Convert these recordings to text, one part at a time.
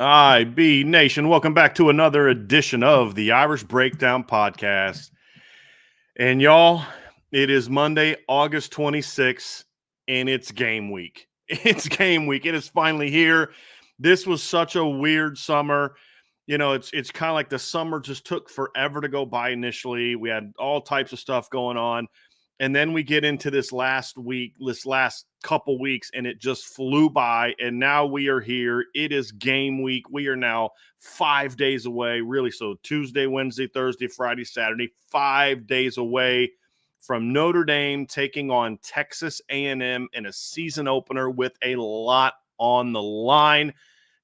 IB Nation, welcome back to another edition of the Irish Breakdown Podcast. And y'all, it is Monday, August 26th, and it's game week. It's game week. It is finally here. This was such a weird summer. You know, it's kind of like the summer just took forever to go by initially. We had all types of stuff going on. And then we get into this last couple weeks, and it just flew by. And now we are here. It is game week. We are now 5 days away, really. So Tuesday, Wednesday, Thursday, Friday, Saturday, 5 days away from Notre Dame taking on Texas A&M in a season opener with a lot on the line.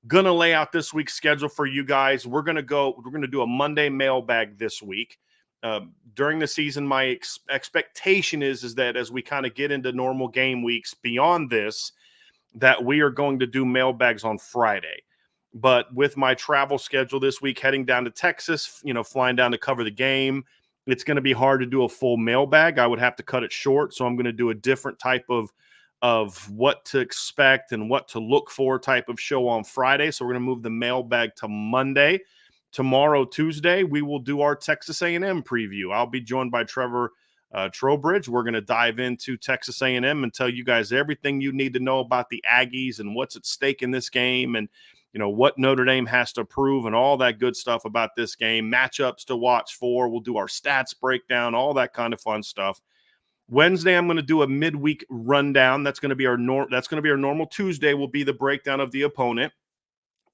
Gonna lay out this week's schedule for you guys. We're gonna do a Monday mailbag this week. During the season, my expectation is that as we kind of get into normal game weeks beyond this, that we are going to do mailbags on Friday. But with my travel schedule this week, heading down to Texas, flying down to cover the game, it's going to be hard to do a full mailbag. I would have to cut it short. So I'm going to do a different type of what to expect and what to look for type of show on Friday. So we're going to move the mailbag to Monday. Tomorrow, Tuesday, we will do our Texas A&M preview. I'll be joined by Trevor Trowbridge. We're going to dive into Texas A&M and tell you guys everything you need to know about the Aggies and what's at stake in this game and, what Notre Dame has to prove and all that good stuff about this game, matchups to watch for. We'll do our stats breakdown, all that kind of fun stuff. Wednesday, I'm going to do a midweek rundown. That's going to be our normal. Tuesday will be the breakdown of the opponent.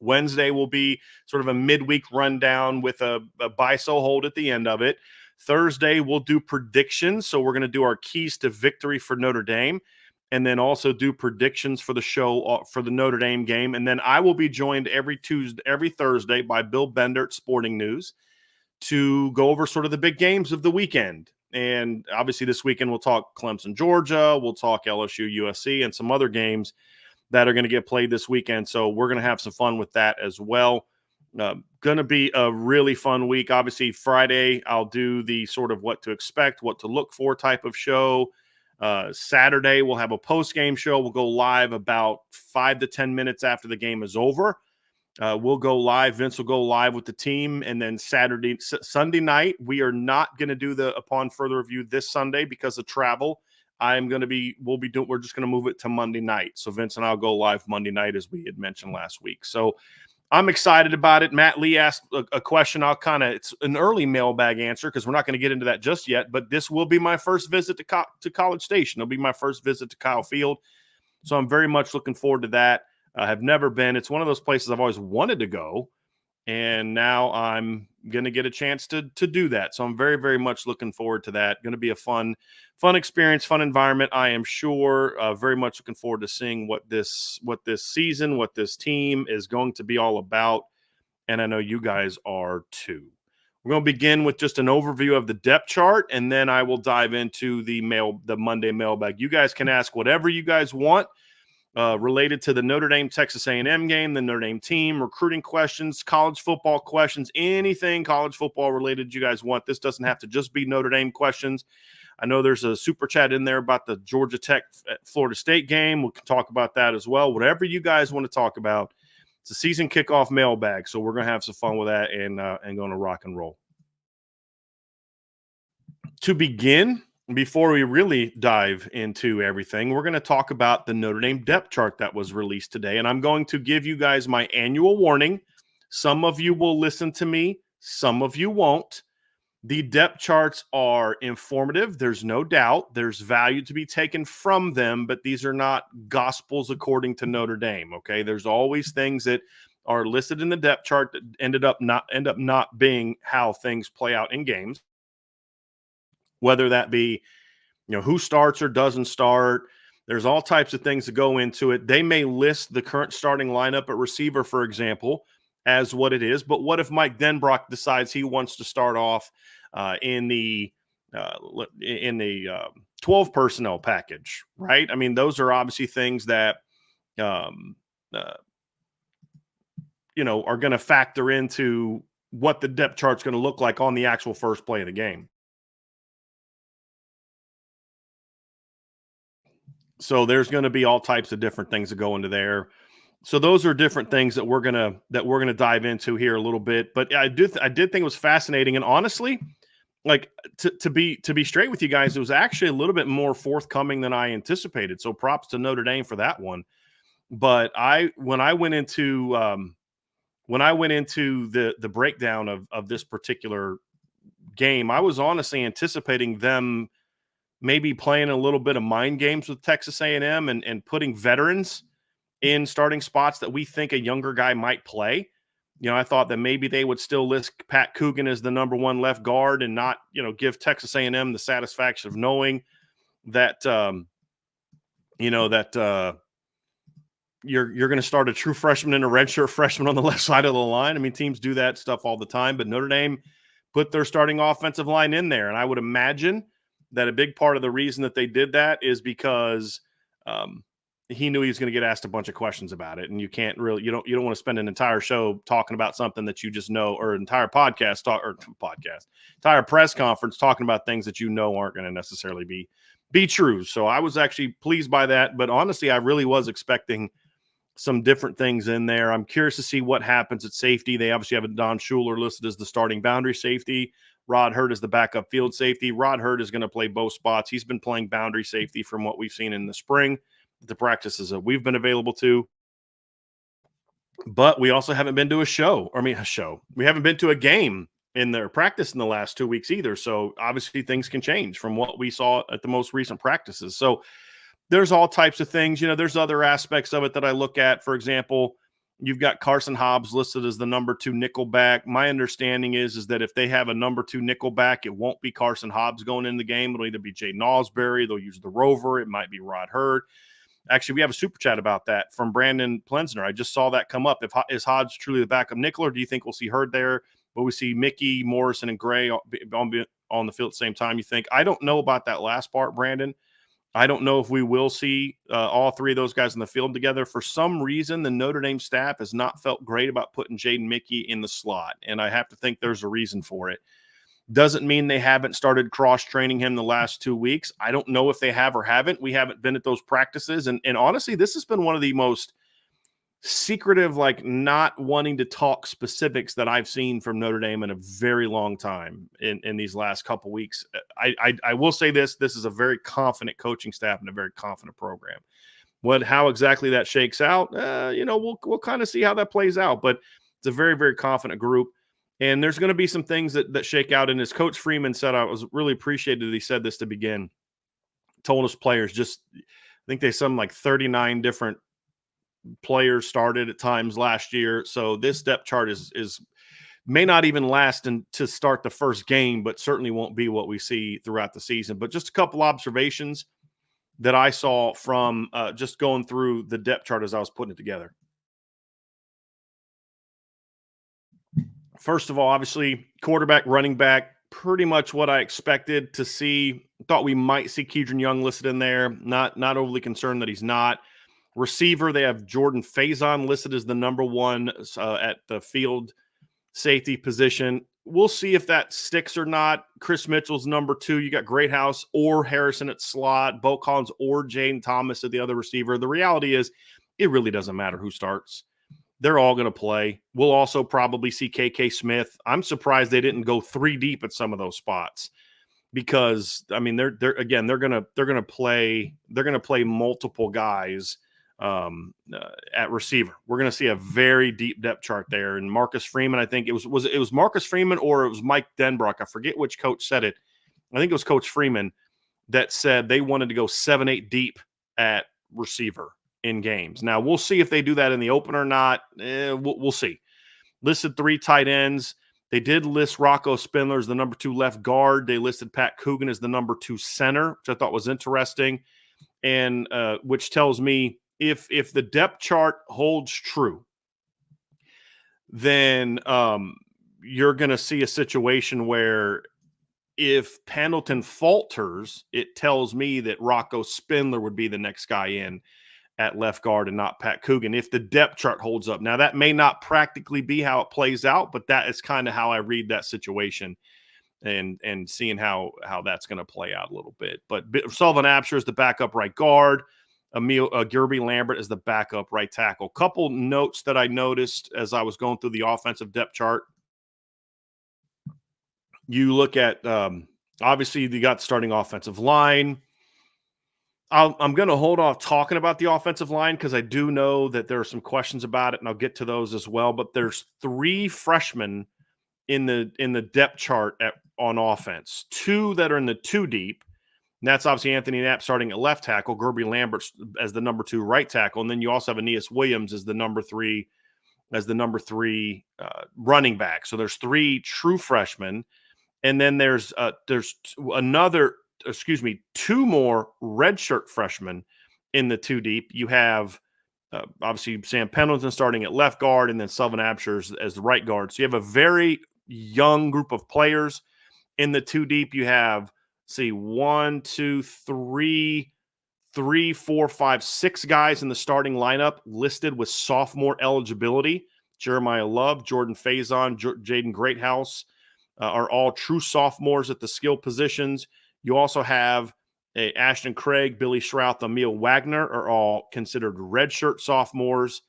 Wednesday will be sort of a midweek rundown with a buy, sell, hold at the end of it. Thursday, we'll do predictions. So we're going to do our keys to victory for Notre Dame and then also do predictions for the show for the Notre Dame game. And then I will be joined every Thursday by Bill Bender at Sporting News to go over sort of the big games of the weekend. And obviously this weekend we'll talk Clemson, Georgia. We'll talk LSU, USC, and some other games that are going to get played this weekend. So we're going to have some fun with that as well. Going to be a really fun week. Obviously, Friday, I'll do the sort of what to expect, what to look for type of show. Saturday, we'll have a post-game show. We'll go live about 5 to 10 minutes after the game is over. We'll go live. Vince will go live with the team. And then Sunday night, we are not going to do the Upon Further Review this Sunday because of travel. We're just going to move it to Monday night. So Vince and I'll go live Monday night as we had mentioned last week. So I'm excited about it. Matt Lee asked a question. It's an early mailbag answer because we're not going to get into that just yet, but this will be my first visit to College Station. It'll be my first visit to Kyle Field. So I'm very much looking forward to that. I have never been. It's one of those places I've always wanted to go. And now I'm going to get a chance to do that. So I'm very, very much looking forward to that. Going to be a fun experience, fun environment. I am sure very much looking forward to seeing what this season, what this team is going to be all about. And I know you guys are too. We're going to begin with just an overview of the depth chart, and then I will dive into the Monday mailbag. You guys can ask whatever you guys want. Related to the Notre Dame Texas A&M game, the Notre Dame team, recruiting questions, college football questions, anything college football related you guys want. This doesn't have to just be Notre Dame questions. I know there's a super chat in there about the Georgia Tech Florida State game. We can talk about that as well. Whatever you guys want to talk about. It's a season kickoff mailbag, so we're going to have some fun with that and going to rock and roll. To begin, before we really dive into everything, we're going to talk about the Notre Dame depth chart that was released today. And I'm going to give you guys my annual warning. Some of you will listen to me. Some of you won't. The depth charts are informative. There's no doubt. There's value to be taken from them, but these are not gospels according to Notre Dame. Okay. There's always things that are listed in the depth chart that end up not being how things play out in games. Whether that be, who starts or doesn't start. There's all types of things that go into it. They may list the current starting lineup at receiver, for example, as what it is. But what if Mike Denbrock decides he wants to start off in the 12 personnel package, right? I mean, those are obviously things that, are going to factor into what the depth chart's going to look like on the actual first play of the game. So there's going to be all types of different things that go into there. So those are different things that we're gonna dive into here a little bit. But I did think it was fascinating, and honestly, like to be straight with you guys, it was actually a little bit more forthcoming than I anticipated. So props to Notre Dame for that one. But when I went into the breakdown of this particular game, I was honestly anticipating them maybe playing a little bit of mind games with Texas A&M and putting veterans in starting spots that we think a younger guy might play. I thought that maybe they would still list Pat Coogan as the number one left guard and not, give Texas A&M the satisfaction of knowing that, you're going to start a true freshman and a redshirt freshman on the left side of the line. I mean, teams do that stuff all the time, but Notre Dame put their starting offensive line in there. And I would imagine that a big part of the reason that they did that is because he knew he was going to get asked a bunch of questions about it. And you can't really, you don't want to spend an entire show talking about something that you just know, or entire entire press conference talking about things that aren't going to necessarily be true. So I was actually pleased by that. But honestly, I really was expecting some different things in there. I'm curious to see what happens at safety. They obviously have Don Schuler listed as the starting boundary safety. Rod Hurd is the backup field safety. Rod Hurd is going to play both spots. He's been playing boundary safety from what we've seen in the spring, the practices that we've been available to. But we also haven't been to a show. We haven't been to a game in their practice in the last 2 weeks either. So obviously things can change from what we saw at the most recent practices. So there's all types of things. There's other aspects of it that I look at. For example, you've got Carson Hobbs listed as the number 2 nickel back. My understanding is that if they have a number 2 nickel back, it won't be Carson Hobbs going in the game. It'll either be Jaden Osbury. They'll use the Rover. It might be Rod Hurd. Actually, we have a super chat about that from Brandon Plensner. I just saw that come up. Is Hobbs truly the backup nickel, or do you think we'll see Hurd there? But we see Mickey, Morrison, and Gray on the field at the same time, you think? I don't know about that last part, Brandon. I don't know if we will see all three of those guys in the field together. For some reason, the Notre Dame staff has not felt great about putting Jaden Mickey in the slot, and I have to think there's a reason for it. Doesn't mean they haven't started cross-training him the last 2 weeks. I don't know if they have or haven't. We haven't been at those practices, and honestly, this has been one of the most secretive, like not wanting to talk specifics that I've seen from Notre Dame in a very long time in these last couple weeks. I will say this is a very confident coaching staff and a very confident program. How exactly that shakes out, we'll kind of see how that plays out, but it's a very, very confident group. And there's going to be some things that shake out. And as Coach Freeman said, I was really appreciated that he said this to begin, told us players I think they some like 39 different players started at times last year. So this depth chart is may not even last to start the first game, but certainly won't be what we see throughout the season. But just a couple observations that I saw from just going through the depth chart as I was putting it together. First of all, obviously, quarterback, running back, pretty much what I expected to see. Thought we might see Keidron Young listed in there. Not overly concerned that he's not. Receiver, they have Jordan Faison listed as the number 1 at the field safety position. We'll see if that sticks or not. Chris Mitchell's number 2. You got Greathouse or Harrison at slot, Bo Collins or Jane Thomas at the other receiver. The reality is it really doesn't matter who starts. They're all going to play. We'll also probably see KK Smith. I'm surprised they didn't go 3 deep at some of those spots because I mean they're going to play multiple guys at receiver. We're going to see a very deep depth chart there. And Marcus Freeman, I think it was Marcus Freeman or it was Mike Denbrock. I forget which coach said it. I think it was Coach Freeman that said they wanted to go 7-8 deep at receiver in games. Now we'll see if they do that in the open or not. We'll see. Listed 3 tight ends. They did list Rocco Spindler as the number 2 left guard. They listed Pat Coogan as the number 2 center, which I thought was interesting. And which tells me if the depth chart holds true, then you're going to see a situation where if Pendleton falters, it tells me that Rocco Spindler would be the next guy in at left guard and not Pat Coogan if the depth chart holds up. Now, that may not practically be how it plays out, but that is kind of how I read that situation and seeing how that's going to play out a little bit. But Sullivan Absher is the backup right guard. Gerby Lambert as the backup right tackle. Couple notes that I noticed as I was going through the offensive depth chart. You look at, obviously, you got the starting offensive line. I'm going to hold off talking about the offensive line because I do know that there are some questions about it, and I'll get to those as well. But there's 3 freshmen in the depth chart on offense, 2 that are in the 2 deep. And that's obviously Anthony Knapp starting at left tackle, Gerby Lambert as the number 2 right tackle, and then you also have Aeneas Williams as the number 3 running back. So there's 3 true freshmen. And then there's 2 more redshirt freshmen in the 2 deep. You have obviously Sam Pendleton starting at left guard, and then Sullivan Absher as the right guard. So you have a very young group of players in the 2 deep. You have 1, 2, 3, 4, 5, 6 guys in the starting lineup listed with sophomore eligibility. Jeremiah Love, Jordan Faison, Jaden Greathouse are all true sophomores at the skill positions. You also have Ashton Craig, Billy Shrouth, Emil Wagner are all considered redshirt sophomores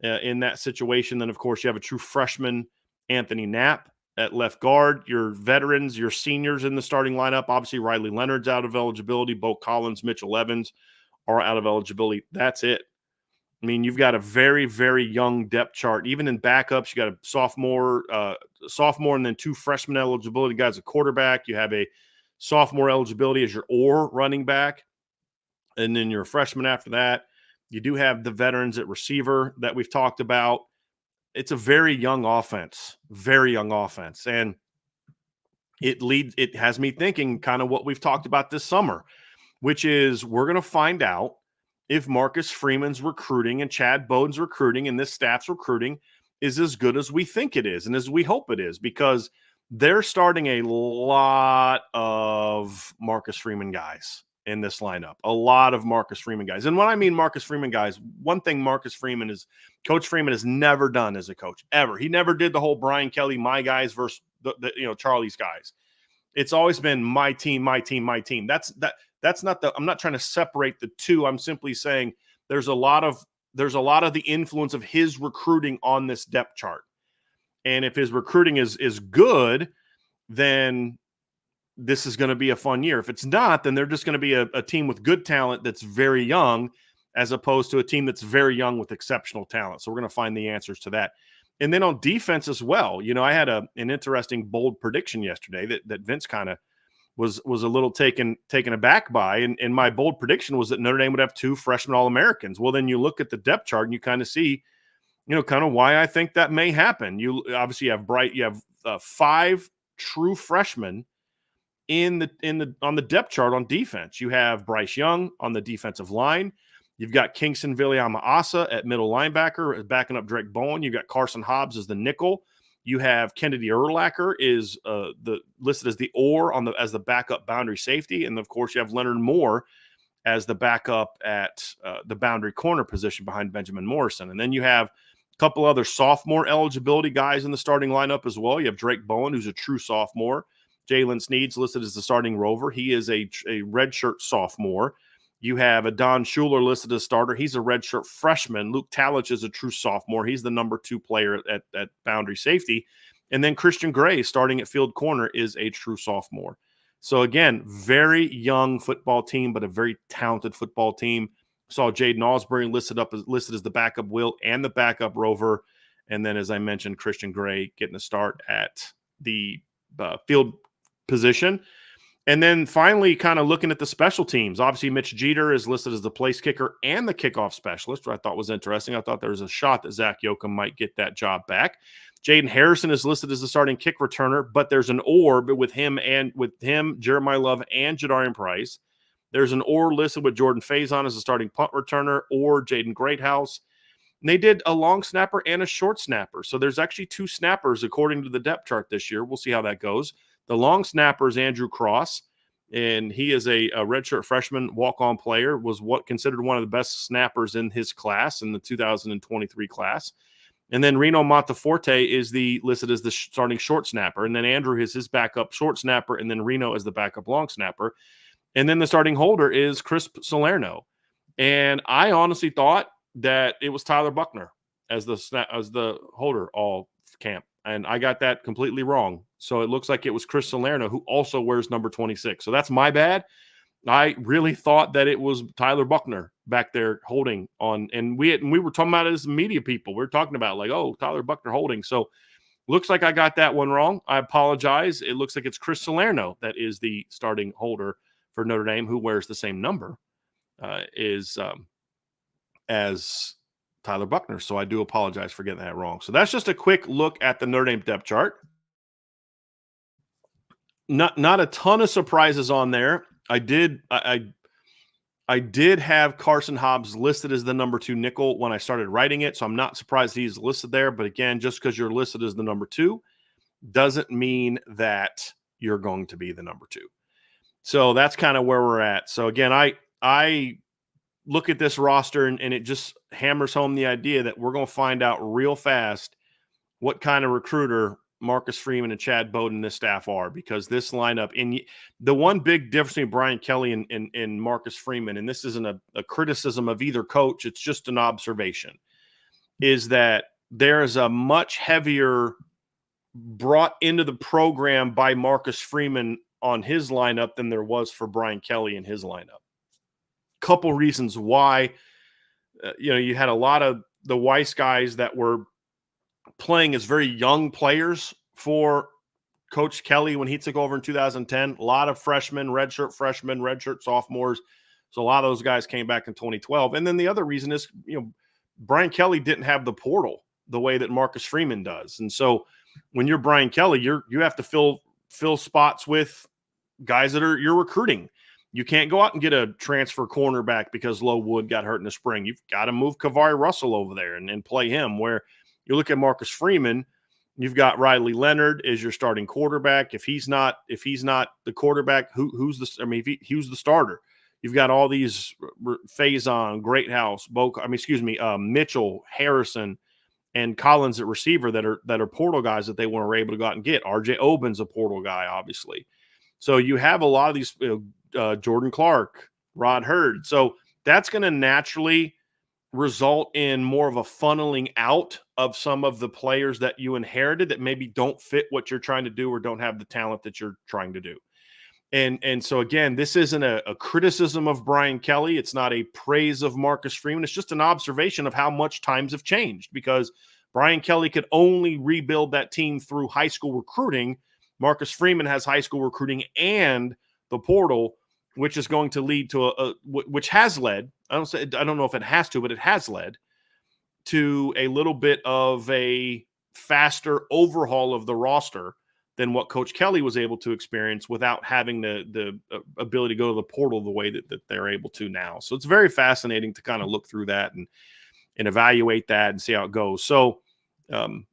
in that situation. Then, of course, you have a true freshman, Anthony Knapp, at left guard. Your veterans, your seniors in the starting lineup, obviously Riley Leonard's out of eligibility. Bo Collins, Mitchell Evans are out of eligibility. That's it. I mean, you've got a very, very young depth chart. Even in backups, you got a sophomore, and then 2 freshman eligibility guys, a quarterback. You have a sophomore eligibility as your running back, and then your freshman after that. You do have the veterans at receiver that we've talked about. It's a very young offense, and it has me thinking kind of what we've talked about this summer, which is we're going to find out if Marcus Freeman's recruiting and Chad Bowden's recruiting and this staff's recruiting is as good as we think it is and as we hope it is, because they're starting a lot of Marcus Freeman guys in this lineup, a lot of Marcus Freeman guys. And when I mean Marcus Freeman guys, one thing Coach Freeman has never done as a coach, ever. He never did the whole Brian Kelly, my guys versus Charlie's guys. It's always been my team, my team, my team. That's not I'm not trying to separate the two. I'm simply saying there's a lot of the influence of his recruiting on this depth chart. And if his recruiting is good, then this is going to be a fun year. If it's not, then they're just going to be a team with good talent that's very young, as opposed to a team that's very young with exceptional talent. So we're going to find the answers to that. And then on defense as well, I had an interesting bold prediction yesterday that Vince kind of was a little taken aback by. And my bold prediction was that Notre Dame would have 2 freshman All-Americans. Well, then you look at the depth chart and you kind of see, kind of why I think that may happen. You obviously have 5 true freshmen on the depth chart on defense. You have Bryce Young on the defensive line. You've got Kingston Viliama-Asa at middle linebacker, backing up Drake Bowen. You've got Carson Hobbs as the nickel. You have Kennedy Urlacher is listed as the as the backup boundary safety, and of course you have Leonard Moore as the backup at the boundary corner position behind Benjamin Morrison. And then you have a couple other sophomore eligibility guys in the starting lineup as well. You have Drake Bowen, who's a true sophomore. Jalen Sneed's listed as the starting rover. He is a redshirt sophomore. You have a Don Schuler listed as starter. He's a redshirt freshman. Luke Talich is a true sophomore. He's the number 2 player at boundary safety. And then Christian Gray, starting at field corner, is a true sophomore. So again, very young football team, but a very talented football team. Saw Jaden Osbury listed as the backup Will and the backup Rover. And then, as I mentioned, Christian Gray getting the start at the field position. And then finally, kind of looking at the special teams, obviously Mitch Jeter is listed as the place kicker and the kickoff specialist, which I thought was interesting. I thought there was a shot that Zach Yoakum might get that job back. Jaden Harrison is listed as the starting kick returner, but there's an or with him, Jeremiah Love, and Jadarian Price. There's an or listed with Jordan Faison as the starting punt returner, or Jaden Greathouse. And they did a long snapper and a short snapper. So there's actually 2 snappers according to the depth chart this year. We'll see how that goes. The long snapper is Andrew Cross, and he is a redshirt freshman walk-on player, was considered one of the best snappers in his class, in the 2023 class. And then Reno Monteforte is listed as the starting short snapper, and then Andrew is his backup short snapper, and then Reno is the backup long snapper. And then the starting holder is Chris Salerno. And I honestly thought that it was Tyler Buckner as the holder all camp. And I got that completely wrong. So it looks like it was Chris Salerno, who also wears number 26. So that's my bad. I really thought that it was Tyler Buckner back there holding on. And we were talking about it as media people. We were talking about like, oh, Tyler Buckner holding. So looks like I got that one wrong. I apologize. It looks like it's Chris Salerno that is the starting holder for Notre Dame, who wears the same number as Tyler Buckner. So I do apologize for getting that wrong. So that's just a quick look at the Notre Dame depth chart. Not a ton of surprises on there. I did have Carson Hobbs listed as the number 2 nickel when I started writing it, so I'm not surprised he's listed there. But again, just because you're listed as the number 2 doesn't mean that you're going to be the number 2. So that's kind of where we're at. So again, I look at this roster and it just hammers home the idea that we're going to find out real fast what kind of recruiter Marcus Freeman and Chad Bowden, this staff are, because this lineup, and the one big difference between Brian Kelly and Marcus Freeman, and this isn't a criticism of either coach, it's just an observation, is that there is a much heavier brought into the program by Marcus Freeman on his lineup than there was for Brian Kelly in his lineup. Couple reasons why. You had a lot of the Weiss guys that were playing as very young players for Coach Kelly when he took over in 2010. A lot of freshmen, redshirt sophomores. So a lot of those guys came back in 2012. And then the other reason is, Brian Kelly didn't have the portal the way that Marcus Freeman does. And so when you're Brian Kelly, you have to fill spots with guys that you're recruiting. You can't go out and get a transfer cornerback because Low Wood got hurt in the spring. You've got to move Kavari Russell over there and play him. Where you look at Marcus Freeman, you've got Riley Leonard as your starting quarterback. If he's not the quarterback, who's the? I mean, who's the starter? You've got all these Faison, Greathouse, Mitchell, Harrison, and Collins at receiver that are portal guys that they were able to go out and get. RJ Oben's a portal guy, obviously. So you have a lot of these, Jordan Clark, Rod Hurd. So that's going to naturally result in more of a funneling out of some of the players that you inherited that maybe don't fit what you're trying to do or don't have the talent that you're trying to do. And so, again, this isn't a criticism of Brian Kelly. It's not a praise of Marcus Freeman. It's just an observation of how much times have changed, because Brian Kelly could only rebuild that team through high school recruiting. Marcus Freeman has high school recruiting and the portal, which is going to lead to which has led, I don't know if it has to, but it has led to a little bit of a faster overhaul of the roster than what Coach Kelly was able to experience without having the ability to go to the portal the way that they're able to now. So it's very fascinating to kind of look through that and evaluate that and see how it goes. So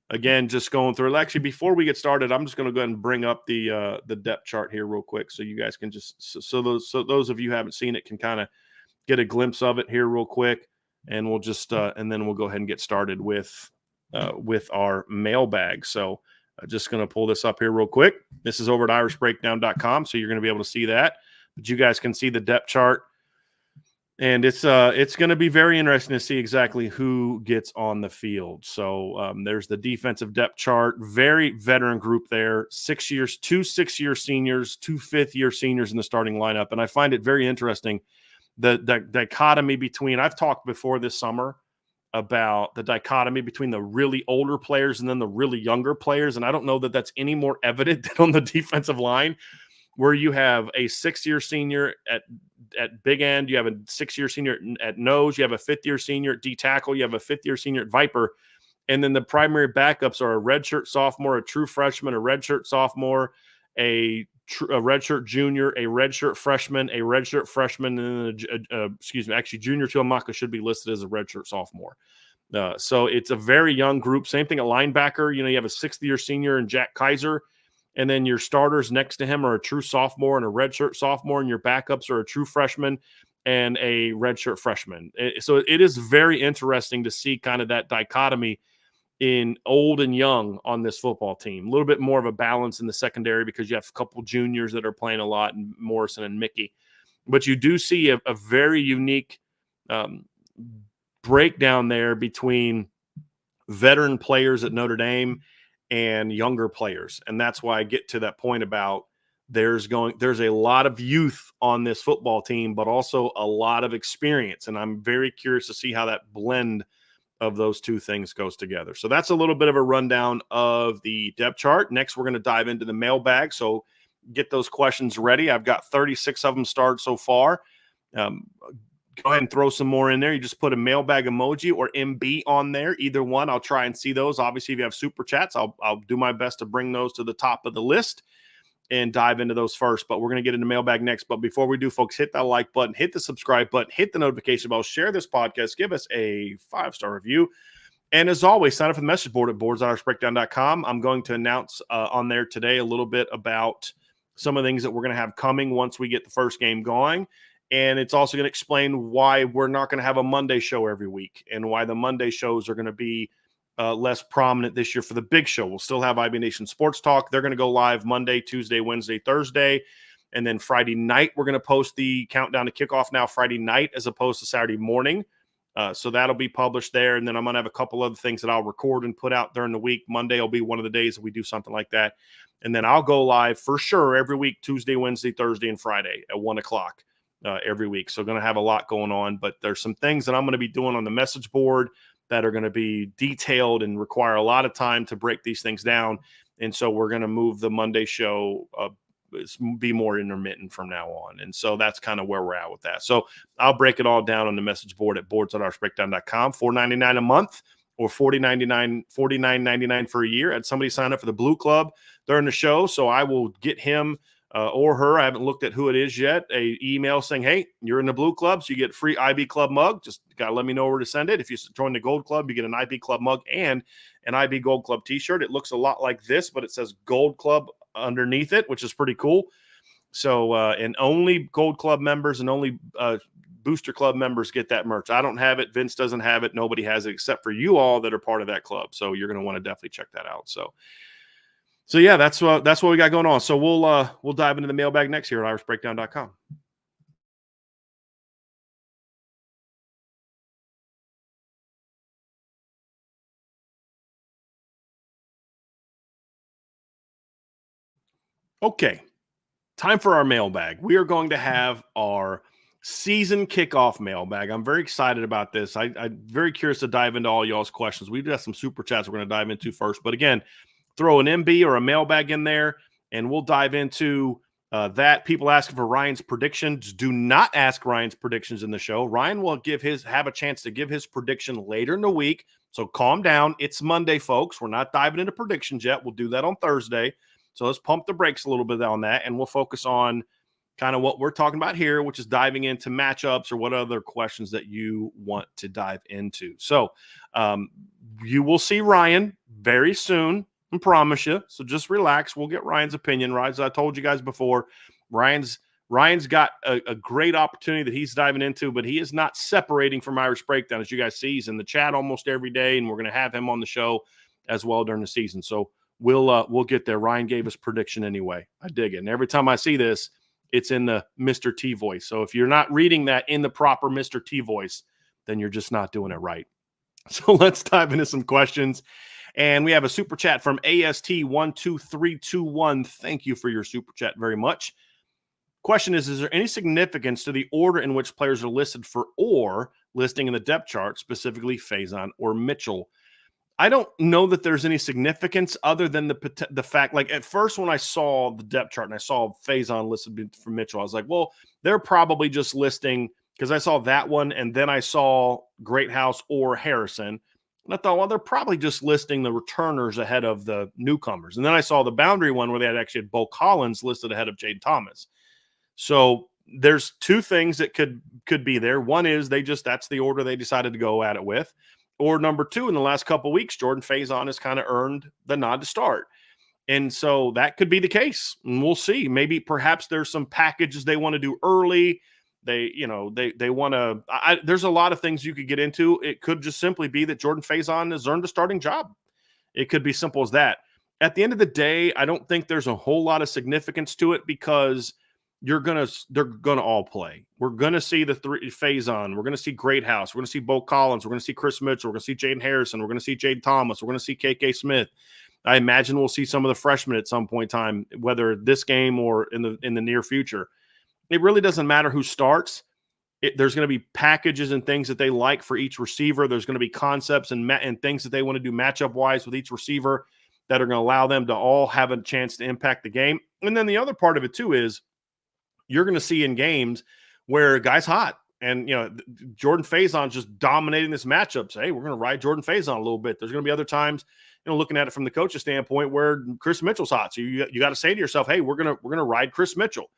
again, just going through. Actually, before we get started, I'm just going to go ahead and bring up the depth chart here real quick, so you guys can those of you who haven't seen it can kind of get a glimpse of it here real quick, and we'll just and then we'll go ahead and get started with our mailbag. So just going to pull this up here real quick. This is over at irishbreakdown.com, so you're going to be able to see that. But you guys can see the depth chart. And it's going to be very interesting to see exactly who gets on the field. So there's the defensive depth chart, very veteran group there, 6 years, 2 6-year seniors, 2 5th-year seniors in the starting lineup. And I find it very interesting, the dichotomy between, I've talked before this summer about the dichotomy between the really older players and then the really younger players. And I don't know that that's any more evident than on the defensive line, where you have a 6-year senior at big end, you have a 6-year senior at nose, you have a 5th-year senior at D tackle, you have a 5th-year senior at Viper, and then the primary backups are a redshirt sophomore, a true freshman, a redshirt sophomore, a redshirt junior, a redshirt freshman, and then actually Junior Tuamaka should be listed as a redshirt sophomore. So it's a very young group. Same thing at linebacker. You have a 6th-year senior in Jack Kaiser, and then your starters next to him are a true sophomore and a redshirt sophomore, and your backups are a true freshman and a redshirt freshman. So it is very interesting to see kind of that dichotomy in old and young on this football team. A little bit more of a balance in the secondary because you have a couple juniors that are playing a lot, and Morrison and Mickey. But you do see a very unique um, breakdown there between veteran players at Notre Dame and younger players. And that's why I get to that point about there's a lot of youth on this football team, but also a lot of experience. And I'm very curious to see how that blend of those two things goes together. So that's a little bit of a rundown of the depth chart. Next, we're going to dive into the mailbag. So get those questions ready. I've got 36 of them started so far. Go ahead and throw some more in there. You just put a mailbag emoji or MB on there. Either one, I'll try and see those. Obviously, if you have super chats, I'll do my best to bring those to the top of the list and dive into those first. But we're going to get into mailbag next. But before we do, folks, hit that like button, hit the subscribe button, hit the notification bell, share this podcast, give us a 5-star review. And as always, sign up for the message board at boards.irishbreakdown.com. I'm going to announce on there today a little bit about some of the things that we're going to have coming once we get the first game going. And it's also going to explain why we're not going to have a Monday show every week and why the Monday shows are going to be less prominent this year for the big show. We'll still have IB Nation Sports Talk. They're going to go live Monday, Tuesday, Wednesday, Thursday. And then Friday night, we're going to post the countdown to kickoff now Friday night as opposed to Saturday morning. So that'll be published there. And then I'm going to have a couple other things that I'll record and put out during the week. Monday will be one of the days that we do something like that. And then I'll go live for sure every week, Tuesday, Wednesday, Thursday, and Friday at 1 o'clock every week. So going to have a lot going on. But there's some things that I'm going to be doing on the message board that are going to be detailed and require a lot of time to break these things down. And so we're going to move the Monday show, be more intermittent from now on. And so that's kind of where we're at with that. So I'll break it all down on the message board at boards.irishbreakdown.com, $4.99 a month or $49.99 for a year. I had somebody sign up for the Blue Club during the show. So I will get him or her, I haven't looked at who it is yet, a email saying, hey, you're in the Blue Club, so you get a free IB Club mug. Just got to let me know where to send it. If you join the Gold Club, you get an IB Club mug and an IB Gold Club t-shirt. It looks a lot like this, but it says Gold Club underneath it, which is pretty cool. So, and only Gold Club members and only Booster Club members get that merch. I don't have it. Vince doesn't have it. Nobody has it except for you all that are part of that club. So you're going to want to definitely check that out. So yeah, that's what we got going on. So we'll dive into the mailbag next here at irishbreakdown.com. Okay, time for our mailbag. We are going to have our season kickoff mailbag. I'm very excited about this. I'm very curious to dive into all y'all's questions. We've got some super chats we're going to dive into first. But again, throw an MB or a mailbag in there, and we'll dive into that. People asking for Ryan's predictions. Do not ask Ryan's predictions in the show. Ryan will have a chance to give his prediction later in the week. So calm down. It's Monday, folks. We're not diving into predictions yet. We'll do that on Thursday. So let's pump the brakes a little bit on that, and we'll focus on kind of what we're talking about here, which is diving into matchups or what other questions that you want to dive into. So you will see Ryan very soon. I promise you. So just relax. We'll get Ryan's opinion. Right? As I told you guys before, Ryan's got a great opportunity that he's diving into, but he is not separating from Irish Breakdown. As you guys see, he's in the chat almost every day, and we're going to have him on the show as well during the season. So we'll get there. Ryan gave us prediction anyway. I dig it. And every time I see this, it's in the Mr. T voice. So if you're not reading that in the proper Mr. T voice, then you're just not doing it right. So let's dive into some questions. And we have a super chat from AST12321. Thank you for your super chat very much. Question is there any significance to the order in which players are listed for or listing in the depth chart, specifically Faison or Mitchell? I don't know that there's any significance other than the fact, like at first when I saw the depth chart and I saw Faison listed for Mitchell, I was like, well, they're probably just listing because I saw that one and then I saw Greathouse or Harrison. And I thought, well, they're probably just listing the returners ahead of the newcomers. And then I saw the boundary one where they had actually Bo Collins listed ahead of Jaden Thomas. So there's two things that could be there. One is that's the order they decided to go at it with. Or number two, in the last couple of weeks, Jordan Faison has kind of earned the nod to start. And so that could be the case. And we'll see. Maybe perhaps there's some packages they want to do early. They want to – there's a lot of things you could get into. It could just simply be that Jordan Faison has earned a starting job. It could be simple as that. At the end of the day, I don't think there's a whole lot of significance to it because they're gonna all play. We're gonna see the three Faison. We're gonna see Greathouse. We're gonna see Bo Collins. We're gonna see Chris Mitchell. We're gonna see Jaden Harrison. We're gonna see Jaden Thomas. We're gonna see KK Smith. I imagine we'll see some of the freshmen at some point in time, whether this game or in the near future. It really doesn't matter who starts. There's going to be packages and things that they like for each receiver. There's going to be concepts and things that they want to do matchup-wise with each receiver that are going to allow them to all have a chance to impact the game. And then the other part of it, too, is you're going to see in games where a guy's hot. And, Jordan Faison's just dominating this matchup. Say, hey, we're going to ride Jordan Faison a little bit. There's going to be other times, looking at it from the coach's standpoint, where Chris Mitchell's hot. So you got to say to yourself, hey, we're going to ride Chris Mitchell.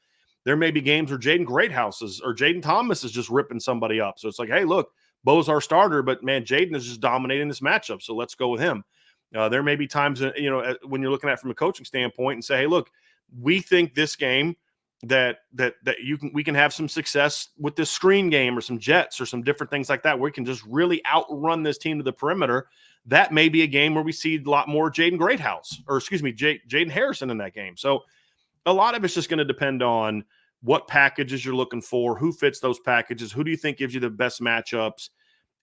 There may be games where Jaden Greathouse or Jaden Thomas is just ripping somebody up. So it's like, hey, look, Bo's our starter, but man, Jaden is just dominating this matchup. So let's go with him. There may be times, when you're looking at it from a coaching standpoint and say, hey, look, we think this game that we can have some success with this screen game or some jets or some different things like that, where we can just really outrun this team to the perimeter. That may be a game where we see a lot more Jaden Jaden Harrison in that game. So a lot of it's just going to depend on what packages you're looking for, who fits those packages, who do you think gives you the best matchups,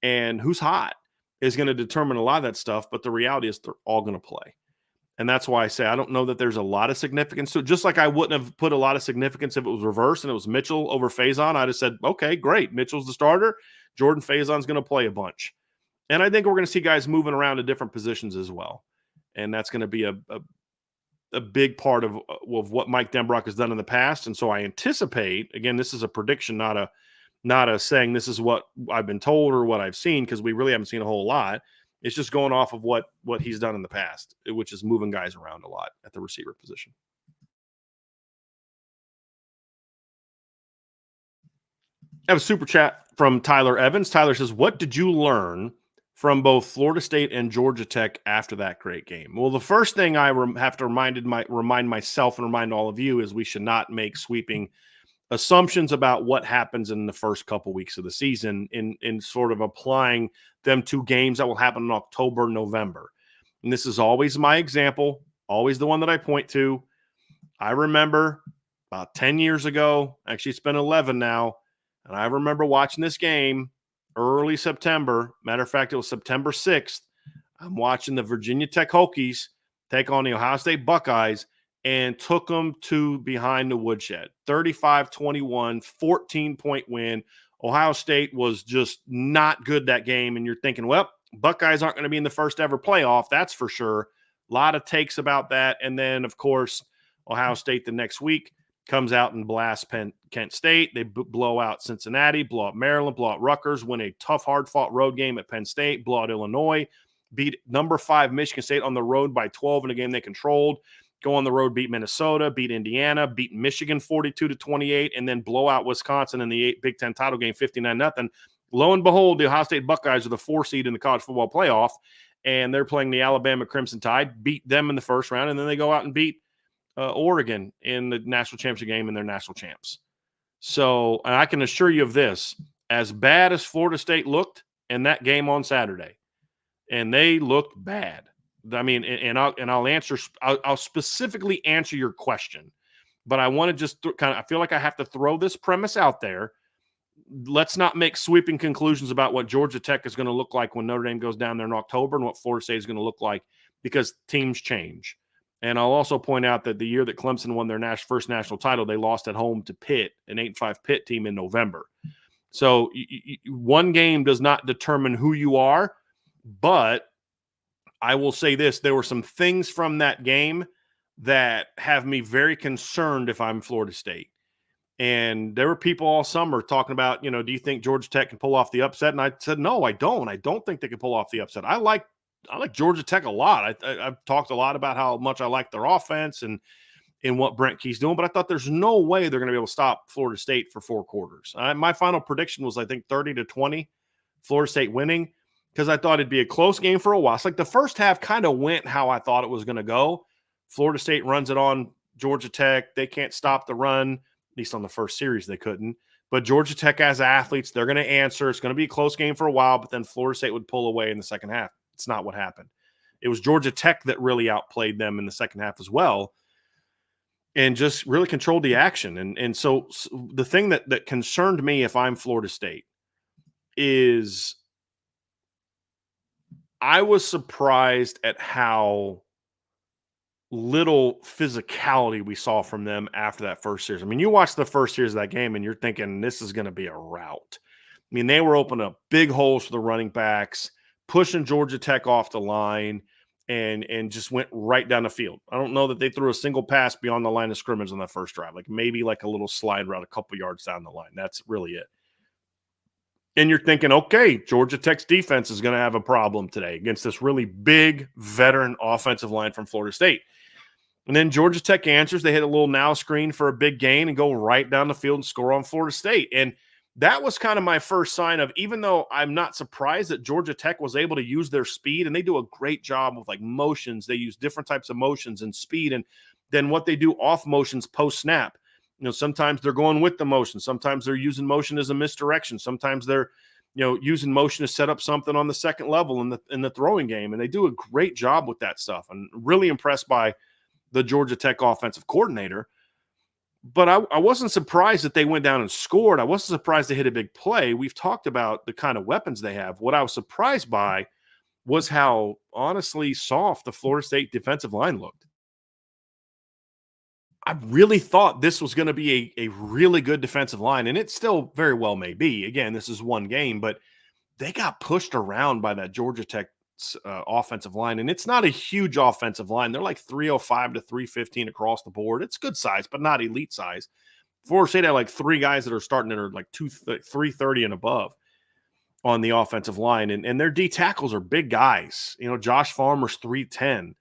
and who's hot is going to determine a lot of that stuff. But the reality is they're all going to play. And that's why I say I don't know that there's a lot of significance to it. Just like I wouldn't have put a lot of significance if it was reversed and it was Mitchell over Faison. I'd have said, okay, great. Mitchell's the starter. Jordan Faison's going to play a bunch. And I think we're going to see guys moving around to different positions as well. And that's going to be a big part of what Mike Denbrock has done in the past. And so I anticipate, again, this is a prediction, not a saying this is what I've been told or what I've seen, because we really haven't seen a whole lot. It's just going off of what he's done in the past, which is moving guys around a lot at the receiver position. I have a super chat from Tyler Evans. Tyler says, what did you learn from both Florida State and Georgia Tech after that great game? Well, the first thing I have to remind myself and remind all of you is we should not make sweeping assumptions about what happens in the first couple weeks of the season in sort of applying them to games that will happen in October, November. And this is always my example, always the one that I point to. I remember about 10 years ago, actually it's been 11 now, and I remember watching this game early September. Matter of fact, it was September 6th. I'm watching the Virginia Tech Hokies take on the Ohio State Buckeyes and took them to behind the woodshed. 35-21, 14-point win. Ohio State was just not good that game, and you're thinking, well, Buckeyes aren't going to be in the first ever playoff, that's for sure. A lot of takes about that. And then, of course, Ohio State the next week comes out and blasts Kent State. They blow out Cincinnati, blow out Maryland, blow out Rutgers, win a tough, hard-fought road game at Penn State, blow out Illinois, beat number 5 Michigan State on the road by 12 in a game they controlled, go on the road, beat Minnesota, beat Indiana, beat Michigan 42-28, and then blow out Wisconsin in the Big Ten title game 59-0. Lo and behold, the Ohio State Buckeyes are the 4 seed in the college football playoff, and they're playing the Alabama Crimson Tide, beat them in the first round, and then they go out and beat Oregon in the national championship game, and they're national champs. So I can assure you of this, as bad as Florida State looked in that game on Saturday, and they looked bad. I mean, I'll specifically answer your question, but I want to just I feel like I have to throw this premise out there. Let's not make sweeping conclusions about what Georgia Tech is going to look like when Notre Dame goes down there in October and what Florida State is going to look like, because teams change. And I'll also point out that the year that Clemson won their first national title, they lost at home to Pitt, an 8-5 Pitt team in November. So one game does not determine who you are, but I will say this, there were some things from that game that have me very concerned if I'm Florida State. And there were people all summer talking about, do you think Georgia Tech can pull off the upset? And I said, no, I don't. I don't think they can pull off the upset. I like Georgia Tech a lot. I've talked a lot about how much I like their offense and what Brent Key's doing, but I thought there's no way they're going to be able to stop Florida State for 4 quarters. My final prediction was, I think, 30-20, Florida State winning, because I thought it'd be a close game for a while. It's like the first half kind of went how I thought it was going to go. Florida State runs it on Georgia Tech. They can't stop the run, at least on the first series they couldn't. But Georgia Tech has athletes. They're going to answer. It's going to be a close game for a while, but then Florida State would pull away in the second half. It's not what happened. It was Georgia Tech that really outplayed them in the second half as well. and just really controlled the action. And so the thing that concerned me if I'm Florida State is I was surprised at how little physicality we saw from them after that first series. I mean, you watch the first series of that game and you're thinking this is going to be a rout. I mean, they were opening up big holes for the running backs, pushing Georgia Tech off the line, and just went right down the field. I don't know that they threw a single pass beyond the line of scrimmage on that first drive, like maybe like a little slide route a couple yards down the line. That's really it. And you're thinking, okay, Georgia Tech's defense is going to have a problem today against this really big veteran offensive line from Florida State. And then Georgia Tech answers. They hit a little now screen for a big gain and go right down the field and score on Florida State. And that was kind of my first sign of, even though I'm not surprised that Georgia Tech was able to use their speed, and they do a great job with like motions. They use different types of motions and speed, and then what they do off motions post snap. You know, sometimes they're going with the motion. Sometimes they're using motion as a misdirection. Sometimes they're, using motion to set up something on the second level in the throwing game. And they do a great job with that stuff. And really impressed by the Georgia Tech offensive coordinator. But I wasn't surprised that they went down and scored. I wasn't surprised they hit a big play. We've talked about the kind of weapons they have. What I was surprised by was how honestly soft the Florida State defensive line looked. I really thought this was going to be a really good defensive line, and it still very well may be. Again, this is one game, but they got pushed around by that Georgia Tech offensive line, and it's not a huge offensive line. They're like 305 to 315 across the board. It's good size, but not elite size. Florida State had like three guys that are starting that are like 330 and above on the offensive line, and their D tackles are big guys. Josh Farmer's 310.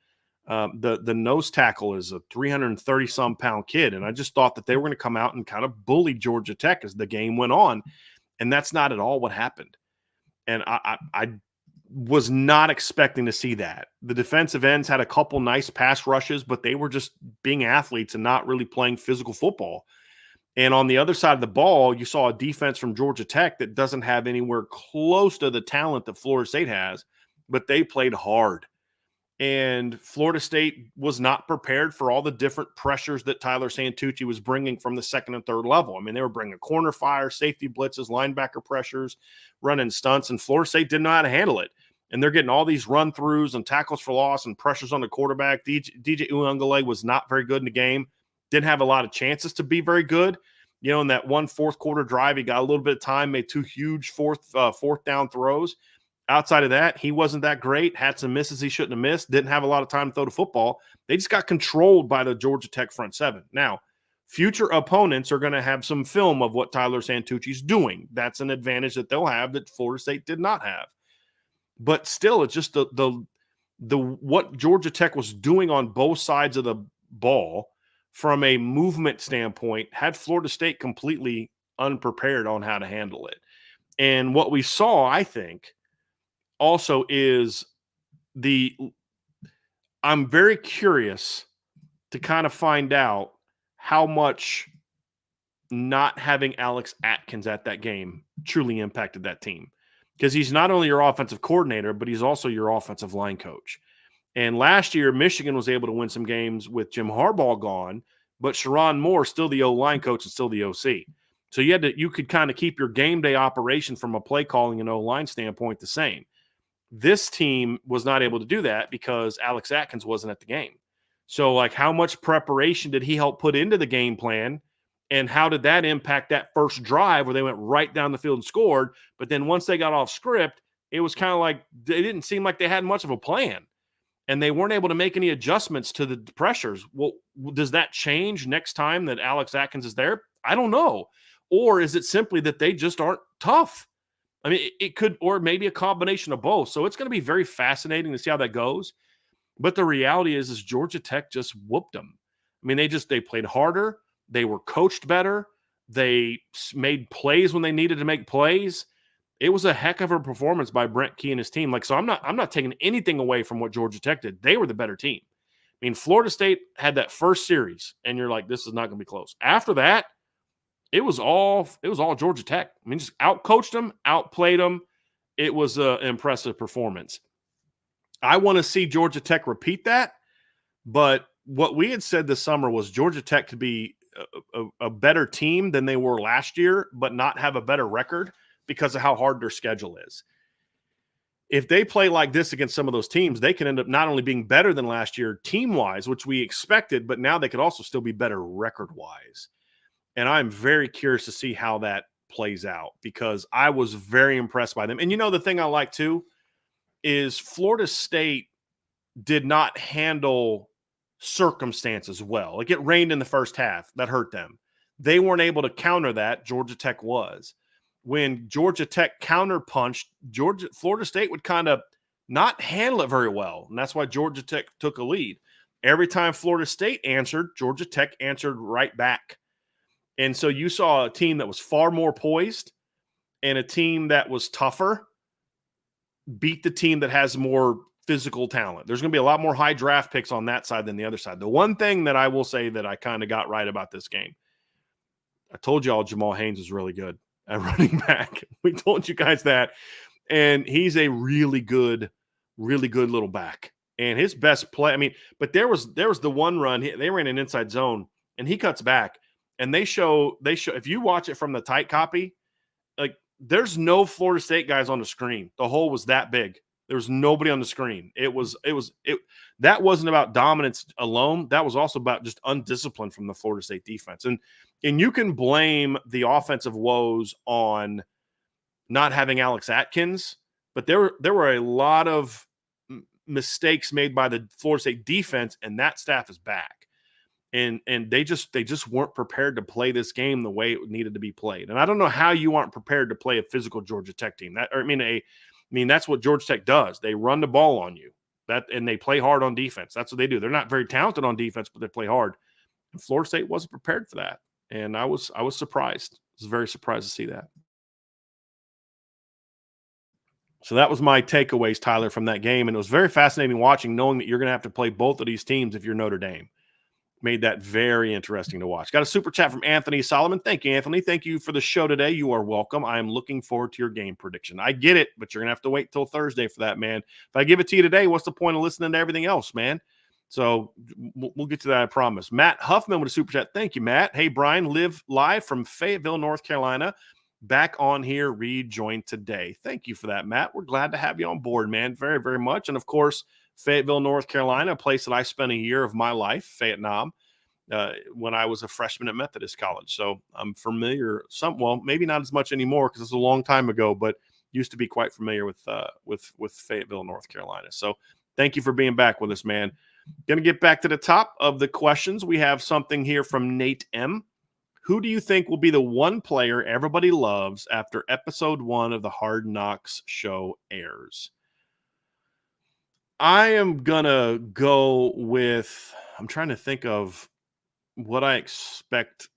The nose tackle is a 330-some pound kid, and I just thought that they were going to come out and kind of bully Georgia Tech as the game went on, and that's not at all what happened. And I was not expecting to see that. The defensive ends had a couple nice pass rushes, but they were just being athletes and not really playing physical football. And on the other side of the ball, you saw a defense from Georgia Tech that doesn't have anywhere close to the talent that Florida State has, but they played hard. And Florida State was not prepared for all the different pressures that Tyler Santucci was bringing from the second and third level. I mean, they were bringing corner fire, safety blitzes, linebacker pressures, running stunts, and Florida State didn't know how to handle it. And they're getting all these run-throughs and tackles for loss and pressures on the quarterback. DJ Uiagalelei was not very good in the game. Didn't have a lot of chances to be very good. In that one fourth quarter drive, he got a little bit of time, made two huge fourth down throws. Outside of that, he wasn't that great. Had some misses he shouldn't have missed. Didn't have a lot of time to throw the football. They just got controlled by the Georgia Tech front seven. Now, future opponents are going to have some film of what Tyler Santucci's doing. That's an advantage that they'll have that Florida State did not have. But still, it's just the what Georgia Tech was doing on both sides of the ball from a movement standpoint had Florida State completely unprepared on how to handle it. And what we saw, I think, also is I'm very curious to kind of find out how much not having Alex Atkins at that game truly impacted that team. Because he's not only your offensive coordinator, but he's also your offensive line coach. And last year, Michigan was able to win some games with Jim Harbaugh gone, but Sharon Moore still the O-line coach and still the OC. So you could kind of keep your game day operation from a play calling and O-line standpoint the same. This team was not able to do that because Alex Atkins wasn't at the game. So, like, how much preparation did he help put into the game plan? And how did that impact that first drive where they went right down the field and scored? But then once they got off script, it was kind of like they didn't seem like they had much of a plan. And they weren't able to make any adjustments to the pressures. Well, does that change next time that Alex Atkins is there? I don't know. Or is it simply that they just aren't tough? I mean, it could, or maybe a combination of both. So it's going to be very fascinating to see how that goes. But the reality is Georgia Tech just whooped them. I mean, they played harder. They were coached better. They made plays when they needed to make plays. It was a heck of a performance by Brent Key and his team. So I'm not taking anything away from what Georgia Tech did. They were the better team. I mean, Florida State had that first series, and you're like, this is not going to be close. After that, it was all Georgia Tech. I mean, just outcoached them, outplayed them. It was an impressive performance. I want to see Georgia Tech repeat that, but what we had said this summer was Georgia Tech could be a better team than they were last year, but not have a better record because of how hard their schedule is. If they play like this against some of those teams, they can end up not only being better than last year team-wise, which we expected, but now they could also still be better record-wise. And I'm very curious to see how that plays out because I was very impressed by them. And the thing I like too is Florida State did not handle circumstances well. Like it rained in the first half. That hurt them. They weren't able to counter that. Georgia Tech was. When Georgia Tech counterpunched, Florida State would kind of not handle it very well. And that's why Georgia Tech took a lead. Every time Florida State answered, Georgia Tech answered right back. And so you saw a team that was far more poised and a team that was tougher beat the team that has more physical talent. There's going to be a lot more high draft picks on that side than the other side. The one thing that I will say that I kind of got right about this game, I told you all Jamal Haynes is really good at running back. We told you guys that. And he's a really good little back. And his best play, but there was the one run, they ran an inside zone, and he cuts back. And they show if you watch it from the tight copy, like there's no Florida State guys on the screen. The hole was that big. There was nobody on the screen. That wasn't about dominance alone. That was also about just undisciplined from the Florida State defense. And you can blame the offensive woes on not having Alex Atkins, but there were a lot of mistakes made by the Florida State defense, and that staff is back. And they just weren't prepared to play this game the way it needed to be played. And I don't know how you aren't prepared to play a physical Georgia Tech team. That's what Georgia Tech does. They run the ball on you. And they play hard on defense. That's what they do. They're not very talented on defense, but they play hard. And Florida State wasn't prepared for that. And I was surprised. I was very surprised to see that. So that was my takeaways, Tyler, from that game. And it was very fascinating watching, knowing that you're going to have to play both of these teams if you're Notre Dame. Made that very interesting to watch. Got a super chat from Anthony Solomon. Thank you, Anthony. Thank you for the show today. You are welcome. I am looking forward to your game prediction. I get it, but you're going to have to wait till Thursday for that, man. If I give it to you today, what's the point of listening to everything else, man? So we'll get to that, I promise. Matt Huffman with a super chat. Thank you, Matt. Hey, Brian, live from Fayetteville, North Carolina. Back on here, rejoined today. Thank you for that, Matt. We're glad to have you on board, man. Very, very much. And, of course, Fayetteville, North Carolina, a place that I spent a year of my life, Vietnam, when I was a freshman at Methodist College. So I'm familiar, maybe not as much anymore because it's a long time ago, but used to be quite familiar with Fayetteville, North Carolina. So thank you for being back with us, man. Going to get back to the top of the questions. We have something here from Nate M. Who do you think will be the one player everybody loves after episode 1 of the Hard Knocks show airs? I am going to go with, I'm trying to think of what I expect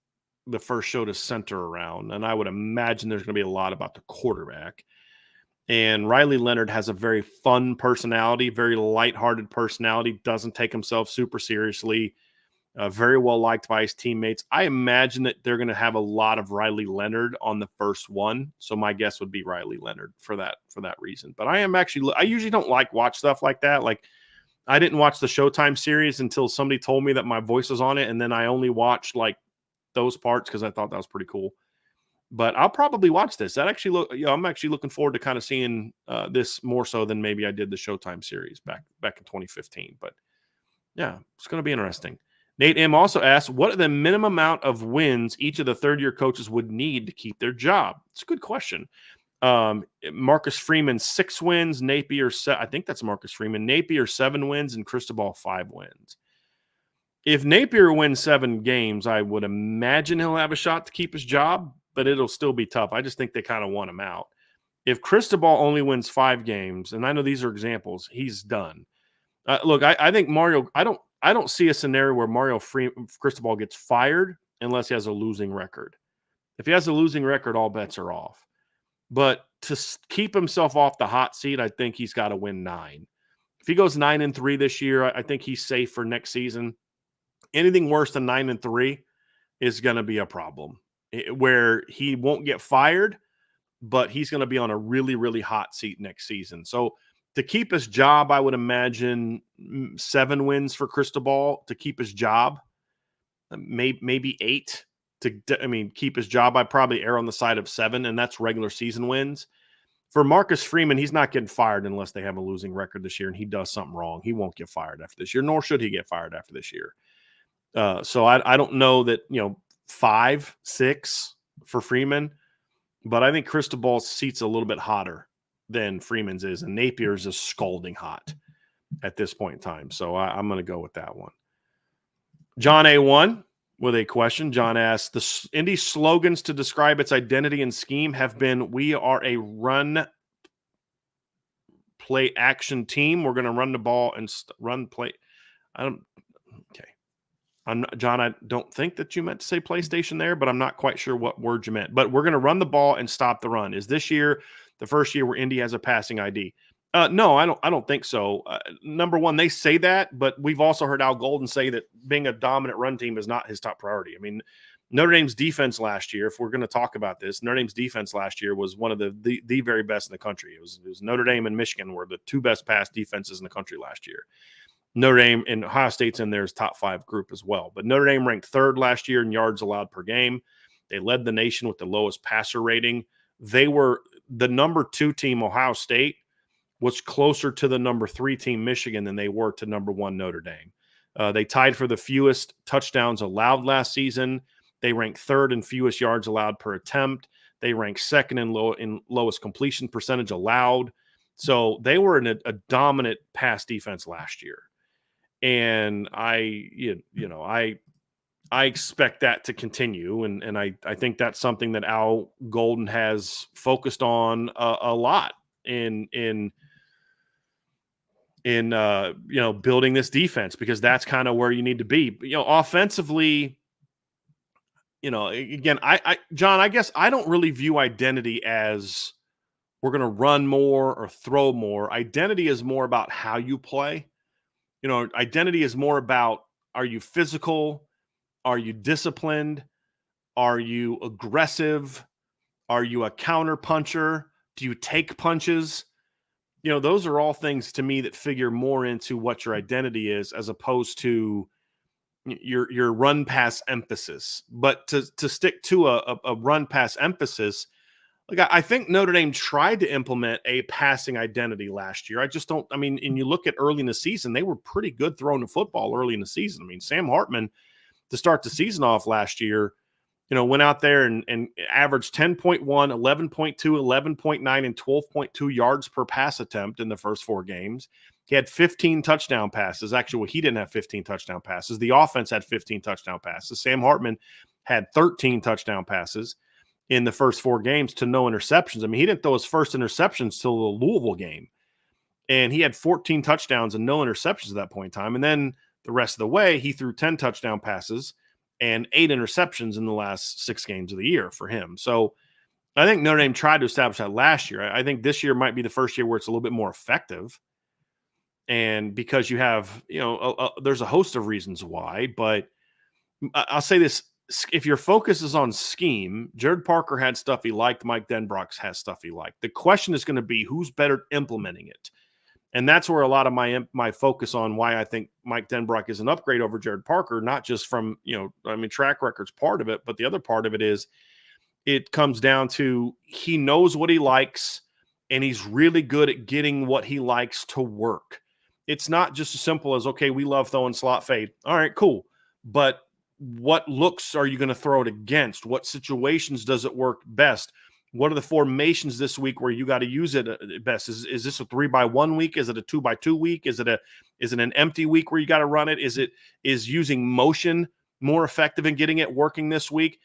the first show to center around. And I would imagine there's going to be a lot about the quarterback. And Riley Leonard has a very fun personality, very lighthearted personality, doesn't take himself super seriously. Very well liked by his teammates. I imagine that they're going to have a lot of Riley Leonard on the first one. So my guess would be Riley Leonard for that reason. But I usually don't watch stuff like that. Like I didn't watch the Showtime series until somebody told me that my voice was on it. And then I only watched like those parts because I thought that was pretty cool. But I'll probably watch this. I'm actually looking forward to kind of seeing this more so than maybe I did the Showtime series back in 2015. But yeah, it's going to be interesting. Nate M. also asked, what are the minimum amount of wins each of the third-year coaches would need to keep their job? It's a good question. Marcus Freeman, 6 wins. Napier, I think that's Marcus Freeman. Napier, 7 wins, and Cristobal, 5 wins. If Napier wins 7 games, I would imagine he'll have a shot to keep his job, but it'll still be tough. I just think they kind of want him out. If Cristobal only wins 5 games, and I know these are examples, he's done. Look, I think Mario, I don't see a scenario where Mario Cristobal gets fired unless he has a losing record. If he has a losing record, all bets are off. But to keep himself off the hot seat, I think he's got to win 9. If he goes 9-3 this year, I think he's safe for next season. Anything worse than 9-3 is going to be a problem where he won't get fired, but he's going to be on a really, really hot seat next season. So To keep his job, I would imagine 7 wins for Cristobal to keep his job. Maybe 8 keep his job. I'd probably err on the side of 7, and that's regular season wins. For Marcus Freeman, he's not getting fired unless they have a losing record this year and he does something wrong. He won't get fired after this year, nor should he get fired after this year. So I don't know that, 5, 6 for Freeman, but I think Cristobal's seat's a little bit hotter than Freeman's is, and Napier's is scalding hot at this point in time. So I'm going to go with that one. John A1 with a question. John asks, the Indy slogans to describe its identity and scheme have been, we are a run, play, action team. We're going to run the ball and run, play. John, I don't think that you meant to say PlayStation there, but I'm not quite sure what word you meant. But we're going to run the ball and stop the run. Is this year the first year where Indy has a passing ID? No, I don't think so. Number one, they say that, but we've also heard Al Golden say that being a dominant run team is not his top priority. I mean, Notre Dame's defense last year, if we're going to talk about this, Notre Dame's defense last year was one of the very best in the country. It was Notre Dame and Michigan were the 2 best pass defenses in the country last year. Notre Dame and Ohio State's in their top 5 group as well. But Notre Dame ranked 3rd last year in yards allowed per game. They led the nation with the lowest passer rating. They were the number 2 team, Ohio State, was closer to the number 3 team, Michigan, than they were to number 1 Notre Dame. They tied for the fewest touchdowns allowed last season. They ranked 3rd in fewest yards allowed per attempt. They ranked 2nd in lowest completion percentage allowed. So they were in a dominant pass defense last year. And I expect that to continue. And I think that's something that Al Golden has focused on a lot in building this defense, because that's kind of where you need to be. Offensively, again, John, I guess I don't really view identity as we're going to run more or throw more. Identity is more about how you play. Identity is more about, are you physical? Are you disciplined? Are you aggressive? Are you a counter puncher? Do you take punches? Those are all things to me that figure more into what your identity is, as opposed to your run pass emphasis. But to stick to a run pass emphasis, I think Notre Dame tried to implement a passing identity last year. And you look at early in the season, they were pretty good throwing the football early in the season. I mean, Sam Hartman, to start the season off last year, went out there and averaged 10.1, 11.2, 11.9, and 12.2 yards per pass attempt in the first 4 games. He had 15 touchdown passes. Actually, he didn't have 15 touchdown passes. The offense had 15 touchdown passes. Sam Hartman had 13 touchdown passes in the first 4 games to no interceptions. I mean, he didn't throw his first interceptions till the Louisville game. And he had 14 touchdowns and no interceptions at that point in time. And then the rest of the way, he threw 10 touchdown passes and 8 interceptions in the last 6 games of the year for him. So I think Notre Dame tried to establish that last year. I think this year might be the first year where it's a little bit more effective. And because you have, there's a host of reasons why, but I'll say this. If your focus is on scheme, Jared Parker had stuff he liked. Mike Denbrock has stuff he liked. The question is going to be who's better implementing it. And that's where a lot of my focus on why I think Mike Denbrock is an upgrade over Jared Parker, not just from, track record's part of it, but the other part of it is it comes down to he knows what he likes and he's really good at getting what he likes to work. It's not just as simple as, okay, we love throwing slot fade. All right, cool. But what looks are you going to throw it against? What situations does it work best? What are the formations this week where you got to use it best? Is this a 3-by-1 week? Is it a 2-by-2 week? Is it an empty week where you got to run it? Is using motion more effective in getting it working this week?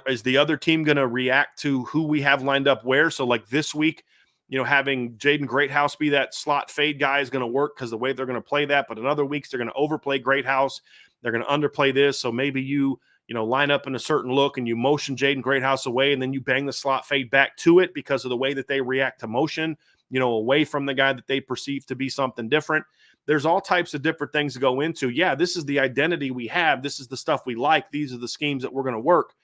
Is the other team going to react to who we have lined up where? So like this week, having Jaden Greathouse be that slot fade guy is going to work because the way they're going to play that. But in other weeks, they're going to overplay Greathouse. They're going to underplay this. So maybe you line up in a certain look and you motion Jaden Greathouse away and then you bang the slot fade back to it because of the way that they react to motion, away from the guy that they perceive to be something different. There's all types of different things to go into. Yeah, this is the identity we have. This is the stuff we like. These are the schemes that we're going to work.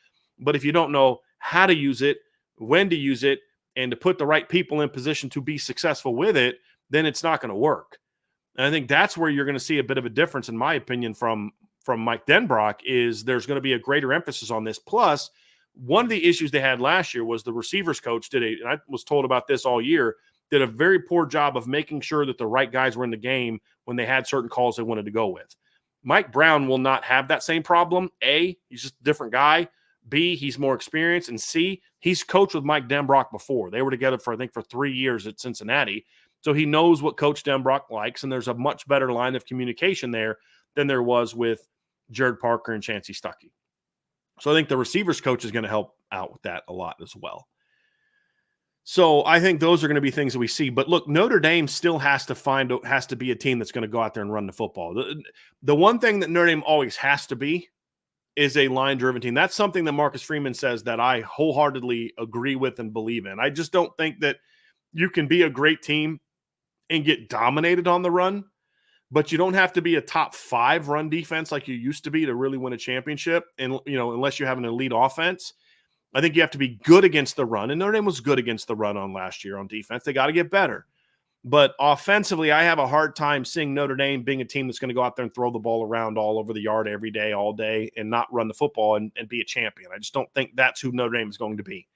But if you don't know how to use it, when to use it, and to put the right people in position to be successful with it, then it's not going to work. And I think that's where you're going to see a bit of a difference, in my opinion, from Mike Denbrock, is there's going to be a greater emphasis on this. Plus, one of the issues they had last year was the receivers coach and I was told about this all year, did a very poor job of making sure that the right guys were in the game when they had certain calls they wanted to go with. Mike Brown will not have that same problem. A, he's just a different guy. B, he's more experienced. And C, he's coached with Mike Denbrock before. They were together for 3 years at Cincinnati. So he knows what Coach Denbrock likes, and there's a much better line of communication there than there was with Jared Parker and Chancey Stuckey. So I think the receivers coach is going to help out with that a lot as well. So I think those are going to be things that we see. But look, Notre Dame still has to be a team that's going to go out there and run the football. The one thing that Notre Dame always has to be is a line-driven team. That's something that Marcus Freeman says that I wholeheartedly agree with and believe in. I just don't think that you can be a great team and get dominated on the run, but you don't have to be a top 5 run defense like you used to be to really win a championship. And, unless you have an elite offense, I think you have to be good against the run. And Notre Dame was good against the run on last year on defense. They got to get better. But offensively, I have a hard time seeing Notre Dame being a team that's going to go out there and throw the ball around all over the yard every day, all day, and not run the football and be a champion. I just don't think that's who Notre Dame is going to be.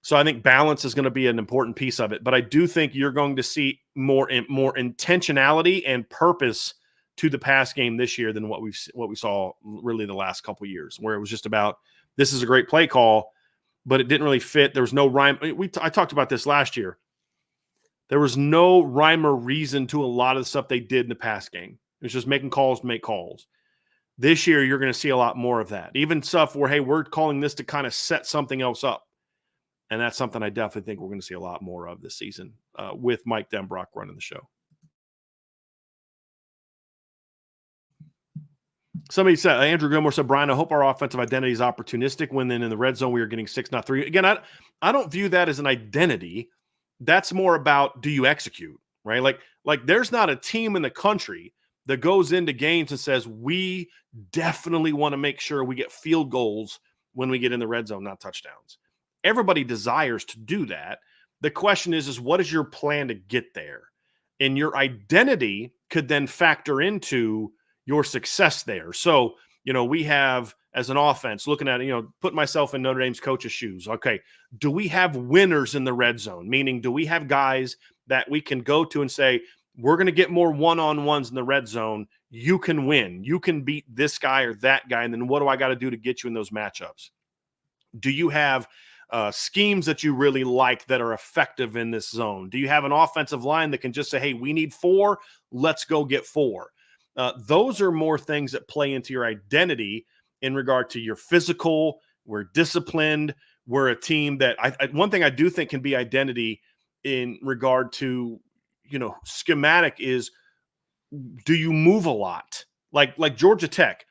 So I think balance is going to be an important piece of it. But I do think you're going to see more intentionality and purpose to the pass game this year than what we saw really the last couple of years, where it was just about, this is a great play call, but it didn't really fit. There was no rhyme. I talked about this last year. There was no rhyme or reason to a lot of the stuff they did in the pass game. It was just making calls to make calls. This year, you're going to see a lot more of that. Even stuff where, hey, we're calling this to kind of set something else up. And that's something I definitely think we're going to see a lot more of this season with Mike Denbrock running the show. Somebody said, Andrew Gilmore said, Brian, I hope our offensive identity is opportunistic when then in the red zone we are getting 6, not 3. Again, I don't view that as an identity. That's more about, do you execute, right? Like there's not a team in the country that goes into games and says, we definitely want to make sure we get field goals when we get in the red zone, not touchdowns. Everybody desires to do that. The question is what is your plan to get there? And your identity could then factor into your success there. So, we have, as an offense, looking at, put myself in Notre Dame's coach's shoes. Okay, do we have winners in the red zone? Meaning, do we have guys that we can go to and say, we're going to get more one-on-ones in the red zone. You can win. You can beat this guy or that guy. And then what do I got to do to get you in those matchups? Do you have schemes that you really like that are effective in this zone? Do you have an offensive line that can just say, hey, we need 4, let's go get 4? Those are more things that play into your identity in regard to your physical. We're disciplined. We're a team that one thing I do think can be identity in regard to, schematic is, do you move a lot? Like Georgia Tech.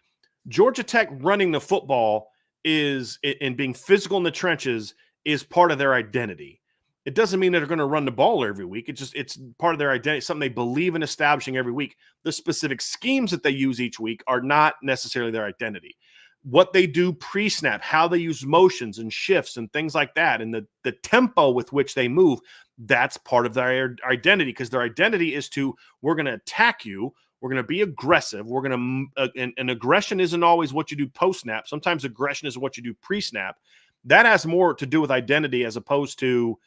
Georgia Tech running the football is, and being physical in the trenches, is part of their identity. It doesn't mean that they're going to run the ball every week. It's part of their identity, something they believe in establishing every week. The specific schemes that they use each week are not necessarily their identity. What they do pre-snap, how they use motions and shifts and things like that, and the tempo with which they move, that's part of their identity, because their identity is to, we're going to attack you, we're going to be aggressive, we're going to and aggression isn't always what you do post-snap. Sometimes aggression is what you do pre-snap. That has more to do with identity as opposed to,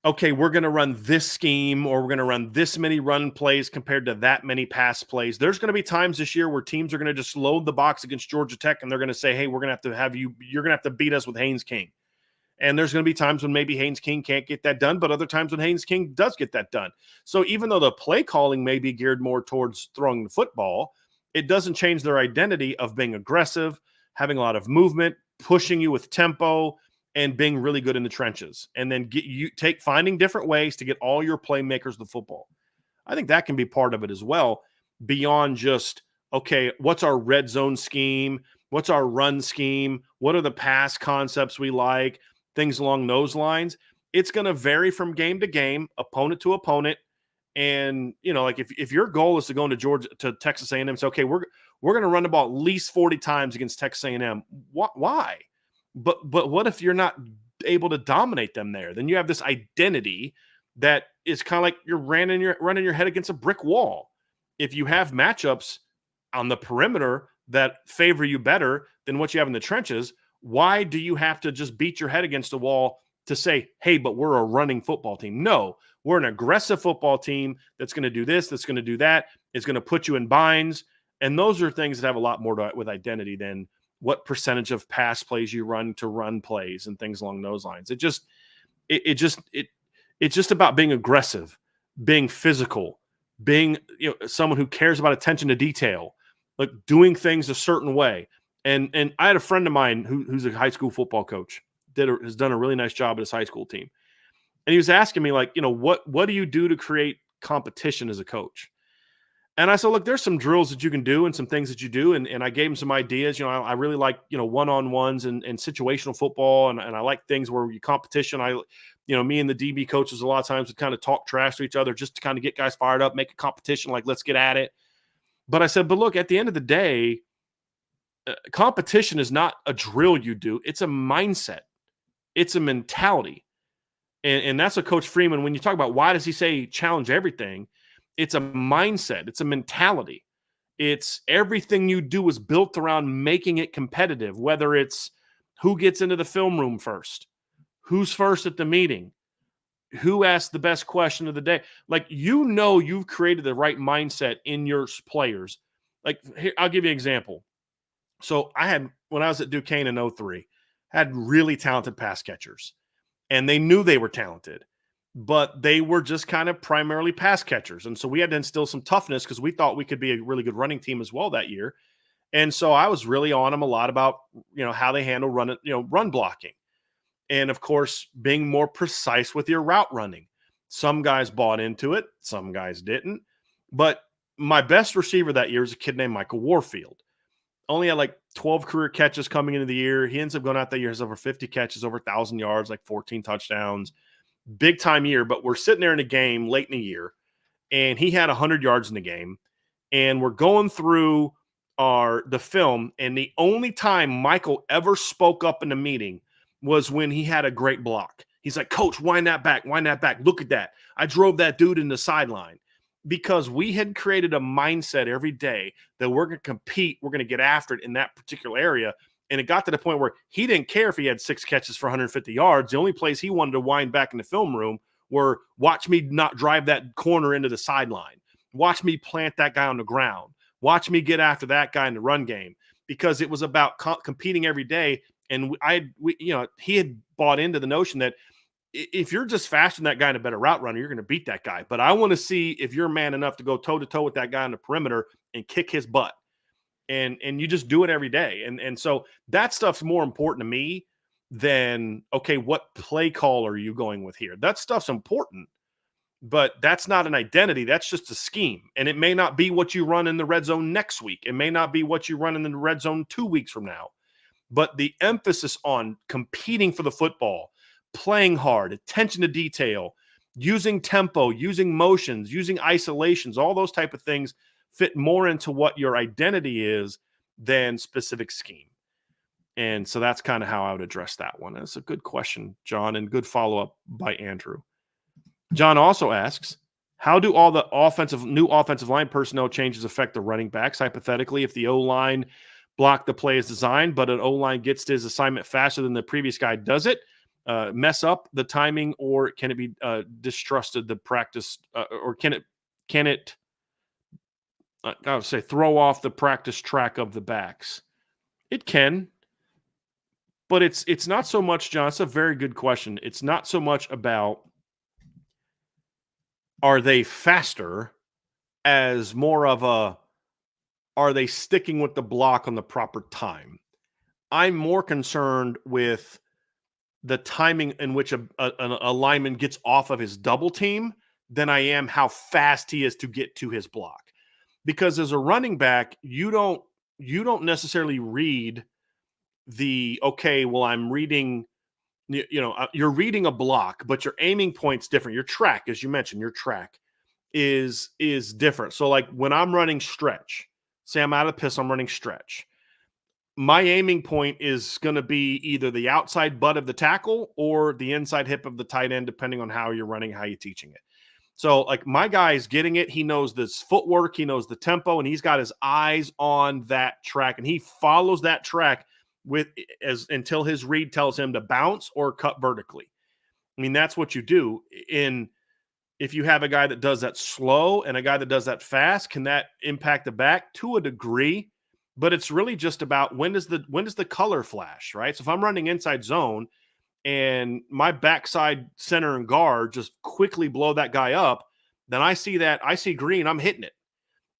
okay, we're going to run this scheme, or we're going to run this many run plays compared to that many pass plays. There's going to be times this year where teams are going to just load the box against Georgia Tech, and they're going to say, hey, we're going to have to you're going to have to beat us with Haynes King. And there's going to be times when maybe Haynes King can't get that done, but other times when Haynes King does get that done. So even though the play calling may be geared more towards throwing the football, it doesn't change their identity of being aggressive, having a lot of movement, pushing you with tempo, and being really good in the trenches. And then finding different ways to get all your playmakers the football. I think that can be part of it as well, beyond just, okay, what's our red zone scheme? What's our run scheme? What are the pass concepts we like? Things along those lines. It's going to vary from game to game, opponent to opponent. And, like if your goal is to go into Texas A&M and say, okay, we're going to run the ball at least 40 times against Texas A&M. Why? But what if you're not able to dominate them there? Then you have this identity that it's kind of like you're running your head against a brick wall. If you have matchups on the perimeter that favor you better than what you have in the trenches, why do you have to just beat your head against the wall to say, hey, but we're a running football team? No, we're an aggressive football team that's going to do this, that's going to do that. It's going to put you in binds. And those are things that have a lot more with identity than what percentage of pass plays you run to run plays and things along those lines. It's just about being aggressive, being physical, being someone who cares about attention to detail, like doing things a certain way. And I had a friend of mine who's a high school football coach, has done a really nice job at his high school team. And he was asking me, like, what do you do to create competition as a coach? And I said, look, there's some drills that you can do and some things that you do. And I gave him some ideas. I really like, one-on-ones and situational football. And I like things where you competition. Me and the DB coaches a lot of times would kind of talk trash to each other just to kind of get guys fired up, make a competition, like, let's get at it. But I said, but look, at the end of the day, competition is not a drill you do. It's a mindset. It's a mentality. And that's what Coach Freeman, when you talk about why does he say challenge everything, it's a mindset. It's a mentality. It's everything you do is built around making it competitive, whether it's who gets into the film room first, who's first at the meeting, who asks the best question of the day. Like, you've created the right mindset in your players. Like, here, I'll give you an example. So when I was at Duquesne in 2003, had really talented pass catchers, and they knew they were talented, but they were just kind of primarily pass catchers. And so we had to instill some toughness because we thought we could be a really good running team as well that year. And so I was really on them a lot about, how they handle run blocking. And of course, being more precise with your route running. Some guys bought into it. Some guys didn't. But my best receiver that year was a kid named Michael Warfield. Only had like 12 career catches coming into the year. He ends up going out that year, has over 50 catches, over 1,000 yards, like 14 touchdowns. Big time year. But we're sitting there in a game late in the year, and he had 100 yards in the game. And we're going through the film, and the only time Michael ever spoke up in the meeting was when he had a great block. He's like, Coach, wind that back. Look at that. I drove that dude in the sideline. Because we had created a mindset every day that we're going to compete, we're going to get after it in that particular area. And it got to the point where he didn't care if he had 6 catches for 150 yards. The only place he wanted to wind back in the film room were watch me not drive that corner into the sideline. Watch me plant that guy on the ground. Watch me get after that guy in the run game. Because it was about competing every day. And he had bought into the notion that if you're just faster than that guy and a better route runner, you're going to beat that guy. But I want to see if you're man enough to go toe-to-toe with that guy on the perimeter and kick his butt. And you just do it every day. And so that stuff's more important to me than, okay, what play call are you going with here? That stuff's important, but that's not an identity. That's just a scheme. And it may not be what you run in the red zone next week. It may not be what you run in the red zone 2 weeks from now. But the emphasis on competing for the football, playing hard, attention to detail, using tempo, using motions, using isolations, all those type of things fit more into what your identity is than specific scheme. And so that's kind of how I would address that one. That's a good question, John, and good follow-up by Andrew. John also asks, how do all the new offensive line personnel changes affect the running backs? Hypothetically, if the O-line blocked the play as designed, but an O-line gets to his assignment faster than the previous guy does it, mess up the timing, or can it be distrusted the practice, or can it I would say throw off the practice track of the backs? It can, but it's not so much, John. It's a very good question. It's not so much about are they faster as more of a are they sticking with the block on the proper time? I'm more concerned with the timing in which an lineman gets off of his double team than I am how fast he is to get to his block. Because as a running back, you don't necessarily read I'm reading, you're reading a block, but your aiming point's different. Your track, as you mentioned, your track is different. So like when I'm running stretch, say I'm out of the pistol, I'm running stretch. My aiming point is going to be either the outside butt of the tackle or the inside hip of the tight end, depending on how you're running, how you're teaching it. So like my guy is getting it. He knows this footwork, he knows the tempo, and he's got his eyes on that track, and he follows that track until his read tells him to bounce or cut vertically. I mean, that's what you do. If you have a guy that does that slow and a guy that does that fast, can that impact the back? To a degree, but it's really just about when does the color flash, right? So if I'm running inside zone and my backside center and guard just quickly blow that guy up, then I see green, I'm hitting it.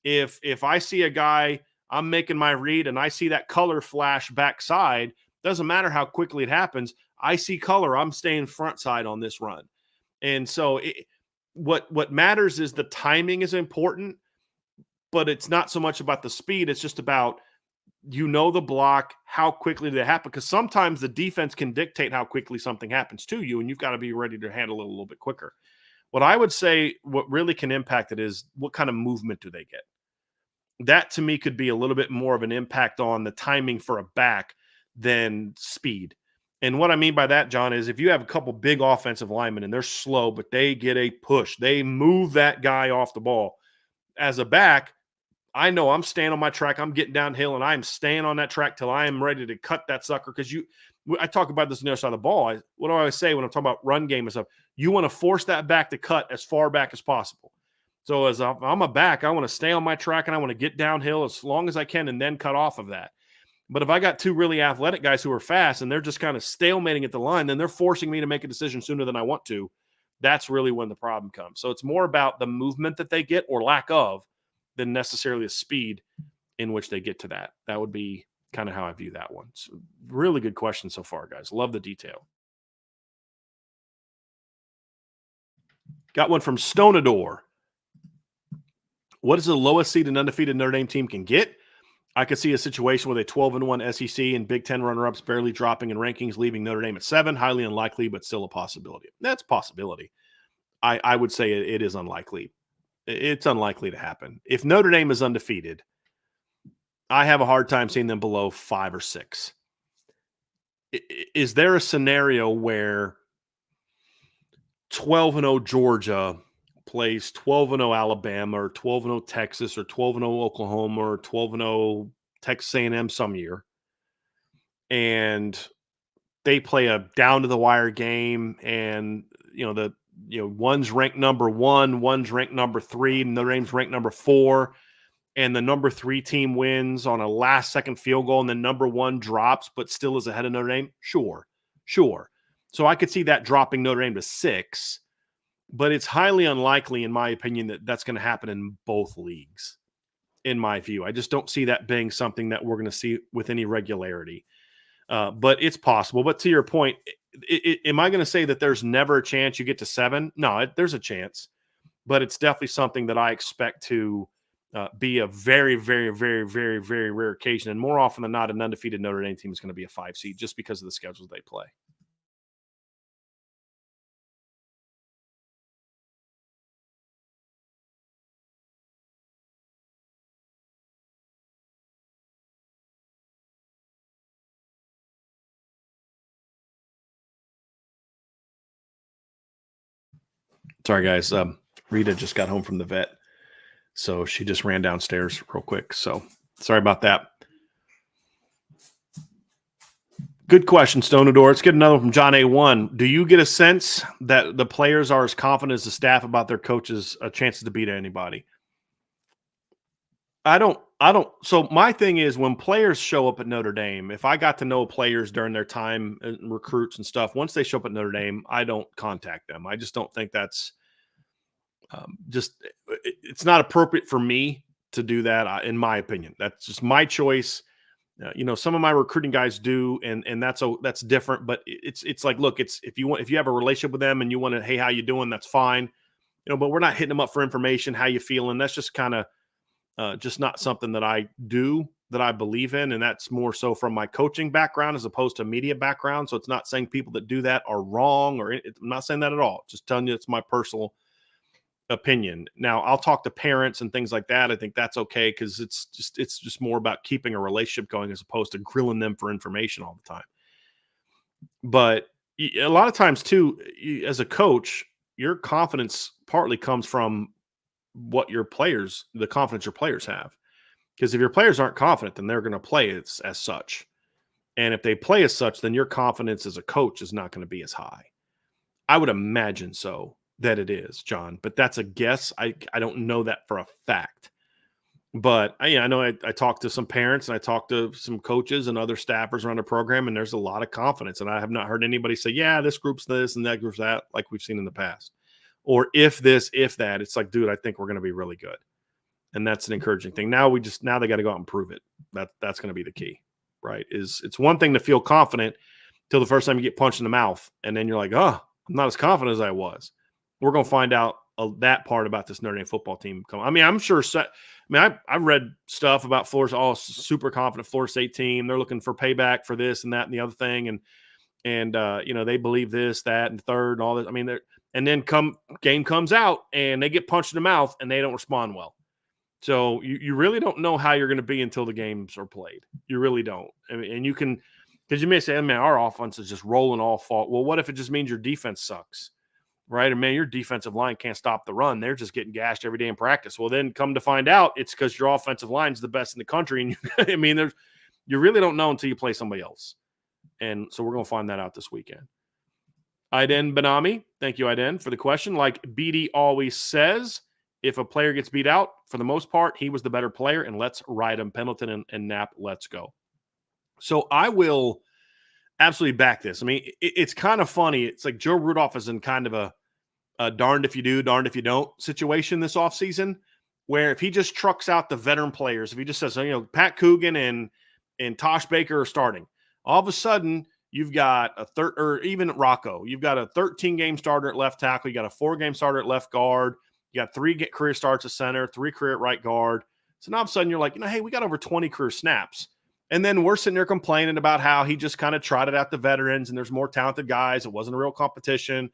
If I see a guy, I'm making my read and I see that color flash backside, doesn't matter how quickly it happens, I see color, I'm staying front side on this run. And so what matters is the timing is important, but it's not so much about the speed. It's just about, the block, how quickly they happen. Because sometimes the defense can dictate how quickly something happens to you, and you've got to be ready to handle it a little bit quicker. What I would say, what really can impact it is what kind of movement do they get? That to me could be a little bit more of an impact on the timing for a back than speed. And what I mean by that, John, is if you have a couple big offensive linemen and they're slow, but they get a push, they move that guy off the ball. As a back, I know I'm staying on my track, I'm getting downhill, and I'm staying on that track till I am ready to cut that sucker. Because I talk about this on the other side of the ball. What do I always say when I'm talking about run game and stuff? You want to force that back to cut as far back as possible. So as I'm a back, I want to stay on my track and I want to get downhill as long as I can and then cut off of that. But if I got two really athletic guys who are fast and they're just kind of stalemating at the line, then they're forcing me to make a decision sooner than I want to. That's really when the problem comes. So it's more about the movement that they get or lack of than necessarily the speed in which they get to that. That would be kind of how I view that one. So really good question so far, guys. Love the detail. Got one from Stonador. What is the lowest seed an undefeated Notre Dame team can get? I could see a situation with a 12-1 SEC and Big Ten runner-ups barely dropping in rankings, leaving Notre Dame at 7. Highly unlikely, but still a possibility. That's a possibility. I would say it is unlikely. It's unlikely to happen. If Notre Dame is undefeated, I have a hard time seeing them below 5 or 6. Is there a scenario where 12-0 Georgia plays 12-0 Alabama or 12-0 Texas or 12-0 Oklahoma or 12-0 Texas A&M some year, and they play a down to the wire game, and one's ranked number 1, one's ranked number 3, and Notre Dame's ranked number 4, and the number 3 team wins on a last second field goal, and the number 1 drops but still is ahead of Notre Dame? Sure. So I could see that dropping Notre Dame to 6. But it's highly unlikely, in my opinion, that that's going to happen in both leagues, in my view. I just don't see that being something that we're going to see with any regularity. But it's possible. But to your point, am I going to say that there's never a chance you get to 7? No, there's a chance. But it's definitely something that I expect to be a very, very, very, very, very rare occasion. And more often than not, an undefeated Notre Dame team is going to be a 5 seed just because of the schedules they play. Sorry, guys. Rita just got home from the vet, so she just ran downstairs real quick. So sorry about that. Good question, Stonador. Let's get another one from John A1. Do you get a sense that the players are as confident as the staff about their coaches' chances to beat anybody? I don't. So my thing is, when players show up at Notre Dame, if I got to know players during their time, recruits and stuff, once they show up at Notre Dame, I don't contact them. I just don't think that's it's not appropriate for me to do that, in my opinion. That's just my choice. Some of my recruiting guys do, and that's different. But it's like, look, if you have a relationship with them and you want to, hey, how you doing? That's fine. But we're not hitting them up for information. How you feeling? That's just kind of just not something that I do, that I believe in, and that's more so from my coaching background as opposed to media background. So it's not saying people that do that are wrong, or I'm not saying that at all. Just telling you it's my personal opinion. Now, I'll talk to parents and things like that. I think that's okay because it's just more about keeping a relationship going as opposed to grilling them for information all the time. But a lot of times too, as a coach, your confidence partly comes from what the confidence your players have. Because if your players aren't confident, then they're going to play as such. And if they play as such, then your confidence as a coach is not going to be as high. I would imagine so that it is, John, but that's a guess. I don't know that for a fact. But I know I talked to some parents and I talked to some coaches and other staffers around the program, and there's a lot of confidence. And I have not heard anybody say, yeah, this group's this and that group's that, like we've seen in the past. Or if this, if that. It's like, dude, I think we're going to be really good. And that's an encouraging thing. Now they got to go out and prove it. That's going to be the key, right? It's one thing to feel confident till the first time you get punched in the mouth. And then you're like, oh, I'm not as confident as I was. We're going to find out that part about this Notre Dame football team. I'm sure. I've read stuff about Florida, super confident Florida State team. They're looking for payback for this and that and the other thing. And they believe this, that, and third and all this. And then game comes out and they get punched in the mouth and they don't respond well. So you really don't know how you're going to be until the games are played. You really don't. And you can, because you may say, man, our offense is just rolling all fault. Well, what if it just means your defense sucks? Right? And man, your defensive line can't stop the run. They're just getting gashed every day in practice. Well, then come to find out, it's because your offensive line is the best in the country. And you really don't know until you play somebody else. And so we're going to find that out this weekend. Aiden Benami, thank you, Aiden, for the question. Like BD always says, if a player gets beat out, for the most part, he was the better player, and let's ride him. Pendleton and Knapp, let's go. So I will absolutely back this. It's kind of funny. It's like Joe Rudolph is in kind of a darned if you do, darned if you don't situation this offseason, where if he just trucks out the veteran players, if he just says, Pat Coogan and Tosh Baker are starting, all of a sudden you've got or even Rocco, you've got a 13-game starter at left tackle, you got a 4-game starter at left guard, you got 3 career starts at center, 3 career at right guard. So now all of a sudden you're like, hey, we got over 20 career snaps. And then we're sitting there complaining about how he just kind of trotted out the veterans and there's more talented guys. It wasn't a real competition.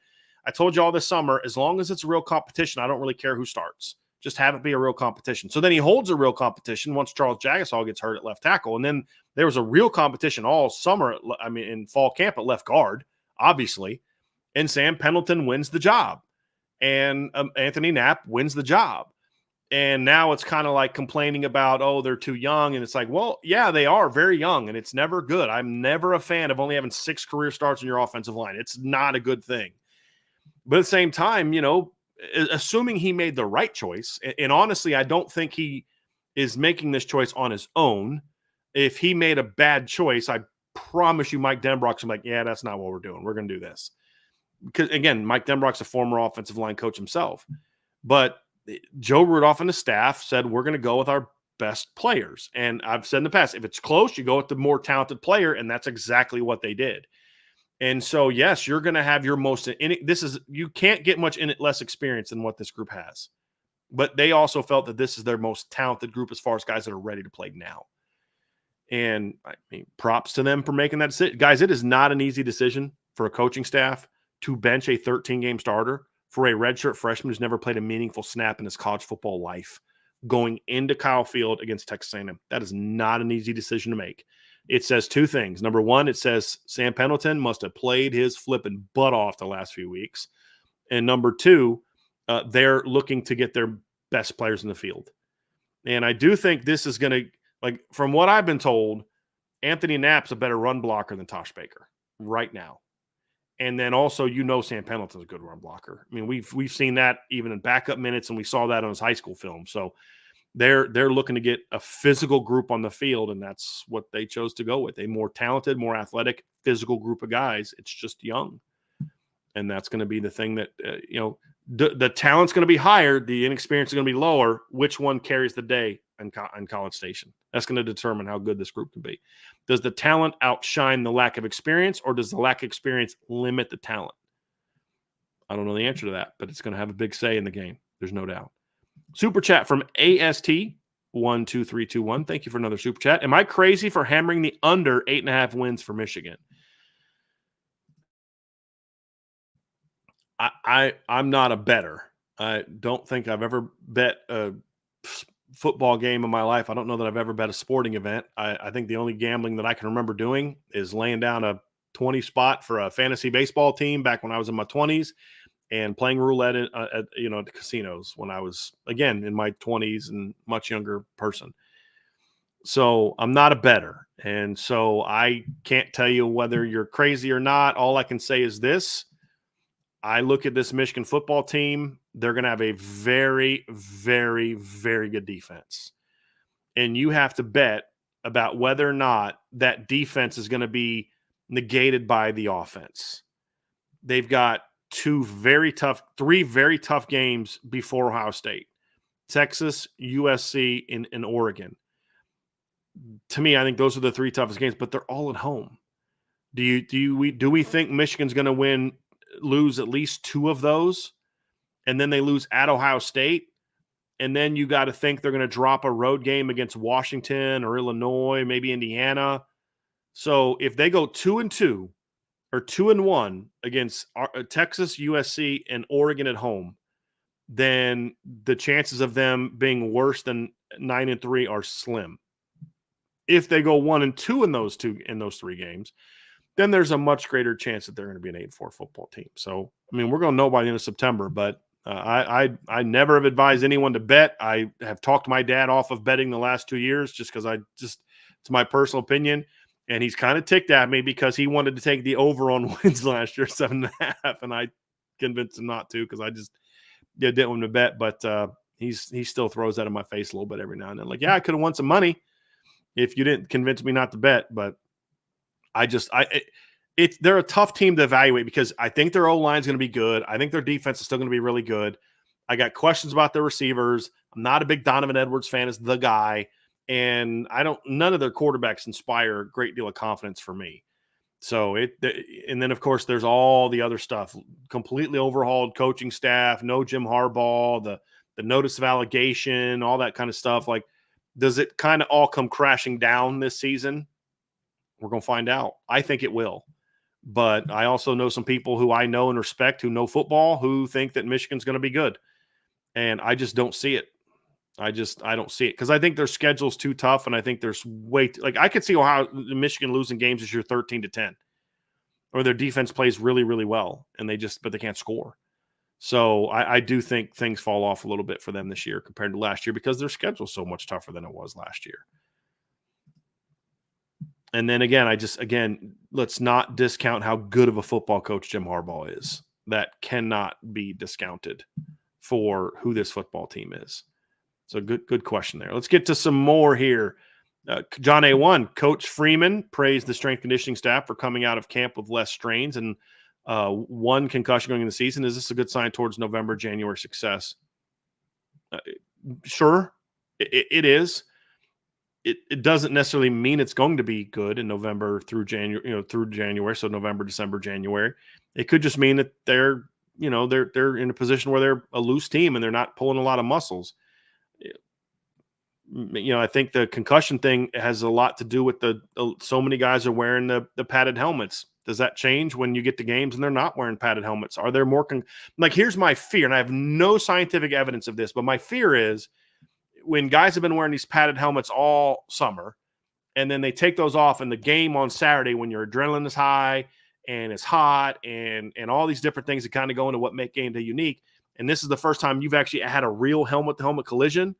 I told you all this summer, as long as it's a real competition, I don't really care who starts. Just have it be a real competition. So then he holds a real competition once Charles Jagasaw gets hurt at left tackle. And then there was a real competition all summer, in fall camp at left guard, obviously. And Sam Pendleton wins the job. And Anthony Knapp wins the job. And now it's kind of like complaining about, they're too young. And it's like, well, yeah, they are very young, and it's never good. I'm never a fan of only having 6 career starts in your offensive line. It's not a good thing. But at the same time, assuming he made the right choice, and honestly, I don't think he is making this choice on his own. If he made a bad choice, I promise you Mike Denbrock's like, yeah, that's not what we're doing. We're going to do this. Because, again, Mike Denbrock's a former offensive line coach himself. But Joe Rudolph and the staff said, we're going to go with our best players. And I've said in the past, if it's close, you go with the more talented player, and that's exactly what they did. And so, yes, you're going to have your most – you can't get much less experience than what this group has. But they also felt that this is their most talented group as far as guys that are ready to play now. And, props to them for making that decision. Guys, it is not an easy decision for a coaching staff to bench a 13-game starter for a redshirt freshman who's never played a meaningful snap in his college football life going into Kyle Field against Texas A&M. That is not an easy decision to make. It says 2 things. Number one, it says Sam Pendleton must have played his flipping butt off the last few weeks. And number 2, they're looking to get their best players in the field. And I do think this is going to, from what I've been told, Anthony Knapp's a better run blocker than Tosh Baker right now. And then also, Sam Pendleton's a good run blocker. We've seen that even in backup minutes, and we saw that on his high school film. So they're looking to get a physical group on the field, and that's what they chose to go with. A more talented, more athletic, physical group of guys. It's just young. And that's going to be the thing that, the talent's going to be higher. The inexperience is going to be lower. Which one carries the day in College Station? That's going to determine how good this group can be. Does the talent outshine the lack of experience, or does the lack of experience limit the talent? I don't know the answer to that, but it's going to have a big say in the game. There's no doubt. Super chat from AST12321. Thank you for another super chat. Am I crazy for hammering the under 8.5 wins for Michigan? I'm not a bettor. I don't think I've ever bet a football game in my life. I don't know that I've ever bet a sporting event. I think the only gambling that I can remember doing is laying down a 20 spot for a fantasy baseball team back when I was in my 20s. and playing roulette at the casinos when I was, again, in my 20s and much younger person. So I'm not a bettor. And so I can't tell you whether you're crazy or not. All I can say is this. I look at this Michigan football team. They're going to have a very, very, very good defense. And you have to bet about whether or not that defense is going to be negated by the offense. They've got three very tough games before Ohio State: Texas, USC, and Oregon. To me, I think those are the three toughest games, but they're all at home. Do we think Michigan's going to lose at least two of those, and then they lose at Ohio State, and then you got to think they're going to drop a road game against Washington or Illinois, maybe Indiana. So if they go 2-2 or 2-1 against Texas, USC, and Oregon at home, then the chances of them being worse than 9-3 are slim. If they go 1-2 in those three games, then there's a much greater chance that they're going to be an 8-4 football team. So, I mean, we're going to know by the end of September, but I never have advised anyone to bet. I have talked my dad off of betting the last 2 years just because it's my personal opinion. And he's kind of ticked at me because he wanted to take the over on wins last year, 7.5. And I convinced him not to because I just didn't want to bet. But he still throws that in my face a little bit every now and then. Like, yeah, I could have won some money if you didn't convince me not to bet. But they're a tough team to evaluate because I think their O-line is going to be good. I think their defense is still going to be really good. I got questions about their receivers. I'm not a big Donovan Edwards fan as the guy. And none of their quarterbacks inspire a great deal of confidence for me. So and then of course there's all the other stuff, completely overhauled coaching staff, no Jim Harbaugh, the notice of allegation, all that kind of stuff. Like, does it kind of all come crashing down this season? We're going to find out. I think it will. But I also know some people who I know and respect who know football who think that Michigan's going to be good. And I just don't see it. I don't see it because I think their schedule's too tough, and I think there's I could see Michigan losing games this year 13-10, or their defense plays really, really well, and but they can't score. So I do think things fall off a little bit for them this year compared to last year because their schedule's so much tougher than it was last year. And then again, let's not discount how good of a football coach Jim Harbaugh is. That cannot be discounted for who this football team is. So good question there. Let's get to some more here. John A1, Coach Freeman praised the strength conditioning staff for coming out of camp with less strains and one concussion going into the season. Is this a good sign towards November, January success? Sure, it is. It doesn't necessarily mean it's going to be good in November through January. So November, December, January. It could just mean that they're in a position where they're a loose team and they're not pulling a lot of muscles. I think the concussion thing has a lot to do with so many guys are wearing the padded helmets. Does that change when you get to games and they're not wearing padded helmets? Are there more here's my fear, and I have no scientific evidence of this, but my fear is when guys have been wearing these padded helmets all summer and then they take those off in the game on Saturday when your adrenaline is high and it's hot and all these different things that kind of go into what make game day unique. And this is the first time you've actually had a real helmet-to-helmet collision.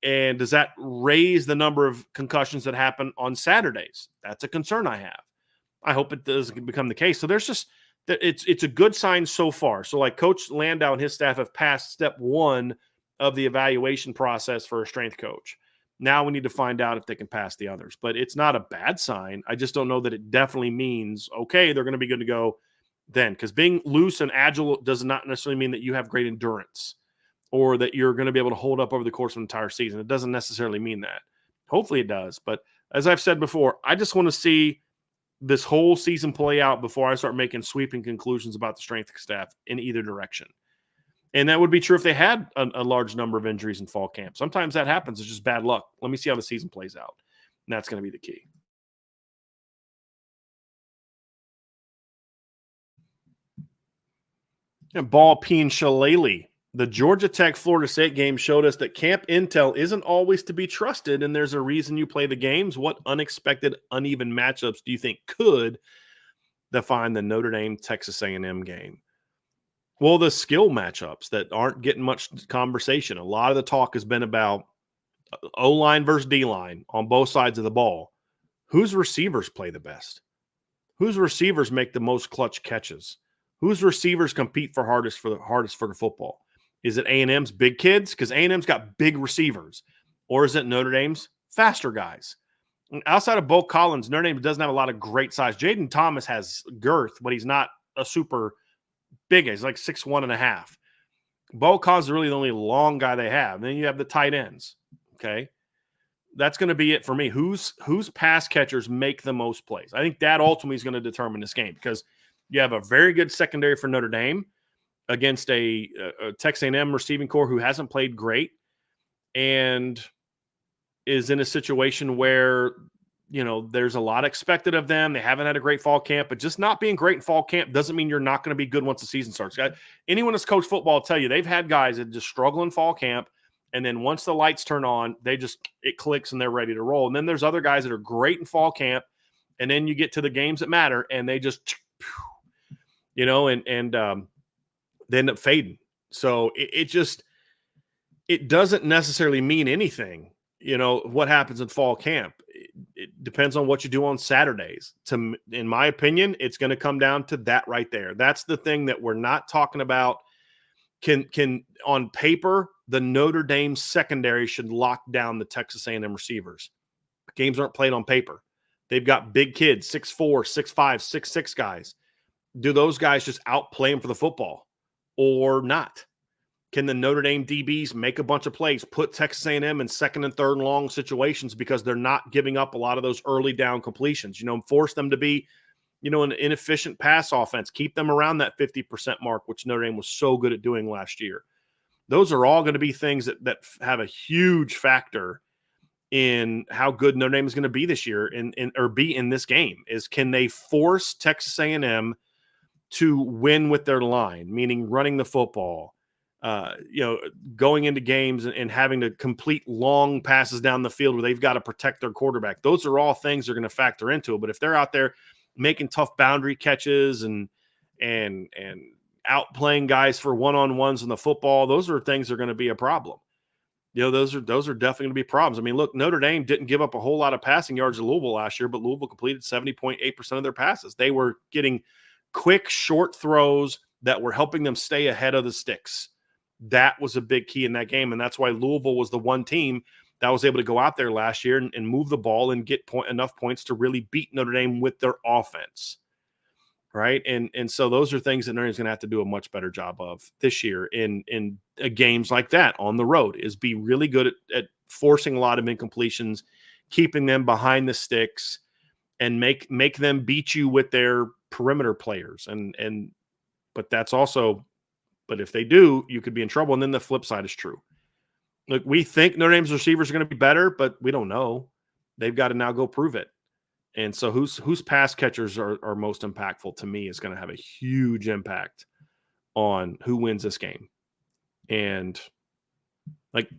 And does that raise the number of concussions that happen on Saturdays? That's a concern I have. I hope it doesn't become the case. So there's just that it's a good sign so far. So like Coach Landau and his staff have passed step one of the evaluation process for a strength coach. Now we need to find out if they can pass the others. But it's not a bad sign. I just don't know that it definitely means, okay, they're going to be good to go then. Because being loose and agile does not necessarily mean that you have great endurance or that you're going to be able to hold up over the course of an entire season. It doesn't necessarily mean that. Hopefully it does. But as I've said before, I just want to see this whole season play out before I start making sweeping conclusions about the strength staff in either direction. And that would be true if they had a large number of injuries in fall camp. Sometimes that happens. It's just bad luck. Let me see how the season plays out. And that's going to be the key. And Ball Peen Shillelagh. The Georgia Tech Florida State game showed us that camp intel isn't always to be trusted, and there's a reason you play the games. What unexpected, uneven matchups do you think could define the Notre Dame Texas A&M game? Well, the skill matchups that aren't getting much conversation. A lot of the talk has been about O-line versus D-line on both sides of the ball. Whose receivers play the best? Whose receivers make the most clutch catches? Whose receivers compete for the hardest for the football? Is it A&M's big kids? Because A&M's got big receivers. Or is it Notre Dame's faster guys? Outside of Bo Collins, Notre Dame doesn't have a lot of great size. Jaden Thomas has girth, but he's not a super big guy. He's like 6'1.5". Bo Collins is really the only long guy they have. Then you have the tight ends. Okay. That's going to be it for me. Whose pass catchers make the most plays? I think that ultimately is going to determine this game, because you have a very good secondary for Notre Dame against a Texas A&M receiving corps who hasn't played great and is in a situation where, there's a lot expected of them. They haven't had a great fall camp, but just not being great in fall camp doesn't mean you're not going to be good once the season starts. Anyone that's coached football will tell you they've had guys that just struggle in fall camp, and then once the lights turn on, it clicks and they're ready to roll. And then there's other guys that are great in fall camp, and then you get to the games that matter, and they just, they end up fading. So it doesn't necessarily mean anything, what happens in fall camp. It depends on what you do on Saturdays. In my opinion, it's going to come down to that right there. That's the thing that we're not talking about. Can on paper, the Notre Dame secondary should lock down the Texas A&M receivers. Games aren't played on paper. They've got big kids, 6'4", 6'5", 6'6" guys. Do those guys just outplay them for the football or not? Can the Notre Dame DBs make a bunch of plays, put Texas A&M in second and third and long situations because they're not giving up a lot of those early down completions, force them to be, an inefficient pass offense, keep them around that 50% mark, which Notre Dame was so good at doing last year. Those are all going to be things that have a huge factor in how good Notre Dame is going to be this year or be in this game. Is can they force Texas A&M to win with their line, meaning running the football, going into games and having to complete long passes down the field where they've got to protect their quarterback. Those are all things they're going to factor into it. But if they're out there making tough boundary catches and outplaying guys for one-on-ones in the football, those are things that are going to be a problem. Those are definitely going to be problems. I mean, look, Notre Dame didn't give up a whole lot of passing yards to Louisville last year, but Louisville completed 70.8% of their passes. They were getting quick, short throws that were helping them stay ahead of the sticks. That was a big key in that game, and that's why Louisville was the one team that was able to go out there last year and move the ball and get enough points to really beat Notre Dame with their offense, right? And so those are things that Notre Dame's going to have to do a much better job of this year in games like that on the road, is be really good at forcing a lot of incompletions, keeping them behind the sticks, and make them beat you with their perimeter players. But that's also, but if they do, you could be in trouble. And then the flip side is true. Look, we think Notre Dame's receivers are going to be better, but we don't know. They've got to now go prove it. And so whose pass catchers are most impactful to me is going to have a huge impact on who wins this game. And like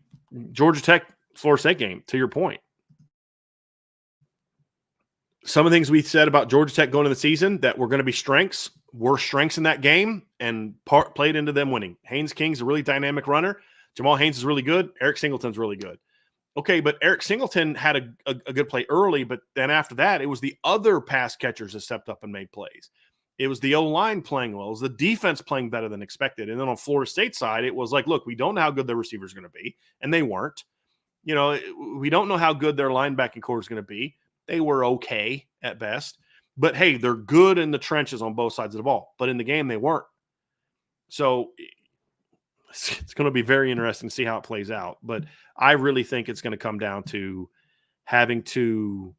Georgia Tech, Florida State game, to your point. Some of the things we said about Georgia Tech going into the season that were going to be strengths were strengths in that game and played into them winning. Haynes King's a really dynamic runner. Jamal Haynes is really good. Eric Singleton's really good. Okay, but Eric Singleton had a good play early, but then after that, it was the other pass catchers that stepped up and made plays. It was the O-line playing well. It was the defense playing better than expected. And then on Florida State side, it was like, look, we don't know how good their receivers are going to be, and they weren't. We don't know how good their linebacking core is going to be. They were okay at best. But, hey, they're good in the trenches on both sides of the ball. But in the game, they weren't. So it's going to be very interesting to see how it plays out. But I really think it's going to come down to having to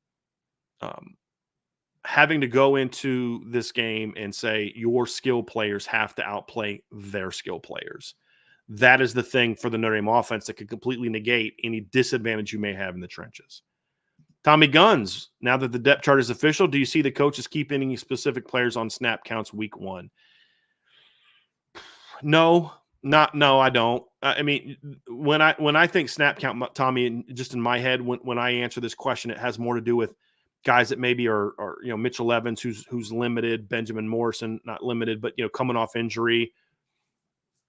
go into this game and say your skill players have to outplay their skill players. That is the thing for the Notre Dame offense that could completely negate any disadvantage you may have in the trenches. Tommy Guns, now that the depth chart is official, do you see the coaches keep any specific players on snap counts week one? No, I don't. I mean, when I think snap count, Tommy, just in my head, when I answer this question, it has more to do with guys that maybe are Mitchell Evans, who's limited, Benjamin Morrison, not limited, but coming off injury.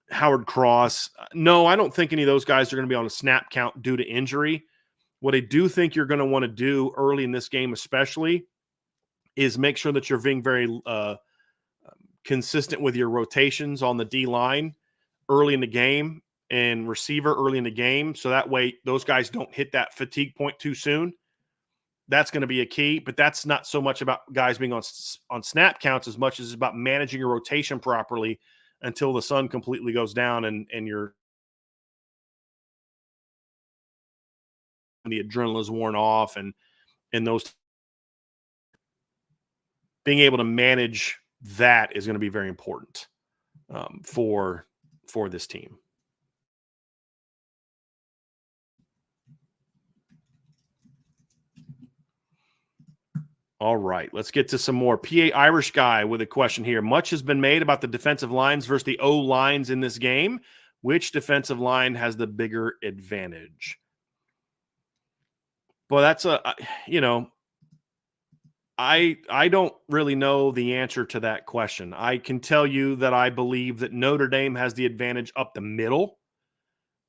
Howard Cross. No, I don't think any of those guys are going to be on a snap count due to injury. What I do think you're going to want to do early in this game, especially, is make sure that you're being very consistent with your rotations on the D line early in the game and receiver early in the game. So that way those guys don't hit that fatigue point too soon. That's going to be a key, but that's not so much about guys being on snap counts as much as it's about managing your rotation properly until the sun completely goes down and the adrenaline is worn off and those being able to manage that is going to be very important for this team. All right, let's get to some more. PA Irish guy with a question here. Much has been made about the defensive lines versus the O lines in this game. Which defensive line has the bigger advantage? Well, that's I don't really know the answer to that question. I can tell you that I believe that Notre Dame has the advantage up the middle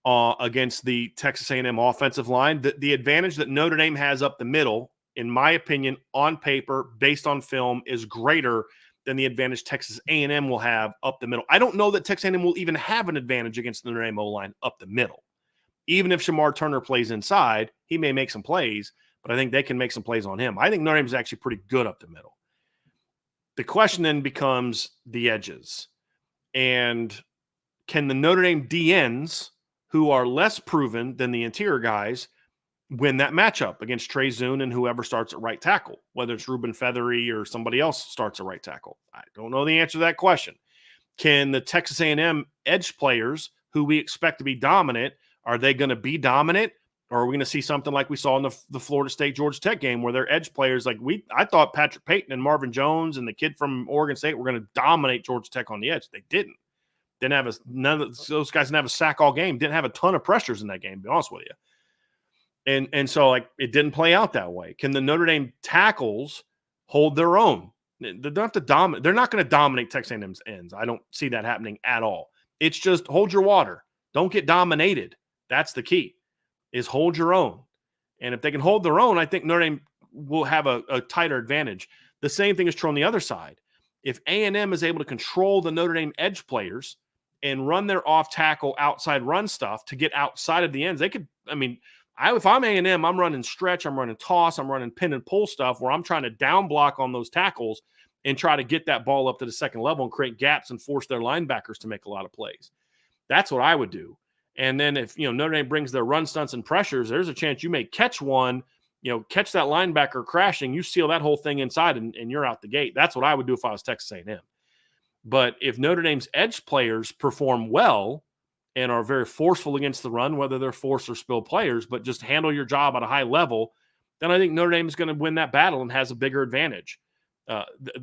against the Texas A&M offensive line. The advantage that Notre Dame has up the middle, in my opinion, on paper, based on film, is greater than the advantage Texas A&M will have up the middle. I don't know that Texas A&M will even have an advantage against the Notre Dame O-line up the middle. Even if Shamar Turner plays inside, he may make some plays, but I think they can make some plays on him. I think Notre Dame is actually pretty good up the middle. The question then becomes the edges. And can the Notre Dame DNs, who are less proven than the interior guys, win that matchup against Trey Zune and whoever starts at right tackle, whether it's Ruben Feathery or somebody else starts at right tackle? I don't know the answer to that question. Can the Texas A&M edge players, who we expect to be dominant, are they going to be dominant? Or are we going to see something like we saw in the Florida State Georgia Tech game where their edge players, I thought Patrick Payton and Marvin Jones and the kid from Oregon State were going to dominate Georgia Tech on the edge. They didn't. None of those guys didn't have a sack all game. Didn't have a ton of pressures in that game, to be honest with you. And so it didn't play out that way. Can the Notre Dame tackles hold their own? They don't have to dominate. They're not going to dominate Texas A&M's ends. I don't see that happening at all. It's just hold your water. Don't get dominated. That's the key, is hold your own. And if they can hold their own, I think Notre Dame will have a tighter advantage. The same thing is true on the other side. If A&M is able to control the Notre Dame edge players and run their off-tackle outside run stuff to get outside of the ends, they could – if I'm A&M, I'm running stretch, I'm running toss, I'm running pin and pull stuff where I'm trying to down block on those tackles and try to get that ball up to the second level and create gaps and force their linebackers to make a lot of plays. That's what I would do. And then if Notre Dame brings their run stunts and pressures, there's a chance you may catch one, catch that linebacker crashing, you seal that whole thing inside and you're out the gate. That's what I would do if I was Texas A&M. But if Notre Dame's edge players perform well and are very forceful against the run, whether they're force or spill players, but just handle your job at a high level, then I think Notre Dame is going to win that battle and has a bigger advantage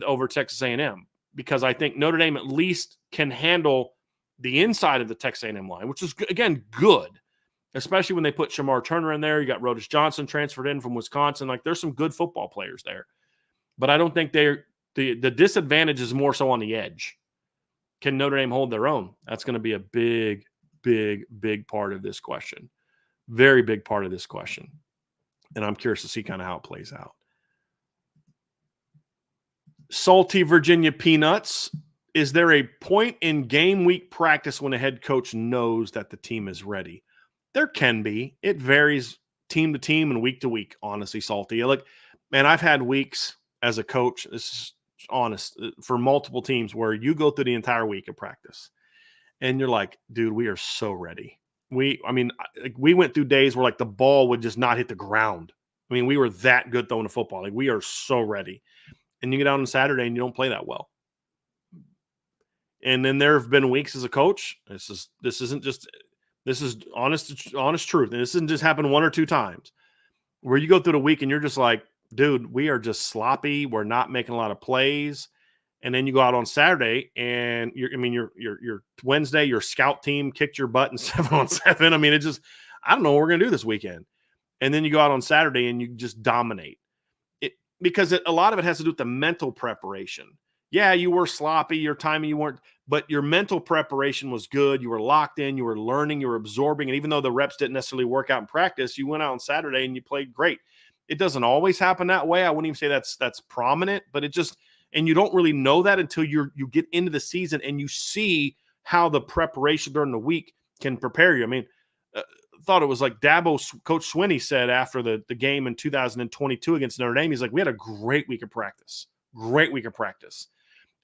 over Texas A&M, because I think Notre Dame at least can handle the inside of the Texas A&M line, which is, again, good, especially when they put Shamar Turner in there. You got Rodis Johnson transferred in from Wisconsin. There's some good football players there. But I don't think the disadvantage is more so on the edge. Can Notre Dame hold their own? That's going to be a big, big, big part of this question. Very big part of this question. And I'm curious to see kind of how it plays out. Salty Virginia Peanuts. Is there a point in game week practice when a head coach knows that the team is ready? There can be. It varies team to team and week to week, honestly, Salty. Man, I've had weeks as a coach, this is honest, for multiple teams where you go through the entire week of practice and you're like, dude, we are so ready. We went through days where the ball would just not hit the ground. We were that good throwing the football. We are so ready. And you get out on Saturday and you don't play that well. And then there have been weeks as a coach. This is honest truth. And this doesn't just happen one or two times where you go through the week and you're just like, dude, we are just sloppy. We're not making a lot of plays. And then you go out on Saturday and your Wednesday, your scout team kicked your butt in 7-on-7. I don't know what we're going to do this weekend. And then you go out on Saturday and you just dominate it, because a lot of it has to do with the mental preparation. yeah, you were sloppy, your timing, you weren't, but your mental preparation was good. You were locked in, you were learning, you were absorbing. And even though the reps didn't necessarily work out in practice, you went out on Saturday and you played great. It doesn't always happen that way. I wouldn't even say that's prominent, but it just, and you don't really know that until you get into the season and you see how the preparation during the week can prepare you. I mean, thought it was like Coach Swinney said after the game in 2022 against Notre Dame, he's like, we had a great week of practice. Great week of practice.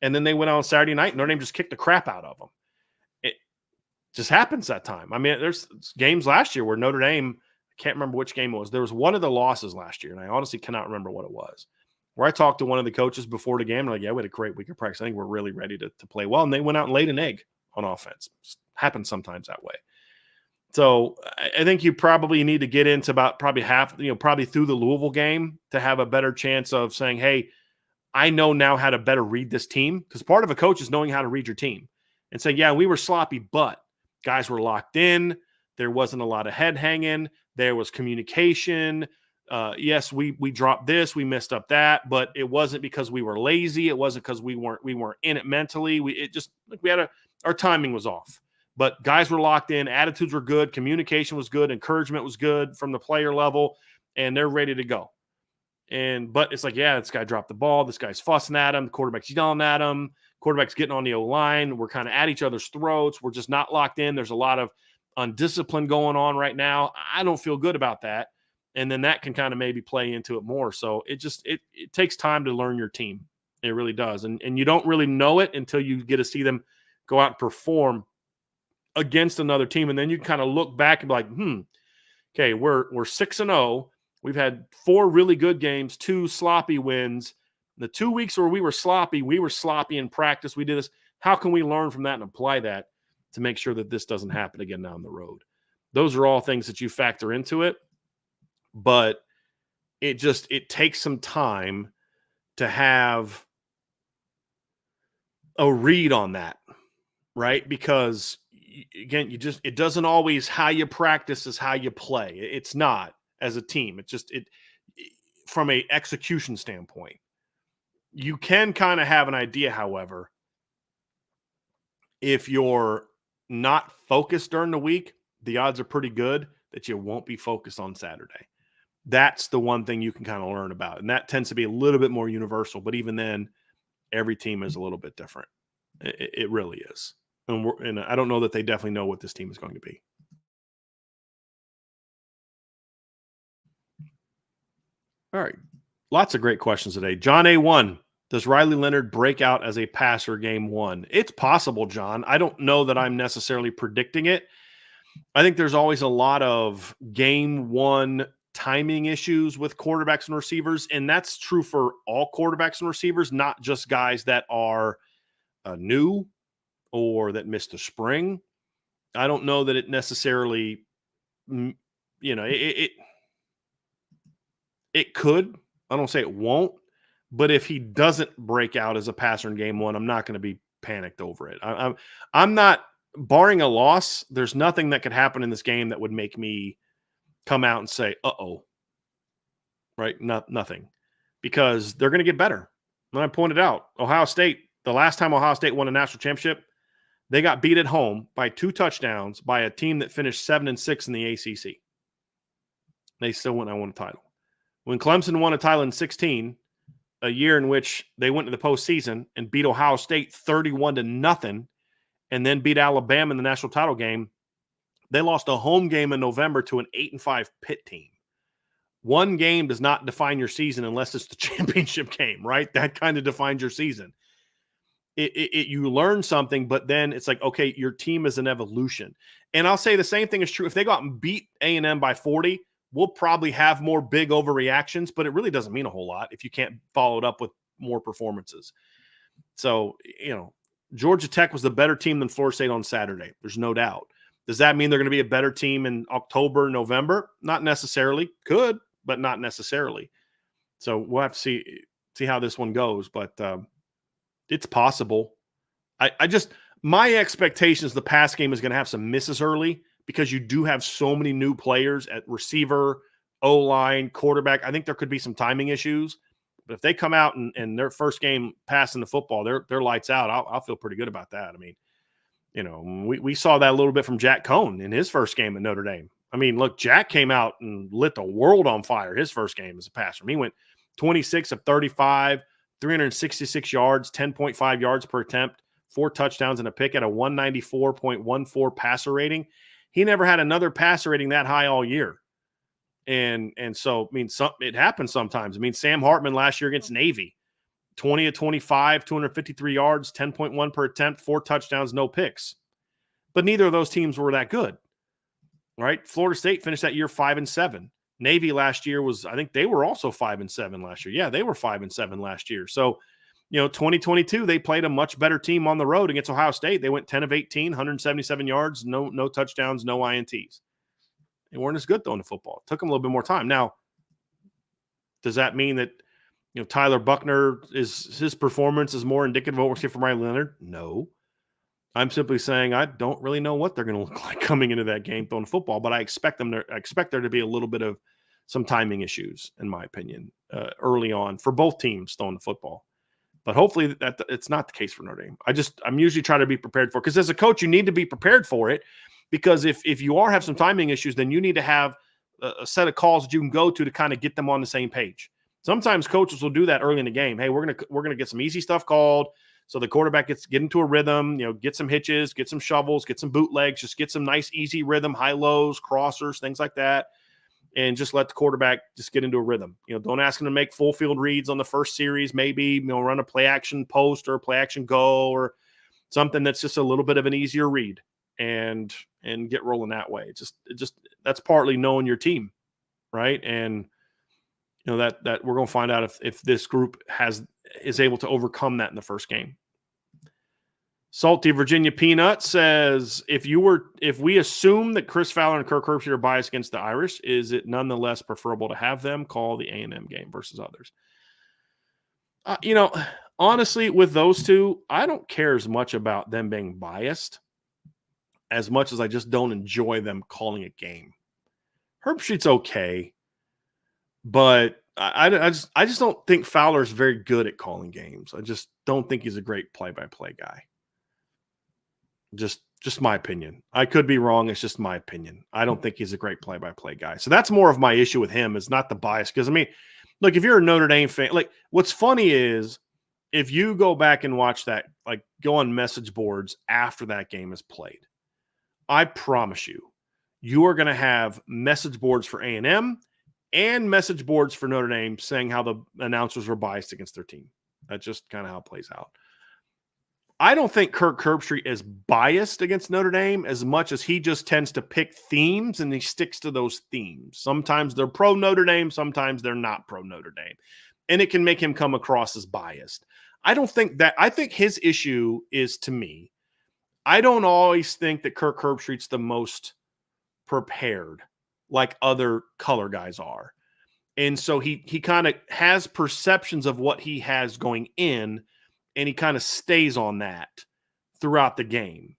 And then they went on Saturday night, and Notre Dame just kicked the crap out of them. It just happens that time. I mean, there's games last year where Notre Dame, I can't remember which game it was. There was one of the losses last year, and I honestly cannot remember what it was, where I talked to one of the coaches before the game. Like, yeah, we had a great week of practice. I think we're really ready to play well. And they went out and laid an egg on offense. It happens sometimes that way. So I think you probably need to get into about probably probably through the Louisville game to have a better chance of saying, hey, I know now how to better read this team, because part of a coach is knowing how to read your team and say, yeah, we were sloppy, but guys were locked in. There wasn't a lot of head hanging. There was communication. Yes, we dropped this, we messed up that, but it wasn't because we were lazy. It wasn't because we weren't in it mentally. Our timing was off. But guys were locked in, attitudes were good, communication was good, encouragement was good from the player level, and they're ready to go. But it's like, yeah, this guy dropped the ball. This guy's fussing at him. The quarterback's yelling at him. Quarterback's getting on the O-line. We're kind of at each other's throats. We're just not locked in. There's a lot of undiscipline going on right now. I don't feel good about that. And then that can kind of maybe play into it more. So it takes time to learn your team. It really does. And you don't really know it until you get to see them go out and perform against another team. And then you kind of look back and be like, okay, we're 6-0. We've had 4 really good games, 2 sloppy wins. The 2 weeks where we were sloppy in practice. We did this. How can we learn from that and apply that to make sure that this doesn't happen again down the road? Those are all things that you factor into it. But it takes some time to have a read on that, right? Because again, it doesn't always how you practice is how you play. It's not as a team. It's just from a execution standpoint. You can kind of have an idea, however, if you're not focused during the week, the odds are pretty good that you won't be focused on Saturday. That's the one thing you can kind of learn about. And that tends to be a little bit more universal. But even then, every team is a little bit different. It really is. And I don't know that they definitely know what this team is going to be. All right. Lots of great questions today. John A1, does Riley Leonard break out as a passer game 1? It's possible, John. I don't know that I'm necessarily predicting it. I think there's always a lot of game 1 timing issues with quarterbacks and receivers, and that's true for all quarterbacks and receivers, not just guys that are new or that missed the spring. I don't know that it necessarily, it could. I don't say it won't, but if he doesn't break out as a passer in game 1, I'm not going to be panicked over it. I'm not, barring a loss, there's nothing that could happen in this game that would make me come out and say, uh-oh, right? Nothing, because they're going to get better. When I pointed out, Ohio State, the last time Ohio State won a national championship, they got beat at home by 2 touchdowns by a team that finished 7-6 in the ACC. They still went and won a title. When Clemson won a title in 2016, a year in which they went to the postseason and beat Ohio State 31-0, and then beat Alabama in the national title game, they lost a home game in November to an 8-5 Pitt team. One game does not define your season unless it's the championship game, right? That kind of defines your season. You learn something, but then it's like, okay, your team is an evolution. And I'll say the same thing is true. If they go out and beat A&M by 40, we'll probably have more big overreactions, but it really doesn't mean a whole lot if you can't follow it up with more performances. So, Georgia Tech was the better team than Florida State on Saturday. There's no doubt. Does that mean they're going to be a better team in October, November? Not necessarily. Could, but not necessarily. So we'll have to see how this one goes, but it's possible. My expectation is the pass game is going to have some misses early because you do have so many new players at receiver, O-line, quarterback. I think there could be some timing issues, But if they come out and their first game passing the football, they're lights out, I'll feel pretty good about that. I mean, we saw that a little bit from Jack Cohn in his first game at Notre Dame. I mean, look, Jack came out and lit the world on fire his first game as a passer. He went 26 of 35, 366 yards, 10.5 yards per attempt, 4 touchdowns and a pick at a 194.14 passer rating. He never had another passer rating that high all year. And so, I mean, it happens sometimes. I mean, Sam Hartman last year against Navy, 20 of 25, 253 yards, 10.1 per attempt, 4 touchdowns, no picks. But neither of those teams were that good, right? Florida State finished that year 5-7. Navy last year I think they were also 5-7 last year. Yeah, they were 5-7 last year. So, 2022, they played a much better team on the road against Ohio State. They went 10 of 18, 177 yards, no touchdowns, no INTs. They weren't as good throwing the football. It took them a little bit more time. Now, does that mean that Tyler Buckner his performance is more indicative of what we're seeing from Riley Leonard? No. I'm simply saying I don't really know what they're going to look like coming into that game throwing football, but I expect there to be a little bit of some timing issues, in my opinion, early on for both teams throwing the football. But hopefully that it's not the case for Notre Dame. I'm usually trying to be prepared for it, because as a coach, you need to be prepared for it, because if you have some timing issues, then you need to have a set of calls that you can go to kind of get them on the same page. Sometimes coaches will do that early in the game. Hey, we're gonna get some easy stuff called, so the quarterback get into a rhythm. Get some hitches, get some shovels, get some bootlegs, just get some nice easy rhythm, high lows, crossers, things like that, and just let the quarterback just get into a rhythm. Don't ask him to make full field reads on the first series. Maybe run a play action post or a play action go or something that's just a little bit of an easier read and get rolling that way. It just that's partly knowing your team, right? And that we're going to find out if this group is able to overcome that in the first game. Salty Virginia Peanut says, if we assume that Chris Fowler and Kirk Herbstreit are biased against the Irish, is it nonetheless preferable to have them call the A&M game versus others? Honestly, with those two, I don't care as much about them being biased as much as I just don't enjoy them calling a game. Herbstreit's okay, but I just don't think Fowler's very good at calling games. I just don't think he's a great play-by-play guy. Just my opinion. I could be wrong. It's just my opinion. I don't think he's a great play-by-play guy. So that's more of my issue with him, is not the bias. Because, I mean, look, if you're a Notre Dame fan, like, what's funny is if you go back and watch that, like, go on message boards after that game is played, I promise you are going to have message boards for A&M and message boards for Notre Dame saying how the announcers were biased against their team. That's just kind of how it plays out. I don't think Kirk Herbstreit is biased against Notre Dame as much as he just tends to pick themes and he sticks to those themes. Sometimes they're pro Notre Dame, sometimes they're not pro Notre Dame. And it can make him come across as biased. I think his issue is, to me, I don't always think that Kirk Herbstreit's the most prepared like other color guys are. And so he kind of has perceptions of what he has going in, and he kind of stays on that throughout the game.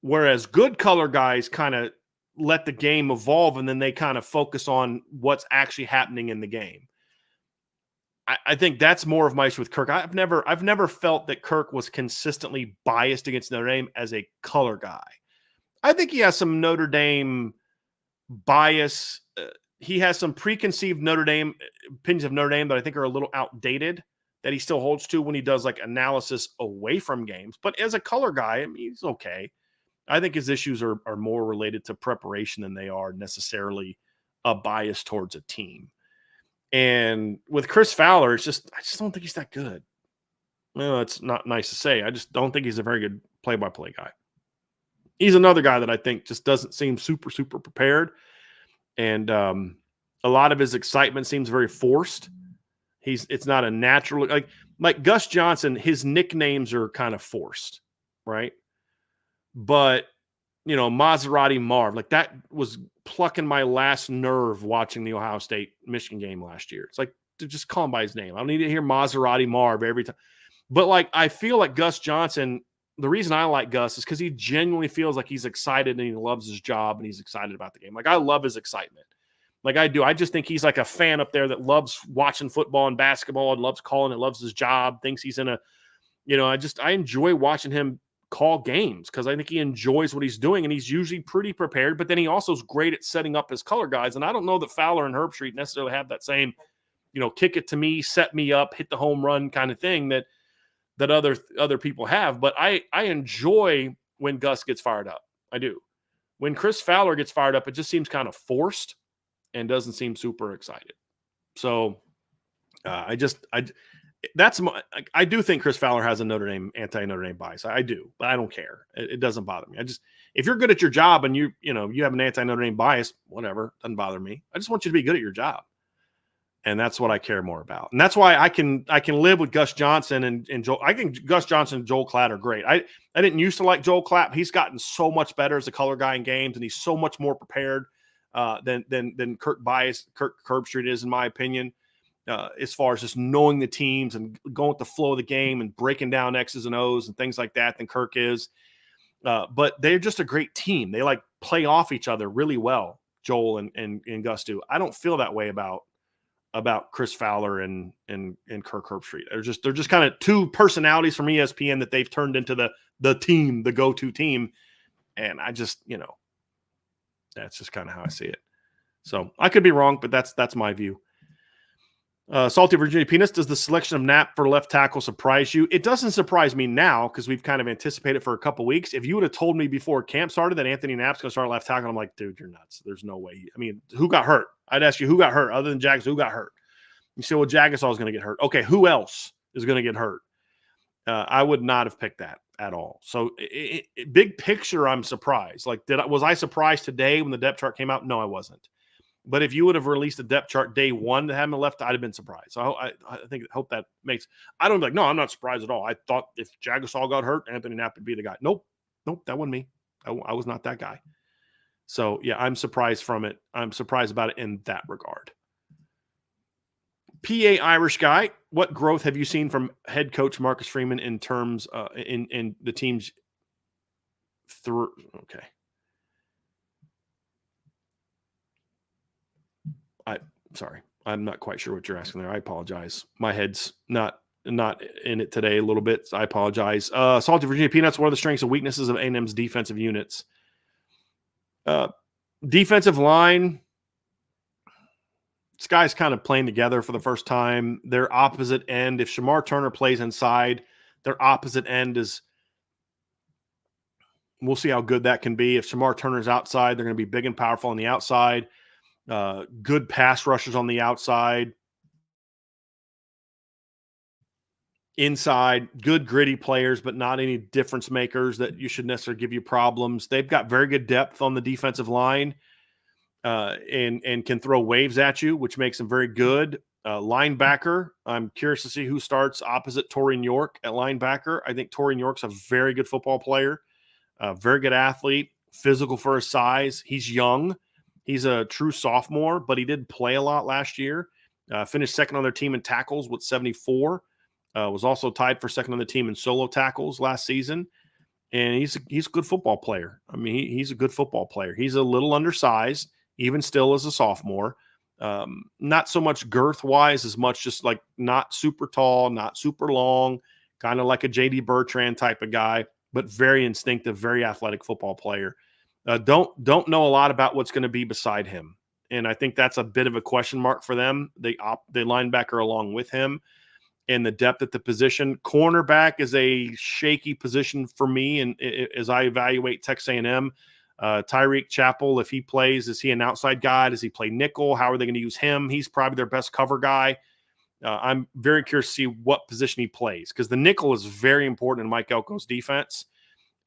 Whereas good color guys kind of let the game evolve, and then they kind of focus on what's actually happening in the game. I think that's more of my issue with Kirk. I've never felt that Kirk was consistently biased against Notre Dame as a color guy. I think he has some Notre Dame bias. He has some preconceived Notre Dame opinions of Notre Dame that I think are a little outdated, that he still holds to when he does like analysis away from games. But as a color guy, I mean, he's okay. I think his issues are more related to preparation than they are necessarily a bias towards a team. And with Chris Fowler, I just don't think he's that good. Well, it's not nice to say. I just don't think he's a very good play-by-play guy. He's another guy that I think just doesn't seem super, super prepared. And a lot of his excitement seems very forced. It's not a natural, like Gus Johnson, his nicknames are kind of forced, right? But, Maserati Marv, like that was plucking my last nerve watching the Ohio State-Michigan game last year. It's like, just call him by his name. I don't need to hear Maserati Marv every time. But like, I feel like Gus Johnson, the reason I like Gus is because he genuinely feels like he's excited and he loves his job and he's excited about the game. Like, I love his excitement. like I do. I just think he's like a fan up there that loves watching football and basketball and loves calling it, loves his job, thinks he's in a, I enjoy watching him call games because I think he enjoys what he's doing, and he's usually pretty prepared, but then he also is great at setting up his color guys. And I don't know that Fowler and Herbstreit necessarily have that same, kick it to me, set me up, hit the home run kind of thing that other people have. But I enjoy when Gus gets fired up. I do. When Chris Fowler gets fired up, it just seems kind of forced and doesn't seem super excited. So I do think Chris Fowler has a anti-Notre Dame bias. I do, but I don't care. It doesn't bother me. If you're good at your job and you have an anti-Notre Dame bias, whatever, doesn't bother me. I just want you to be good at your job. And that's what I care more about. And that's why I can live with Gus Johnson and Joel. I think Gus Johnson and Joel Klatt are great. I didn't used to like Joel Klatt. He's gotten so much better as a color guy in games, and he's so much more prepared than Kirk Herbstreit is, in my opinion, as far as just knowing the teams and going with the flow of the game and breaking down X's and O's and things like that than Kirk is. But they're just a great team. They like play off each other really well, Joel and Gus do. I don't feel that way about Chris Fowler and Kirk Herbstreit. They're just kind of two personalities from ESPN that they've turned into the team, the go-to team. And I just, that's just kind of how I see it. So I could be wrong, but that's my view. Salty Virginia Peanuts, does the selection of Knapp for left tackle surprise you? It doesn't surprise me now because we've kind of anticipated for a couple weeks. If you would have told me before camp started that Anthony Knapp's going to start left tackle, I'm like, dude, you're nuts. There's no way. Who got hurt? I'd ask you who got hurt other than Jags. Who got hurt? You say, well, Jagasaw is going to get hurt. Okay, who else is going to get hurt? I would not have picked that at all. So big picture, I'm surprised. Like, was I surprised today when the depth chart came out? No, I wasn't. But if you would have released a depth chart day one to have him left, I'd have been surprised. So I hope that makes – I don't be like, no, I'm not surprised at all. I thought if Jagasaw got hurt, Anthony Knapp would be the guy. Nope, that wasn't me. I was not that guy. So, yeah, I'm surprised from it. I'm surprised about it in that regard. PA Irish guy, what growth have you seen from head coach Marcus Freeman in terms in the team's through? Okay. Sorry. I'm not quite sure what you're asking there. I apologize. My head's not in it today a little bit. So I apologize. Salty Virginia Peanuts, what are the strengths and weaknesses of A&M's defensive units? Defensive line, this guy's kind of playing together for the first time. Their opposite end, if Shamar Turner plays inside, their opposite end is – we'll see how good that can be. If Shamar Turner's outside, they're going to be big and powerful on the outside. Good pass rushers on the outside. Inside, good gritty players, but not any difference makers that you should necessarily give you problems. They've got very good depth on the defensive line and can throw waves at you, which makes them very good. Linebacker, I'm curious to see who starts opposite Torian York at linebacker. I think Torian York's a very good football player, very good athlete, physical for his size. He's young. He's a true sophomore, but he did play a lot last year. Finished second on their team in tackles with 74. Was also tied for second on the team in solo tackles last season. And he's a good football player. He's a good football player. He's a little undersized, even still as a sophomore. Not so much girth-wise as much just like not super tall, not super long, kind of like a J.D. Bertrand type of guy, but very instinctive, very athletic football player. Don't know a lot about what's going to be beside him. And I think that's a bit of a question mark for them. They linebacker along with him and the depth at the position. Cornerback is a shaky position for me. And as I evaluate Texas A&M, Tyreek Chappell, if he plays, is he an outside guy? Does he play nickel? How are they going to use him? He's probably their best cover guy. I'm very curious to see what position he plays because the nickel is very important in Mike Elko's defense.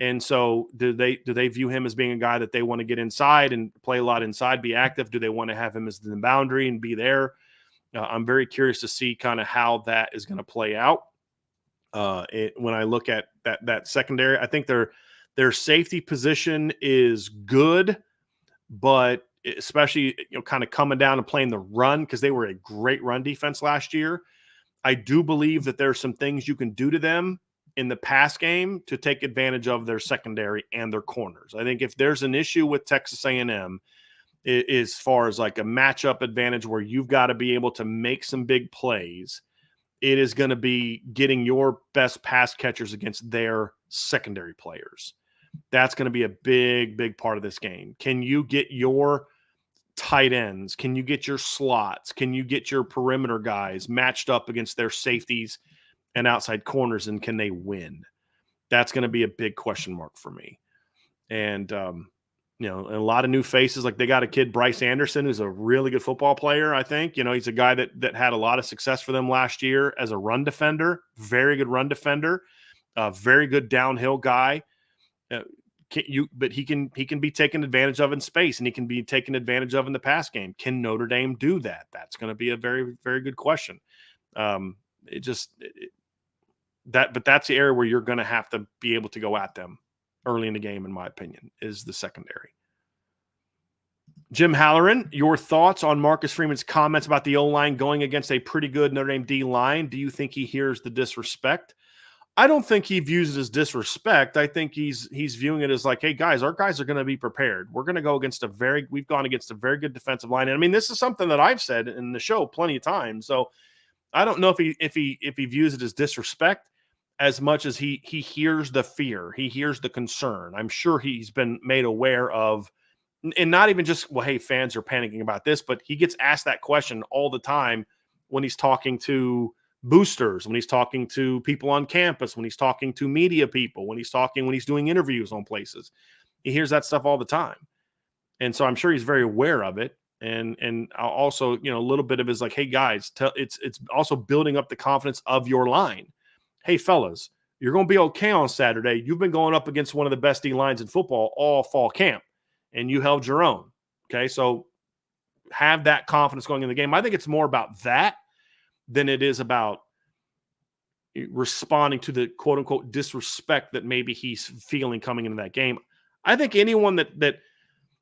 And so do they view him as being a guy that they want to get inside and play a lot inside, be active? Do they want to have him as the boundary and be there? I'm very curious to see kind of how that is going to play out. When I look at that secondary, I think their safety position is good, but especially kind of coming down and playing the run because they were a great run defense last year. I do believe that there's some things you can do to them in the pass game to take advantage of their secondary and their corners. I think if there's an issue with Texas A&M, as far as like a matchup advantage where you've got to be able to make some big plays. It is going to be getting your best pass catchers against their secondary players. That's going to be a big, big part of this game. Can you get your tight ends? Can you get your slots? Can you get your perimeter guys matched up against their safeties and outside corners, and can they win? That's going to be a big question mark for me. And, a lot of new faces. Like they got a kid, Bryce Anderson, who's a really good football player, I think. He's a guy that had a lot of success for them last year as a run defender, very good run defender, very good downhill guy. But he can be taken advantage of in space, and he can be taken advantage of in the pass game. Can Notre Dame do that? That's going to be a very, very good question. But that's the area where you're going to have to be able to go at them early in the game, in my opinion, is the secondary. Jim Halloran, your thoughts on Marcus Freeman's comments about the O-line going against a pretty good Notre Dame D-line? Do you think he hears the disrespect? I don't think he views it as disrespect. I think he's viewing it as like, hey, guys, our guys are going to be prepared. We're going to go against we've gone against a very good defensive line. And I mean, this is something that I've said in the show plenty of times. So I don't know if he views it as disrespect as much as he hears the fear. He hears the concern. I'm sure he's been made aware of, and not even just, well, hey, fans are panicking about this, but he gets asked that question all the time when he's talking to boosters, when he's talking to people on campus, when he's talking to media people, when he's doing interviews on places. He hears that stuff all the time. And so I'm sure he's very aware of it. And also, a little bit of his like, hey guys, it's also building up the confidence of your line. Hey fellas, you're going to be okay on Saturday. You've been going up against one of the best D lines in football all fall camp, and you held your own. Okay. So have that confidence going in the game. I think it's more about that than it is about responding to the quote unquote disrespect that maybe he's feeling coming into that game. I think anyone that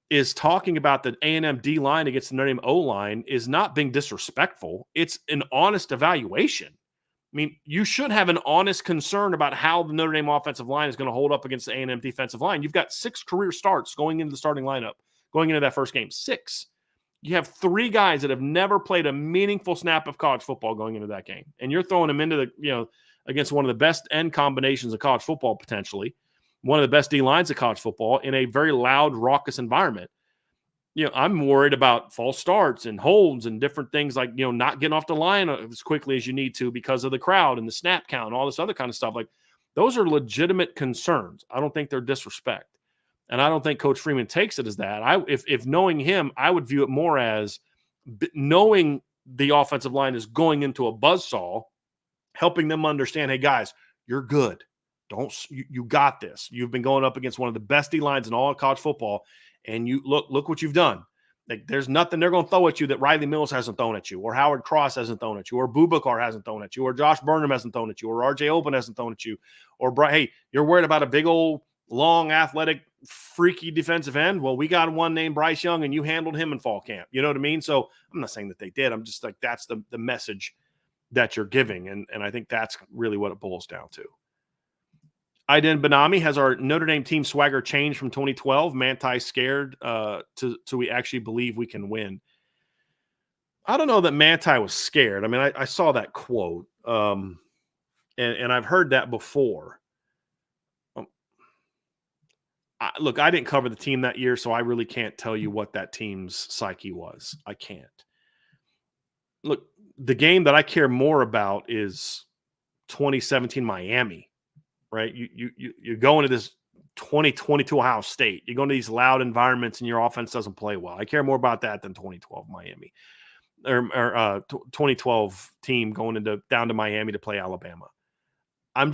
is talking about the A&M D line against the Notre Dame O line is not being disrespectful. It's an honest evaluation. I mean, you should have an honest concern about how the Notre Dame offensive line is going to hold up against the A&M defensive line. You've got 6 career starts going into the starting lineup, going into that first game. 6. You have 3 guys that have never played a meaningful snap of college football going into that game. And you're throwing them into against one of the best end combinations of college football, potentially. One of the best D lines of college football in a very loud, raucous environment. I'm worried about false starts and holds and different things like, not getting off the line as quickly as you need to because of the crowd and the snap count and all this other kind of stuff. Like, those are legitimate concerns. I don't think they're disrespect. And I don't think Coach Freeman takes it as that. If knowing him, I would view it more as knowing the offensive line is going into a buzzsaw, helping them understand, hey, guys, you're good. You got this. You've been going up against one of the best D lines in all of college football. And you look what you've done. Like, there's nothing they're going to throw at you that Riley Mills hasn't thrown at you, or Howard Cross hasn't thrown at you, or Bubakar hasn't thrown at you, or Josh Burnham hasn't thrown at you, or RJ Open hasn't thrown at you, or hey, you're worried about a big old, long, athletic, freaky defensive end. Well, we got one named Bryce Young, and you handled him in fall camp. You know what I mean? So I'm not saying that they did. I'm just like, that's the message that you're giving, and I think that's really what it boils down to. Aiden Benami, has our Notre Dame team swagger changed from 2012? Manti scared to we actually believe we can win. I don't know that Manti was scared. I mean, I saw that quote, and I've heard that before. Look, I didn't cover the team that year, so I really can't tell you what that team's psyche was. I can't. Look, the game that I care more about is 2017 Miami. Right, you go into this 2022 Ohio State. You go into these loud environments, and your offense doesn't play well. I care more about that than 2012 Miami, or 2012 team going down to Miami to play Alabama. I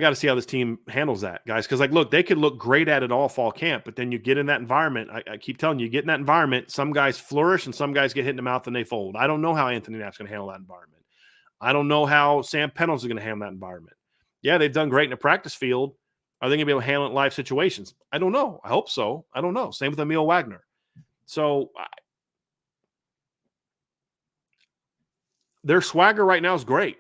got to see how this team handles that, guys. Because look, they could look great at it all fall camp, but then you get in that environment. I keep telling you, get in that environment. Some guys flourish, and some guys get hit in the mouth and they fold. I don't know how Anthony Knapp's going to handle that environment. I don't know how Sam Penal's going to handle that environment. Yeah, they've done great in the practice field. Are they going to be able to handle it in live situations? I don't know. I hope so. I don't know. Same with Emil Wagner. So their swagger right now is great.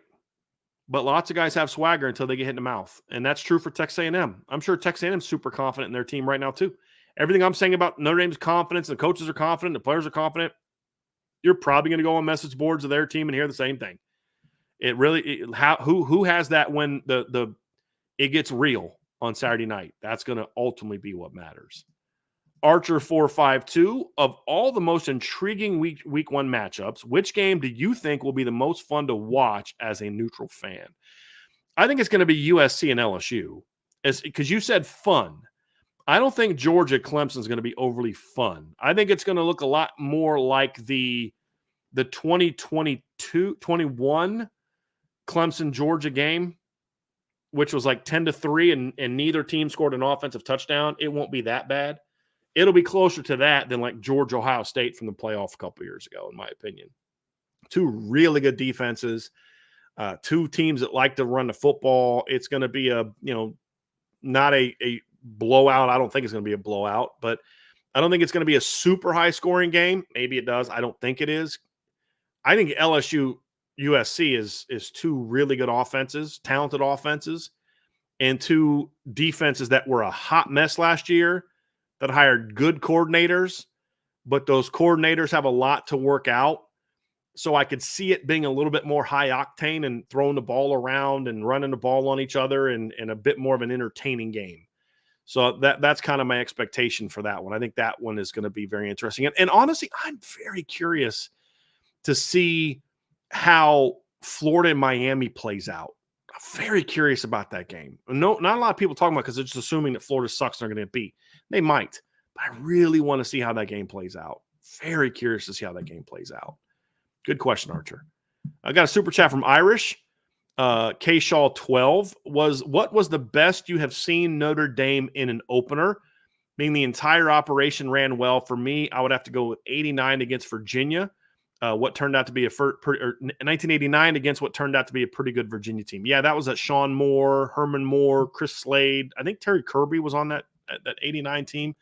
But lots of guys have swagger until they get hit in the mouth. And that's true for Texas A&M. I'm sure Texas A&M's super confident in their team right now too. Everything I'm saying about Notre Dame's confidence, the coaches are confident, the players are confident, you're probably going to go on message boards of their team and hear the same thing. It really who has that when it gets real on Saturday night? That's going to ultimately be what matters. Archer 452, of all the most intriguing week one matchups, which game do you think will be the most fun to watch as a neutral fan? I think it's going to be USC and LSU, because you said fun. I don't think Georgia Clemson is going to be overly fun. I think it's going to look a lot more like the 2022-21 Clemson Georgia game, which was like 10-3, and neither team scored an offensive touchdown. It won't be that bad. It'll be closer to that than like Georgia Ohio State from the playoff a couple years ago, in my opinion. Two really good defenses, two teams that like to run the football. It's going to be not a blowout. I don't think it's going to be a blowout, but I don't think it's going to be a super high scoring game. Maybe it does. I don't think it is. I think LSU USC is two really good offenses, talented offenses, and two defenses that were a hot mess last year, that hired good coordinators, but those coordinators have a lot to work out. So I could see it being a little bit more high octane and throwing the ball around and running the ball on each other, and a bit more of an entertaining game. So that's kind of my expectation for that one. I think that one is going to be very interesting. And honestly, I'm very curious to see how Florida and Miami plays out. I'm very curious about that game. No, not a lot of people talking about it because they're just assuming that Florida sucks and they're going to get beat. They might, but I really want to see how that game plays out. Very curious to see how that game plays out. Good question, Archer. I got a super chat from Irish. K. Shaw 12 what was the best you have seen Notre Dame in an opener? Meaning the entire operation ran well. For me, I would have to go with 89 against Virginia. What turned out to be 1989 against what turned out to be a pretty good Virginia team. Yeah, that was at Sean Moore, Herman Moore, Chris Slade. I think Terry Kirby was on that 89 team.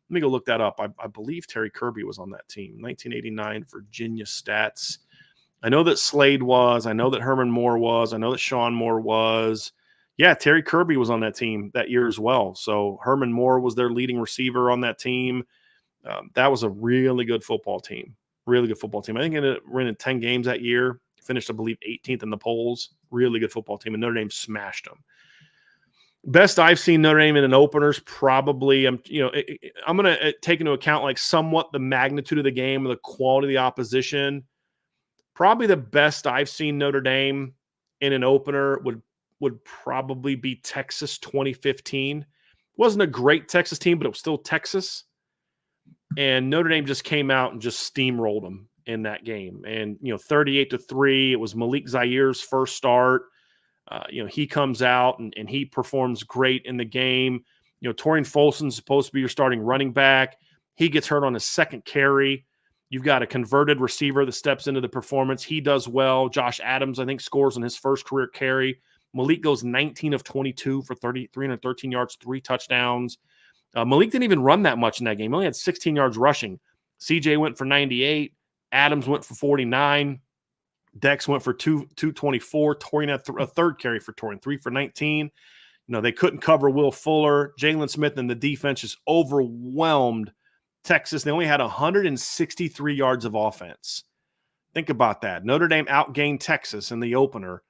Let me go look that up. I believe Terry Kirby was on that team. 1989 Virginia stats. I know that Slade was. I know that Herman Moore was. I know that Sean Moore was. Yeah, Terry Kirby was on that team that year as well. So Herman Moore was their leading receiver on that team. That was a really good football team. Really good football team. I think it ran in 10 games that year. Finished, I believe, 18th in the polls. Really good football team, and Notre Dame smashed them. Best I've seen Notre Dame in an opener is probably, I'm going to take into account like somewhat the magnitude of the game or the quality of the opposition. Probably the best I've seen Notre Dame in an opener would probably be Texas 2015. Wasn't a great Texas team, but it was still Texas. And Notre Dame just came out and just steamrolled them in that game. And, 38-3, it was Malik Zaire's first start. He comes out and he performs great in the game. Torian Folson's supposed to be your starting running back. He gets hurt on his second carry. You've got a converted receiver that steps into the performance. He does well. Josh Adams, I think, scores on his first career carry. Malik goes 19 of 22 for 313 yards, 3 touchdowns. Malik didn't even run that much in that game. He only had 16 yards rushing. CJ went for 98. Adams went for 49. Dex went for 224. Torian had a third carry for Torian, 3 for 19. They couldn't cover Will Fuller. Jalen Smith and the defense just overwhelmed Texas. They only had 163 yards of offense. Think about that. Notre Dame outgained Texas in the opener,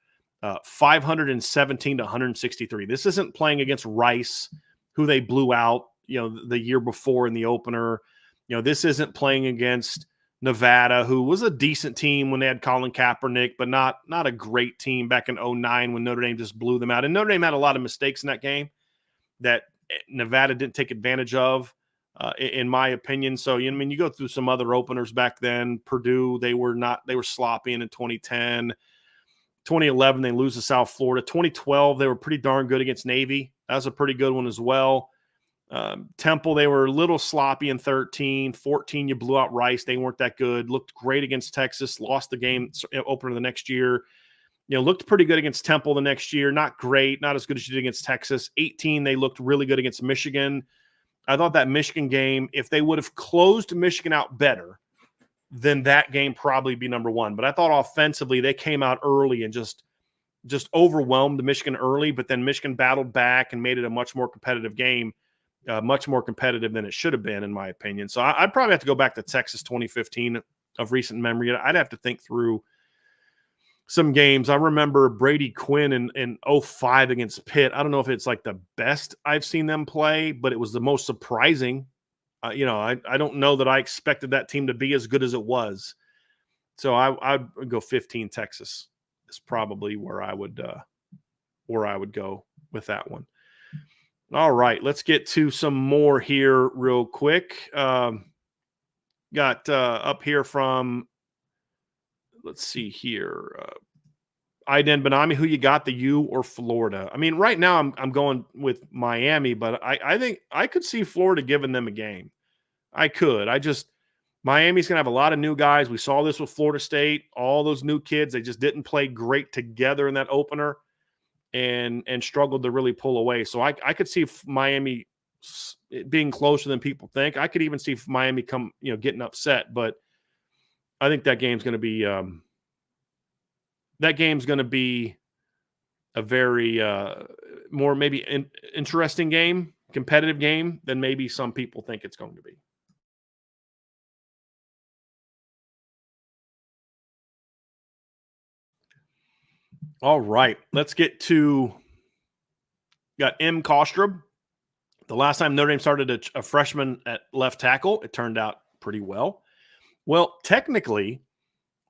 517 to 163. This isn't playing against Rice, who they blew out, the year before in the opener. This isn't playing against Nevada, who was a decent team when they had Colin Kaepernick, but not a great team back in 2009 when Notre Dame just blew them out. And Notre Dame had a lot of mistakes in that game that Nevada didn't take advantage of, in my opinion. So, you go through some other openers back then. Purdue, they were sloppy in 2010. 2011, they lose to South Florida. 2012, they were pretty darn good against Navy. That was a pretty good one as well. Temple, they were a little sloppy in 13. 14, you blew out Rice. They weren't that good. Looked great against Texas. Lost the game opener the next year. Looked pretty good against Temple the next year. Not great. Not as good as you did against Texas. 18, they looked really good against Michigan. I thought that Michigan game, if they would have closed Michigan out better, then that game probably be number one. But I thought offensively, they came out early and just just overwhelmed Michigan early, but then Michigan battled back and made it a much more competitive game, much more competitive than it should have been, in my opinion. So I'd probably have to go back to Texas 2015 of recent memory. I'd have to think through some games. I remember Brady Quinn in 05 against Pitt. I don't know if it's like the best I've seen them play, but it was the most surprising. I don't know that I expected that team to be as good as it was. So I'd go 15 Texas is probably where I would go with that one. All right, let's get to some more here real quick. Got up here from, let's see here. Aiden Benami, who you got, the U or Florida? I mean, right now I'm going with Miami, but I think I could see Florida giving them a game. I could. Miami's going to have a lot of new guys. We saw this with Florida State. All those new kids, they just didn't play great together in that opener and struggled to really pull away. So I could see Miami being closer than people think. I could even see Miami getting upset, but I think that game's going to be a very more maybe interesting game, competitive game than maybe some people think it's going to be. All right, let's get to got M. Kostrub. The last time Notre Dame started a freshman at left tackle, it turned out pretty well. Well, technically,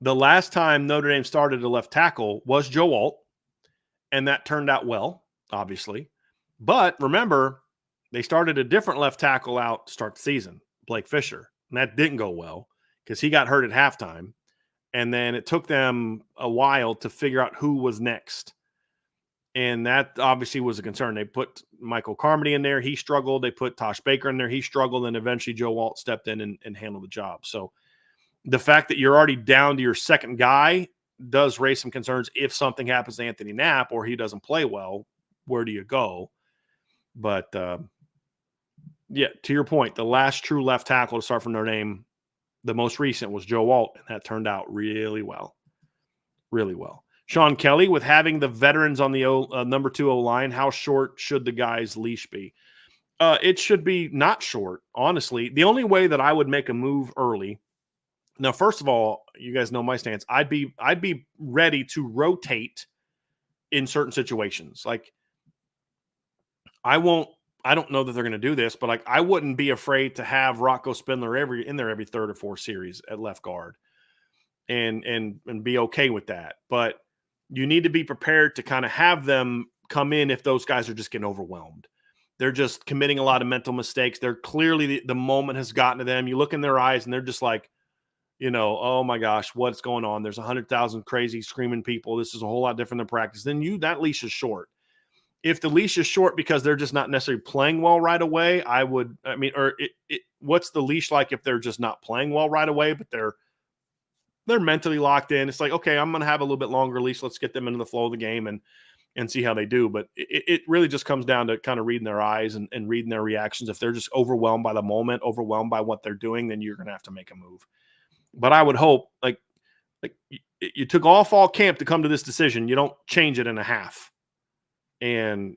the last time Notre Dame started a left tackle was Joe Alt, and that turned out well, obviously. But remember, they started a different left tackle out to start the season, Blake Fisher, and that didn't go well because he got hurt at halftime. And then it took them a while to figure out who was next. And that obviously was a concern. They put Michael Carmody in there. He struggled. They put Tosh Baker in there. He struggled. And eventually Joe Alt stepped in and handled the job. So the fact that you're already down to your second guy does raise some concerns. If something happens to Anthony Knapp or he doesn't play well, where do you go? But, yeah, to your point, the last true left tackle to start for Notre Dame, the most recent was Joe Alt, and that turned out really well. Really well. Sean Kelly, with having the veterans on the number 2 O-line, how short should the guy's leash be? It should be not short, honestly. The only way that I would make a move early, now, first of all, you guys know my stance. I'd be ready to rotate in certain situations. Like, I don't know that they're going to do this, but like I wouldn't be afraid to have Rocco Spindler in there every third or fourth series at left guard and be okay with that. But you need to be prepared to kind of have them come in if those guys are just getting overwhelmed. They're just committing a lot of mental mistakes. They're clearly the moment has gotten to them. You look in their eyes and they're just like, oh my gosh, what's going on? There's 100,000 crazy screaming people. This is a whole lot different than practice. Then that leash is short. If the leash is short because they're just not necessarily playing well right away, what's the leash like if they're just not playing well right away, but they're mentally locked in? It's like, okay, I'm going to have a little bit longer leash. Let's get them into the flow of the game and see how they do. But it really just comes down to kind of reading their eyes and reading their reactions. If they're just overwhelmed by the moment, overwhelmed by what they're doing, then you're going to have to make a move. But I would hope, like you took all fall camp to come to this decision. You don't change it in a half. And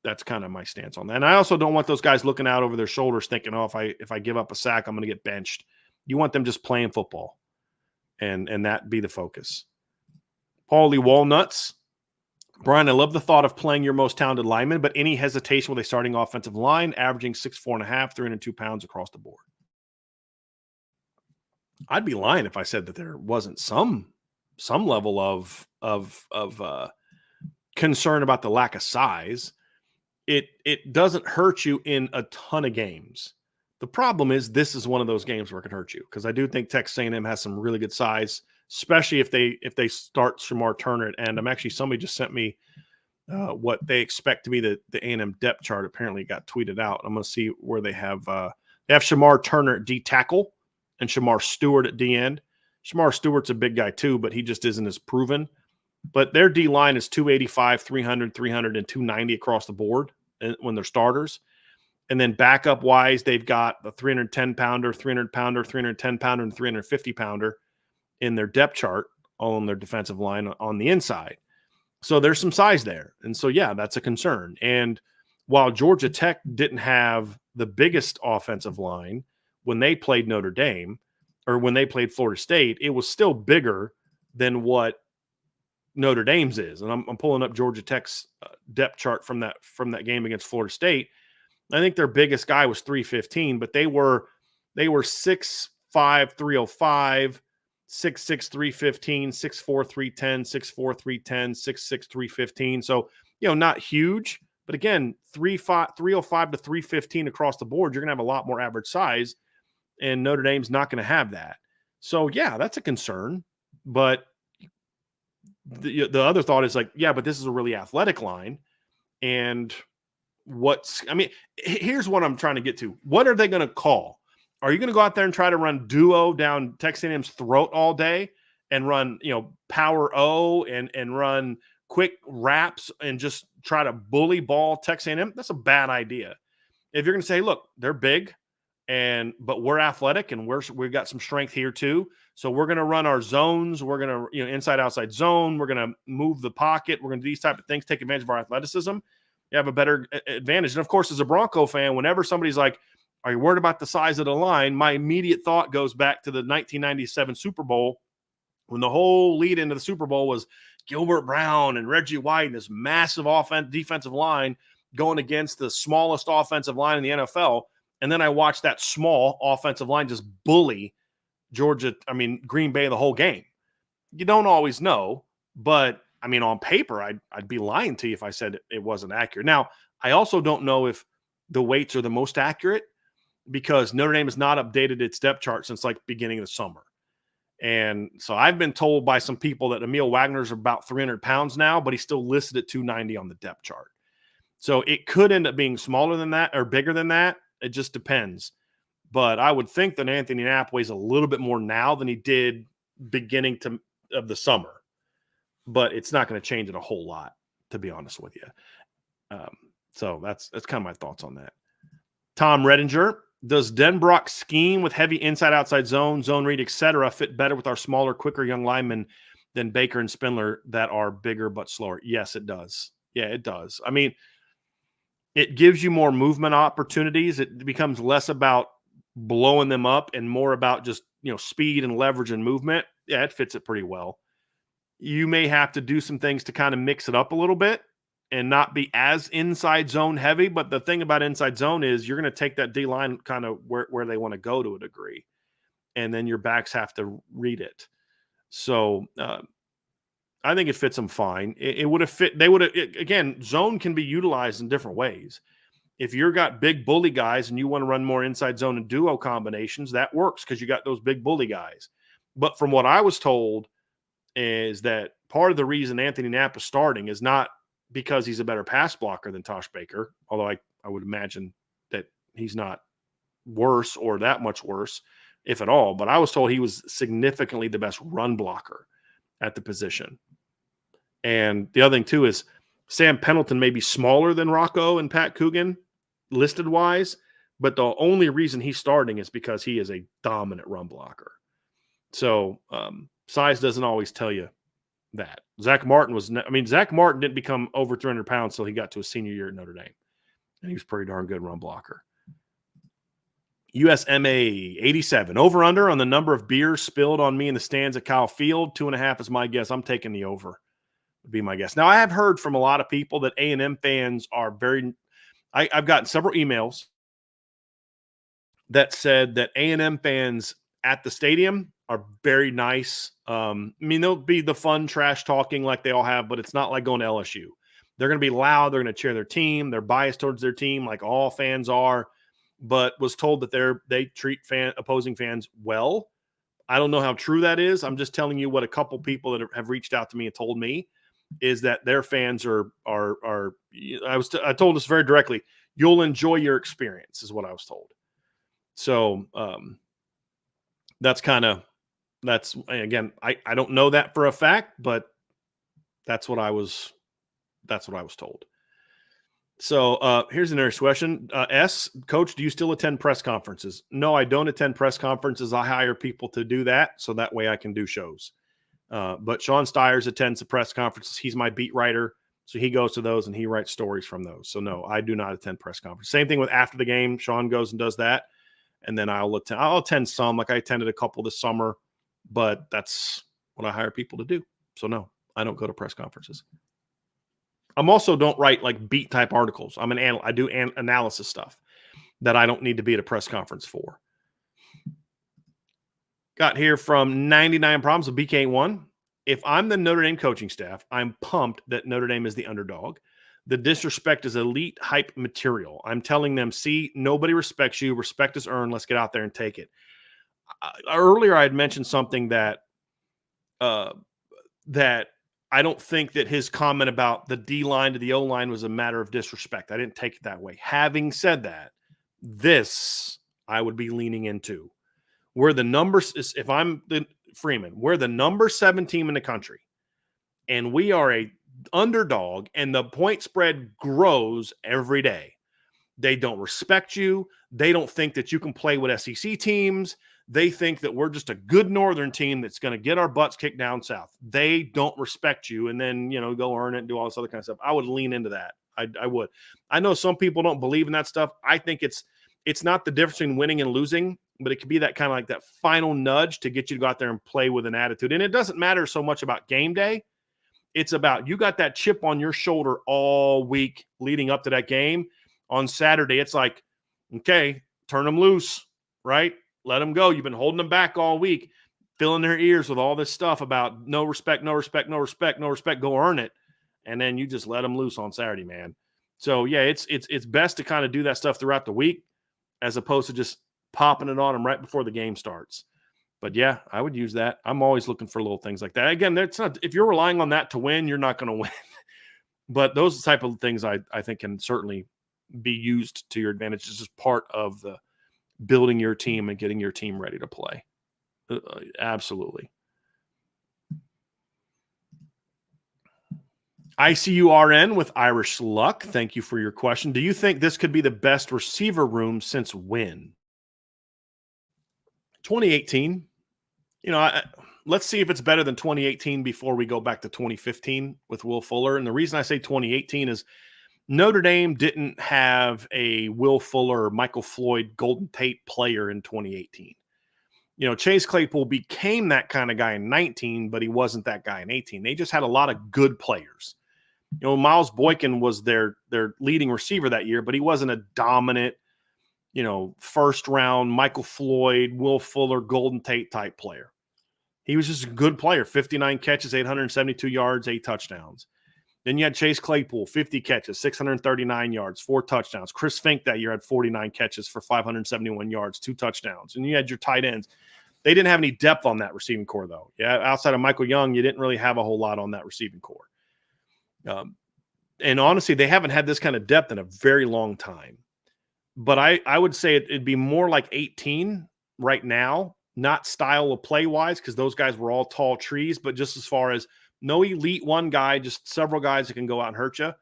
that's kind of my stance on that. And I also don't want those guys looking out over their shoulders thinking, oh, if I give up a sack, I'm going to get benched. You want them just playing football and that be the focus. Paulie Walnuts. Brian, I love the thought of playing your most talented lineman, but any hesitation with a starting offensive line averaging 6'4.5", 302 pounds across the board? I'd be lying if I said that there wasn't some level of concern about the lack of size. It doesn't hurt you in a ton of games. The problem is this is one of those games where it can hurt you, because I do think Texas A&M has some really good size, especially if they start Shamar Turner at end. Somebody just sent me what they expect to be the A&M depth chart. Apparently it got tweeted out. I'm going to see where they have Shamar Turner at D tackle and Shamar Stewart at D end. Shamar Stewart's a big guy too, but he just isn't as proven. But their D line is 285, 300, 300, and 290 across the board when they're starters. And then backup wise, they've got the 310 pounder, 300 pounder, 310 pounder, and 350 pounder in their depth chart, all on their defensive line on the inside. So there's some size there. And so, yeah, that's a concern. And while Georgia Tech didn't have the biggest offensive line when they played Notre Dame or when they played Florida State, it was still bigger than what Notre Dame's is. And I'm pulling up Georgia Tech's depth chart from that game against Florida State. I think their biggest guy was 315, but they were 6'5", 305, 6'6", 315, 6'4", 310, 6'4", 310, 6'6", 315. So, not huge, but again, 305 to 315 across the board, you're going to have a lot more average size, and Notre Dame's not going to have that. So, yeah, that's a concern. But the other thought is like, yeah, but this is a really athletic line. And here's what I'm trying to get to. What are they going to call? Are you going to go out there and try to run duo down Texas A&M's throat all day and run, power O and run quick wraps and just try to bully ball Texas A&M? That's a bad idea. If you're going to say, look, they're big, but we're athletic and we've got some strength here too. So we're going to run our zones. We're going to, inside, outside zone. We're going to move the pocket. We're going to do these type of things, take advantage of our athleticism. You have a better advantage. And of course, as a Bronco fan, whenever somebody's like, are you worried about the size of the line? My immediate thought goes back to the 1997 Super Bowl when the whole lead into the Super Bowl was Gilbert Brown and Reggie White and this massive defensive line going against the smallest offensive line in the NFL. And then I watched that small offensive line just bully Green Bay the whole game. You don't always know, but on paper, I'd be lying to you if I said it wasn't accurate. Now, I also don't know if the weights are the most accurate because Notre Dame has not updated its depth chart since like beginning of the summer. And so I've been told by some people that Emil Wagner's about 300 pounds now, but he's still listed at 290 on the depth chart. So it could end up being smaller than that or bigger than that. It just depends. But I would think that Anthony Knapp weighs a little bit more now than he did beginning of the summer. But it's not going to change it a whole lot, to be honest with you. So that's kind of my thoughts on that. Tom Redinger, does Denbrock's scheme with heavy inside-outside zone read, etc., fit better with our smaller, quicker young linemen than Baker and Spindler that are bigger but slower? Yes, it does. Yeah, it does. It gives you more movement opportunities. It becomes less about blowing them up and more about just, speed and leverage and movement. Yeah, it fits it pretty well. You may have to do some things to kind of mix it up a little bit and not be as inside zone heavy. But the thing about inside zone is you're going to take that D line kind of where they want to go to a degree. And then your backs have to read it. So I think it fits them fine. It would have fit. Again, zone can be utilized in different ways. If you've got big bully guys and you want to run more inside zone and duo combinations, that works because you got those big bully guys. But from what I was told, is that part of the reason Anthony Knapp is starting is not because he's a better pass blocker than Tosh Baker, although I would imagine that he's not worse or that much worse, if at all. But I was told he was significantly the best run blocker at the position. And the other thing, too, is Sam Pendleton may be smaller than Rocco and Pat Coogan listed-wise, but the only reason he's starting is because he is a dominant run blocker. So, size doesn't always tell you that. Zach Martin didn't become over 300 pounds until he got to his senior year at Notre Dame. And he was pretty darn good run blocker. USMA 87. Over under on the number of beers spilled on me in the stands at Kyle Field. 2.5 is my guess. I'm taking the over. Would be my guess. Now, I have heard from a lot of people that A&M fans are I've gotten several emails that said that A&M fans at the stadium are very nice. They'll be the fun trash talking like they all have, but it's not like going to LSU. They're going to be loud. They're going to cheer their team. They're biased towards their team like all fans are, but was told that they treat opposing fans well. I don't know how true that is. I'm just telling you what a couple people that have reached out to me and told me is that their fans are I told us very directly, you'll enjoy your experience is what I was told. So again, I don't know that for a fact, but that's what I was told. So here's another question. Coach, do you still attend press conferences? No, I don't attend press conferences. I hire people to do that. So that way I can do shows. But Sean Stiers attends the press conferences. He's my beat writer. So he goes to those and he writes stories from those. So no, I do not attend press conferences. Same thing with after the game. Sean goes and does that. And then I'll attend some, like I attended a couple this summer, but that's what I hire people to do. So no, I don't go to press conferences. I'm also don't write like beat type articles. I do analysis stuff that I don't need to be at a press conference for. Got here from 99 Problems of BK1. If I'm the Notre Dame coaching staff, I'm pumped that Notre Dame is the underdog. The disrespect is elite hype material. I'm telling them, see, nobody respects you. Respect is earned. Let's get out there and take it. Earlier, I had mentioned something that that I don't think that his comment about the D line to the O line was a matter of disrespect. I didn't take it that way. Having said that, this I would be leaning into. We're the numbers, if I'm the Freeman, we're the number 7 team in the country, and we are a underdog, and the point spread grows every day. They don't respect you. They don't think that you can play with SEC teams. They think that we're just a good Northern team that's going to get our butts kicked down south. They don't respect you, and then, go earn it and do all this other kind of stuff. I would lean into that. I would. I know some people don't believe in that stuff. I think it's not the difference between winning and losing, but it could be that kind of like that final nudge to get you to go out there and play with an attitude. And it doesn't matter so much about game day. It's about you got that chip on your shoulder all week leading up to that game. On Saturday, it's like, okay, turn them loose, right? Let them go. You've been holding them back all week, filling their ears with all this stuff about no respect, no respect, no respect, no respect, go earn it. And then you just let them loose on Saturday, man. So, yeah, it's best to kind of do that stuff throughout the week as opposed to just popping it on them right before the game starts. But, yeah, I would use that. I'm always looking for little things like that. Again, that's not, if you're relying on that to win, you're not going to win. But those type of things I think can certainly be used to your advantage. It's just part of the building your team and getting your team ready to play. Absolutely. ICURN with Irish Luck. Thank you for your question. Do you think this could be the best receiver room since when? 2018. Let's see if it's better than 2018 before we go back to 2015 with Will Fuller. And the reason I say 2018 is Notre Dame didn't have a Will Fuller or Michael Floyd Golden Tate player in 2018. Chase Claypool became that kind of guy in 19, but he wasn't that guy in 18. They just had a lot of good players. Miles Boykin was their leading receiver that year, but he wasn't a dominant, first round Michael Floyd, Will Fuller, Golden Tate type player. He was just a good player, 59 catches, 872 yards, 8 touchdowns. Then you had Chase Claypool, 50 catches, 639 yards, 4 touchdowns. Chris Fink that year had 49 catches for 571 yards, 2 touchdowns. And you had your tight ends. They didn't have any depth on that receiving core, though. Yeah, outside of Michael Young, you didn't really have a whole lot on that receiving core. And honestly, they haven't had this kind of depth in a very long time. But I would say it'd be more like 18 right now, not style of play-wise, because those guys were all tall trees, but just as far as no elite one guy, just several guys that can go out and hurt you.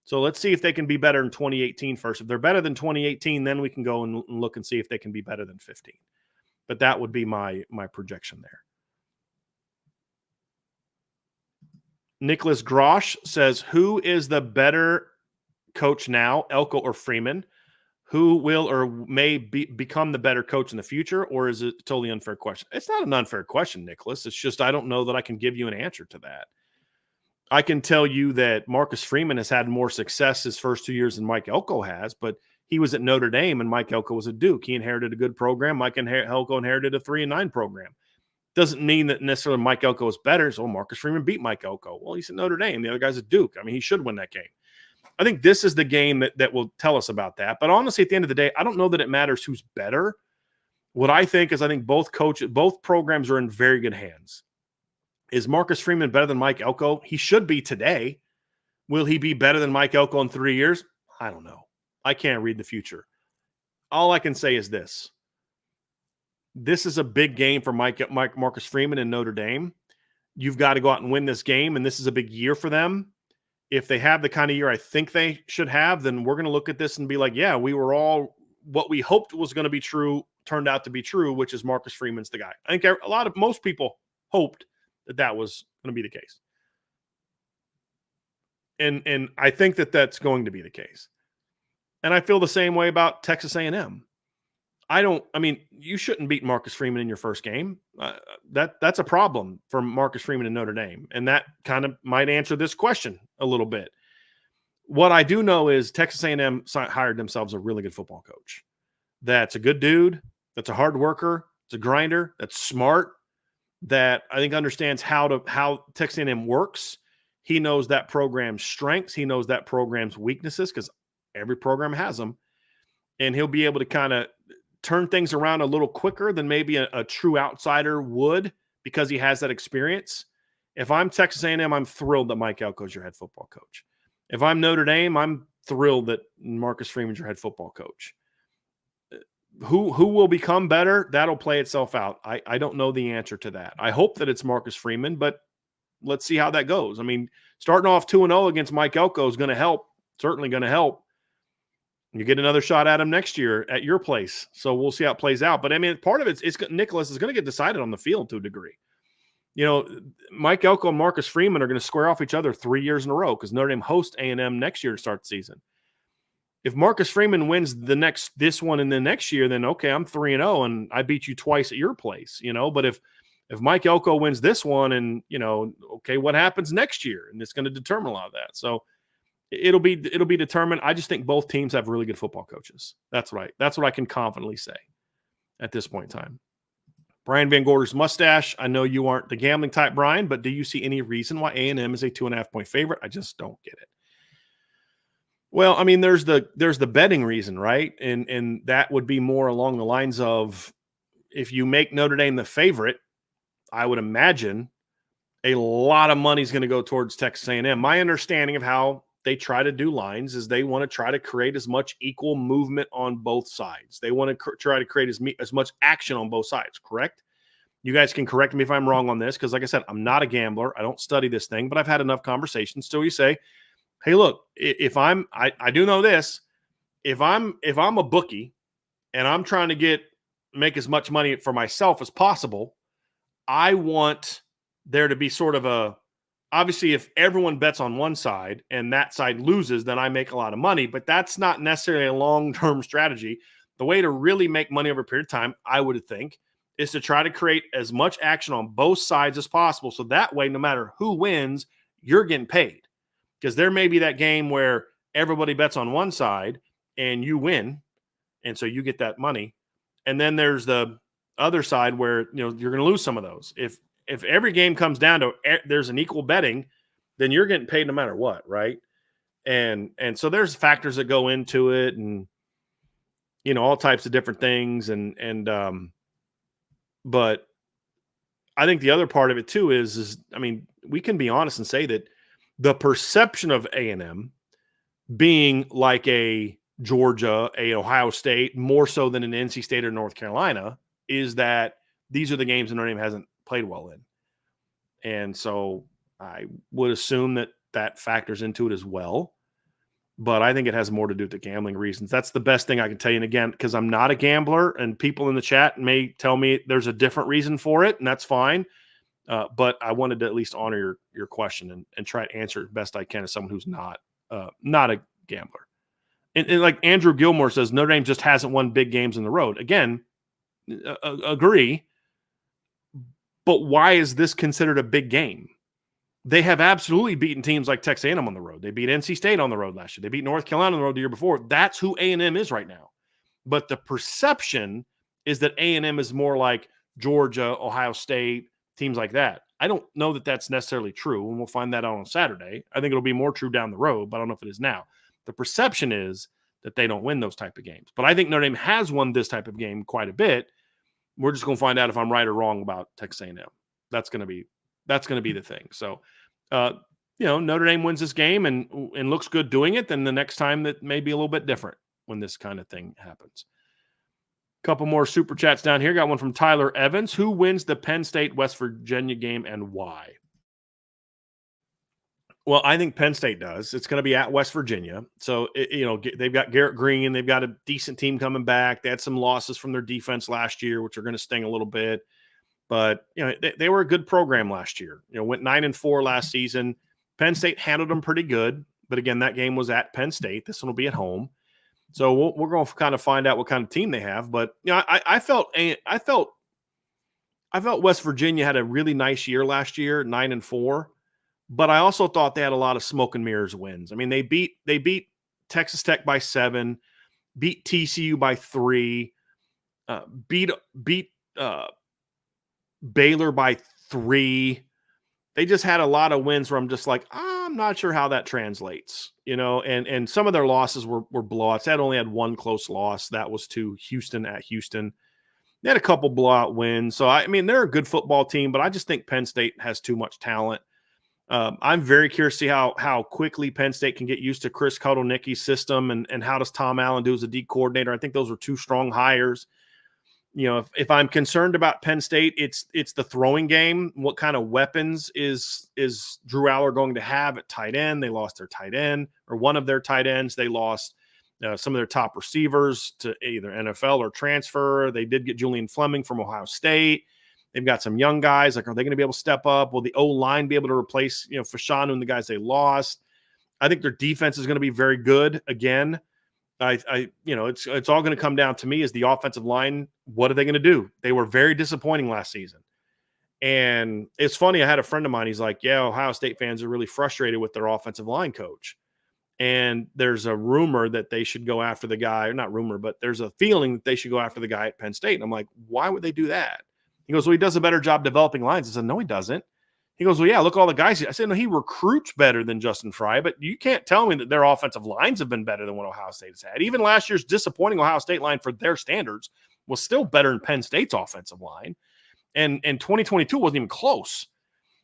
So let's see if they can be better in 2018 first. If they're better than 2018, then we can go and look and see if they can be better than 15. But that would be my projection there. Nicholas Grosh says, who is the better coach now, Elko or Freeman? Who will or may become the better coach in the future, or is it a totally unfair question? It's not an unfair question, Nicholas. It's just I don't know that I can give you an answer to that. I can tell you that Marcus Freeman has had more success his first 2 years than Mike Elko has, but he was at Notre Dame and Mike Elko was at Duke. He inherited a good program. Mike Elko inherited a 3-9 program. Doesn't mean that necessarily Mike Elko is better. So Marcus Freeman beat Mike Elko. Well, he's at Notre Dame. The other guy's at Duke. I mean, he should win that game. I think this is the game that will tell us about that. But honestly, at the end of the day, I don't know that it matters who's better. What I think is both programs are in very good hands. Is Marcus Freeman better than Mike Elko? He should be today. Will he be better than Mike Elko in 3 years? I don't know. I can't read the future. All I can say is this. This is a big game for Marcus Freeman and Notre Dame. You've got to go out and win this game, and this is a big year for them. If they have the kind of year I think they should have, then we're going to look at this and be like, yeah, we were all what we hoped was going to be true turned out to be true, which is Marcus Freeman's the guy. I think most people hoped that was going to be the case. And I think that that's going to be the case. And I feel the same way about Texas A&M. You shouldn't beat Marcus Freeman in your first game. That's a problem for Marcus Freeman and Notre Dame. And that kind of might answer this question a little bit. What I do know is Texas A&M hired themselves a really good football coach. That's a good dude. That's a hard worker. It's a grinder. That's smart. That I think understands how Texas A&M works. He knows that program's strengths. He knows that program's weaknesses because every program has them. And he'll be able to kind of turn things around a little quicker than maybe a true outsider would because he has that experience. If I'm Texas A&M, I'm thrilled that Mike Elko's your head football coach. If I'm Notre Dame, I'm thrilled that Marcus Freeman's your head football coach. Who will become better? That'll play itself out. I don't know the answer to that. I hope that it's Marcus Freeman, but let's see how that goes. I mean, starting off 2-0 against Mike Elko is going to help. Certainly going to help. You get another shot at him next year at your place. So we'll see how it plays out. But I mean, part of it's Nicholas is going to get decided on the field to a degree. You know, Mike Elko and Marcus Freeman are going to square off each other 3 years in a row because Notre Dame hosts A&M next year to start the season. If Marcus Freeman wins this one and the next year, then okay, I'm 3-0 and I beat you twice at your place, you know. But if Mike Elko wins this one and, you know, okay, what happens next year? And it's going to determine a lot of that. So it'll be determined. I just think both teams have really good football coaches. That's right. That's what I can confidently say at this point in time. Brian Van Gorder's mustache. I know you aren't the gambling type, Brian, but do you see any reason why A&M is a 2.5-point favorite? I just don't get it. Well, I mean, there's the betting reason, right? And that would be more along the lines of if you make Notre Dame the favorite, I would imagine a lot of money is going to go towards Texas A&M. My understanding of how they try to do lines is they want to try to create as much equal movement on both sides. They want to try to create as much action on both sides, correct? You guys can correct me if I'm wrong on this because, like I said, I'm not a gambler. I don't study this thing, but I've had enough conversations. So you say, hey, look, I do know this. If I'm a bookie and I'm trying to make as much money for myself as possible, I want there to be sort of obviously if everyone bets on one side and that side loses, then I make a lot of money, but that's not necessarily a long-term strategy. The way to really make money over a period of time, I would think, is to try to create as much action on both sides as possible. So that way, no matter who wins, you're getting paid. Because there may be that game where everybody bets on one side and you win, and so you get that money. And then there's the other side where you're going to lose some of those. If every game comes down to there's an equal betting, then you're getting paid no matter what, right? And so there's factors that go into it, and all types of different things. But I think the other part of it too is we can be honest and say that the perception of A&M being like a Georgia, a Ohio State, more so than an NC State or North Carolina, is that these are the games that Notre Dame hasn't played well in. And so I would assume that factors into it as well. But I think it has more to do with the gambling reasons. That's the best thing I can tell you. And again, because I'm not a gambler and people in the chat may tell me there's a different reason for it, and that's fine. But I wanted to at least honor your question and try to answer it best I can as someone who's not a gambler. And like Andrew Gilmore says, Notre Dame just hasn't won big games on the road. Again, agree. But why is this considered a big game? They have absolutely beaten teams like Texas A&M on the road. They beat NC State on the road last year. They beat North Carolina on the road the year before. That's who A&M is right now. But the perception is that A&M is more like Georgia, Ohio State, teams like that. I don't know that that's necessarily true, and we'll find that out on Saturday. I think it'll be more true down the road, but I don't know if it is now. The perception is that they don't win those type of games. But I think Notre Dame has won this type of game quite a bit. We're just going to find out if I'm right or wrong about Texas A&M. That's going to be the thing. So, Notre Dame wins this game and looks good doing it. Then the next time that may be a little bit different when this kind of thing happens. Couple more super chats down here. Got one from Tyler Evans. Who wins the Penn State West Virginia game and why? Well, I think Penn State does. It's going to be at West Virginia. So, they've got Garrett Green. They've got a decent team coming back. They had some losses from their defense last year, which are going to sting a little bit. But, they were a good program last year. Went 9-4 last season. Penn State handled them pretty good. But again, that game was at Penn State. This one will be at home. So we're going to kind of find out what kind of team they have. But, I felt West Virginia had a really nice year last year, 9-4. But I also thought they had a lot of smoke and mirrors wins. I mean, they beat Texas Tech by 7, beat TCU by 3, beat Baylor by 3. They just had a lot of wins where I'm just like, I'm not sure how that translates, and some of their losses were blowouts. They only had one close loss. That was to Houston at Houston. They had a couple blowout wins. So, they're a good football team, but I just think Penn State has too much talent. I'm very curious to see how quickly Penn State can get used to Chris Kotelnicki's system and how does Tom Allen do as a D coordinator. I think those were two strong hires. If I'm concerned about Penn State, it's the throwing game. What kind of weapons is Drew Aller going to have at tight end? They lost their tight end, or one of their tight ends. They lost some of their top receivers to either NFL or transfer. They did get Julian Fleming from Ohio State. They've got some young guys. Like, are they going to be able to step up? Will the O-line be able to replace, Fashanu and the guys they lost? I think their defense is going to be very good again. It's all going to come down to me is the offensive line. What are they going to do? They were very disappointing last season. And it's funny. I had a friend of mine. He's like, yeah, Ohio State fans are really frustrated with their offensive line coach. And there's a rumor that they should go after the guy, or not rumor, but there's a feeling that they should go after the guy at Penn State. And I'm like, why would they do that? He goes, well, he does a better job developing lines. I said, no, he doesn't. He goes, well, yeah, look at all the guys. I said, no, he recruits better than Justin Fry, but you can't tell me that their offensive lines have been better than what Ohio State has had. Even last year's disappointing Ohio State line for their standards was still better than Penn State's offensive line. And 2022 wasn't even close.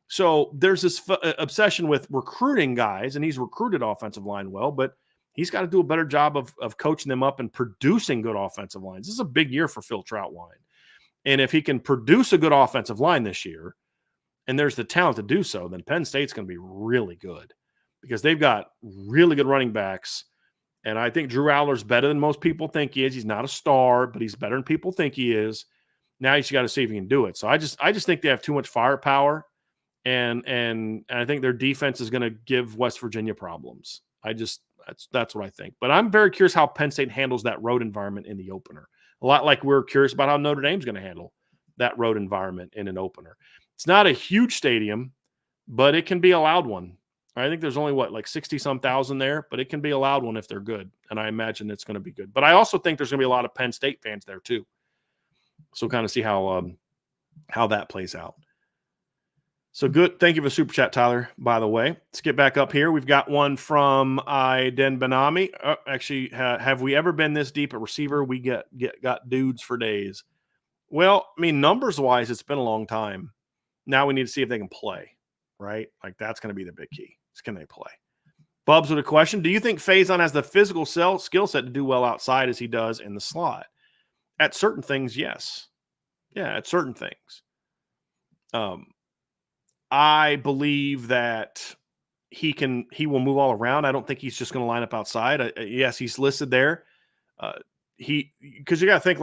So there's this obsession with recruiting guys, and he's recruited offensive line well, but he's got to do a better job of coaching them up and producing good offensive lines. This is a big year for Phil Trautwein. And if he can produce a good offensive line this year, and there's the talent to do so, then Penn State's going to be really good because they've got really good running backs. And I think Drew Aller's better than most people think he is. He's not a star, but he's better than people think he is. Now you just got to see if he can do it. So I just think they have too much firepower, and I think their defense is going to give West Virginia problems. That's what I think. But I'm very curious how Penn State handles that road environment in the opener. A lot like we're curious about how Notre Dame's going to handle that road environment in an opener. It's not a huge stadium, but it can be a loud one. I think there's only, 60-some thousand there, but it can be a loud one if they're good, and I imagine it's going to be good. But I also think there's going to be a lot of Penn State fans there too. So kind of see how that plays out. So good. Thank you for the super chat, Tyler, by the way. Let's get back up here. We've got one from Aiden Benami. Actually, have we ever been this deep at receiver? We got dudes for days. Well, numbers-wise, it's been a long time. Now we need to see if they can play, right? Like, that's going to be the big key. Can they play? Bubs with a question. Do you think Faison has the physical skill set to do well outside as he does in the slot? At certain things, yes. Yeah, at certain things. I believe that he will move all around. I don't think he's just going to line up outside. Yes, he's listed there. Because you got to think,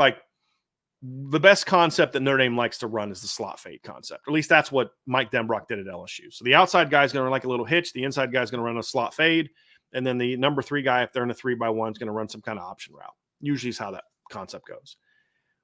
the best concept that Notre Dame likes to run is the slot fade concept. At least that's what Mike Denbrock did at LSU. So the outside guy is going to run like a little hitch. The inside guy is going to run a slot fade. And then the number 3 guy, if they're in a 3-by-1, is going to run some kind of option route. Usually is how that concept goes.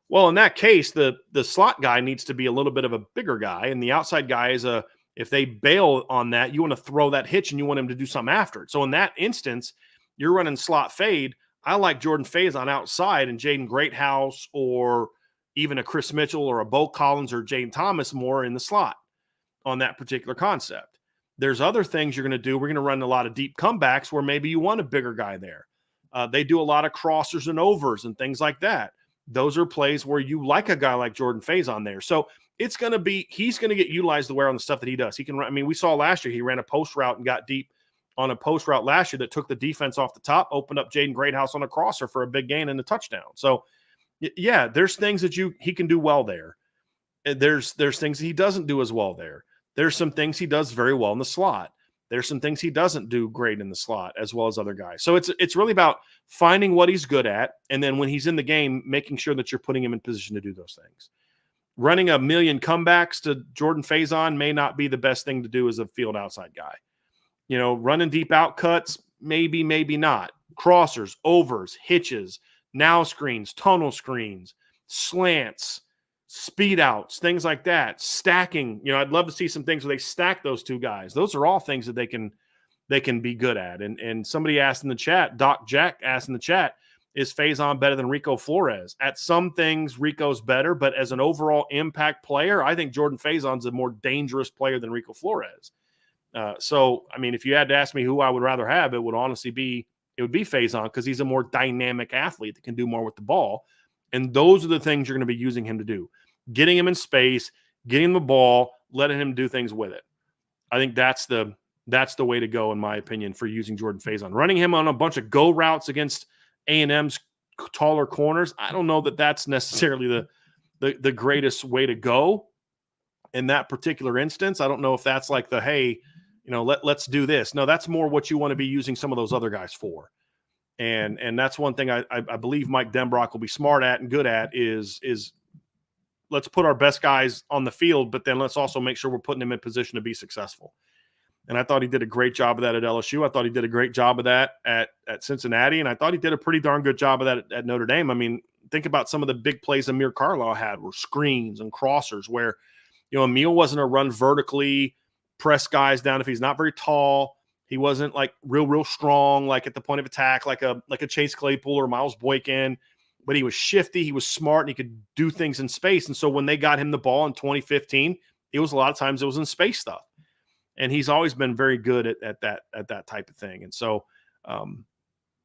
Well, in that case, the slot guy needs to be a little bit of a bigger guy. And the outside guy is if they bail on that, you want to throw that hitch and you want him to do something after it. So in that instance, you're running slot fade. I like Jordan Faison outside and Jaden Greathouse or even a Chris Mitchell or a Bo Collins or Jane Thomas more in the slot on that particular concept. There's other things you're going to do. We're going to run a lot of deep comebacks where maybe you want a bigger guy there. They do a lot of crossers and overs and things like that. Those are plays where you like a guy like Jordan Faison there. So he's going to get utilized the way on the stuff that he does. He can run. We saw last year, he ran a post route and got deep on a post route last year that took the defense off the top, opened up Jaden Greathouse on a crosser for a big gain and a touchdown. So yeah, there's things that he can do well there. There's things that he doesn't do as well there. There's some things he does very well in the slot. There's some things he doesn't do great in the slot as well as other guys. So it's really about finding what he's good at, and then when he's in the game, making sure that you're putting him in position to do those things. running a million comebacks to Jordan Faison may not be the best thing to do as a field outside guy. Running deep out cuts, maybe, maybe not. Crossers, overs, hitches, now screens, tunnel screens, slants, speed outs, things like that. Stacking, I'd love to see some things where they stack those two guys. Those are all things that they can be good at. And somebody asked in the chat, Doc Jack asked in the chat, is Faison better than Rico Flores? At some things, Rico's better, but as an overall impact player, I think Jordan Faison's a more dangerous player than Rico Flores. If you had to ask me who I would rather have, it would be Faison, because he's a more dynamic athlete that can do more with the ball. And those are the things you're going to be using him to do. Getting him in space, getting him the ball, letting him do things with it. I think that's the way to go, in my opinion, for using Jordan Faison. Running him on a bunch of go routes against A&M's taller corners, I don't know that that's necessarily the greatest way to go in that particular instance. I don't know if that's like hey, let's do this. No, that's more what you want to be using some of those other guys for. And that's one thing I believe Mike Denbrock will be smart at and good at is let's put our best guys on the field, but then let's also make sure we're putting them in position to be successful. And I thought he did a great job of that at LSU. I thought he did a great job of that at Cincinnati. And I thought he did a pretty darn good job of that at Notre Dame. I mean, think about some of the big plays Amir Carlisle had were screens and crossers where, Emil wasn't a run vertically, press guys down if he's not very tall. He wasn't like real strong, like at the point of attack, like a Chase Claypool or Miles Boykin. But he was shifty, he was smart, and he could do things in space. And so when they got him the ball in 2015, it was a lot of times it was in space stuff. And he's always been very good at that type of thing. And so,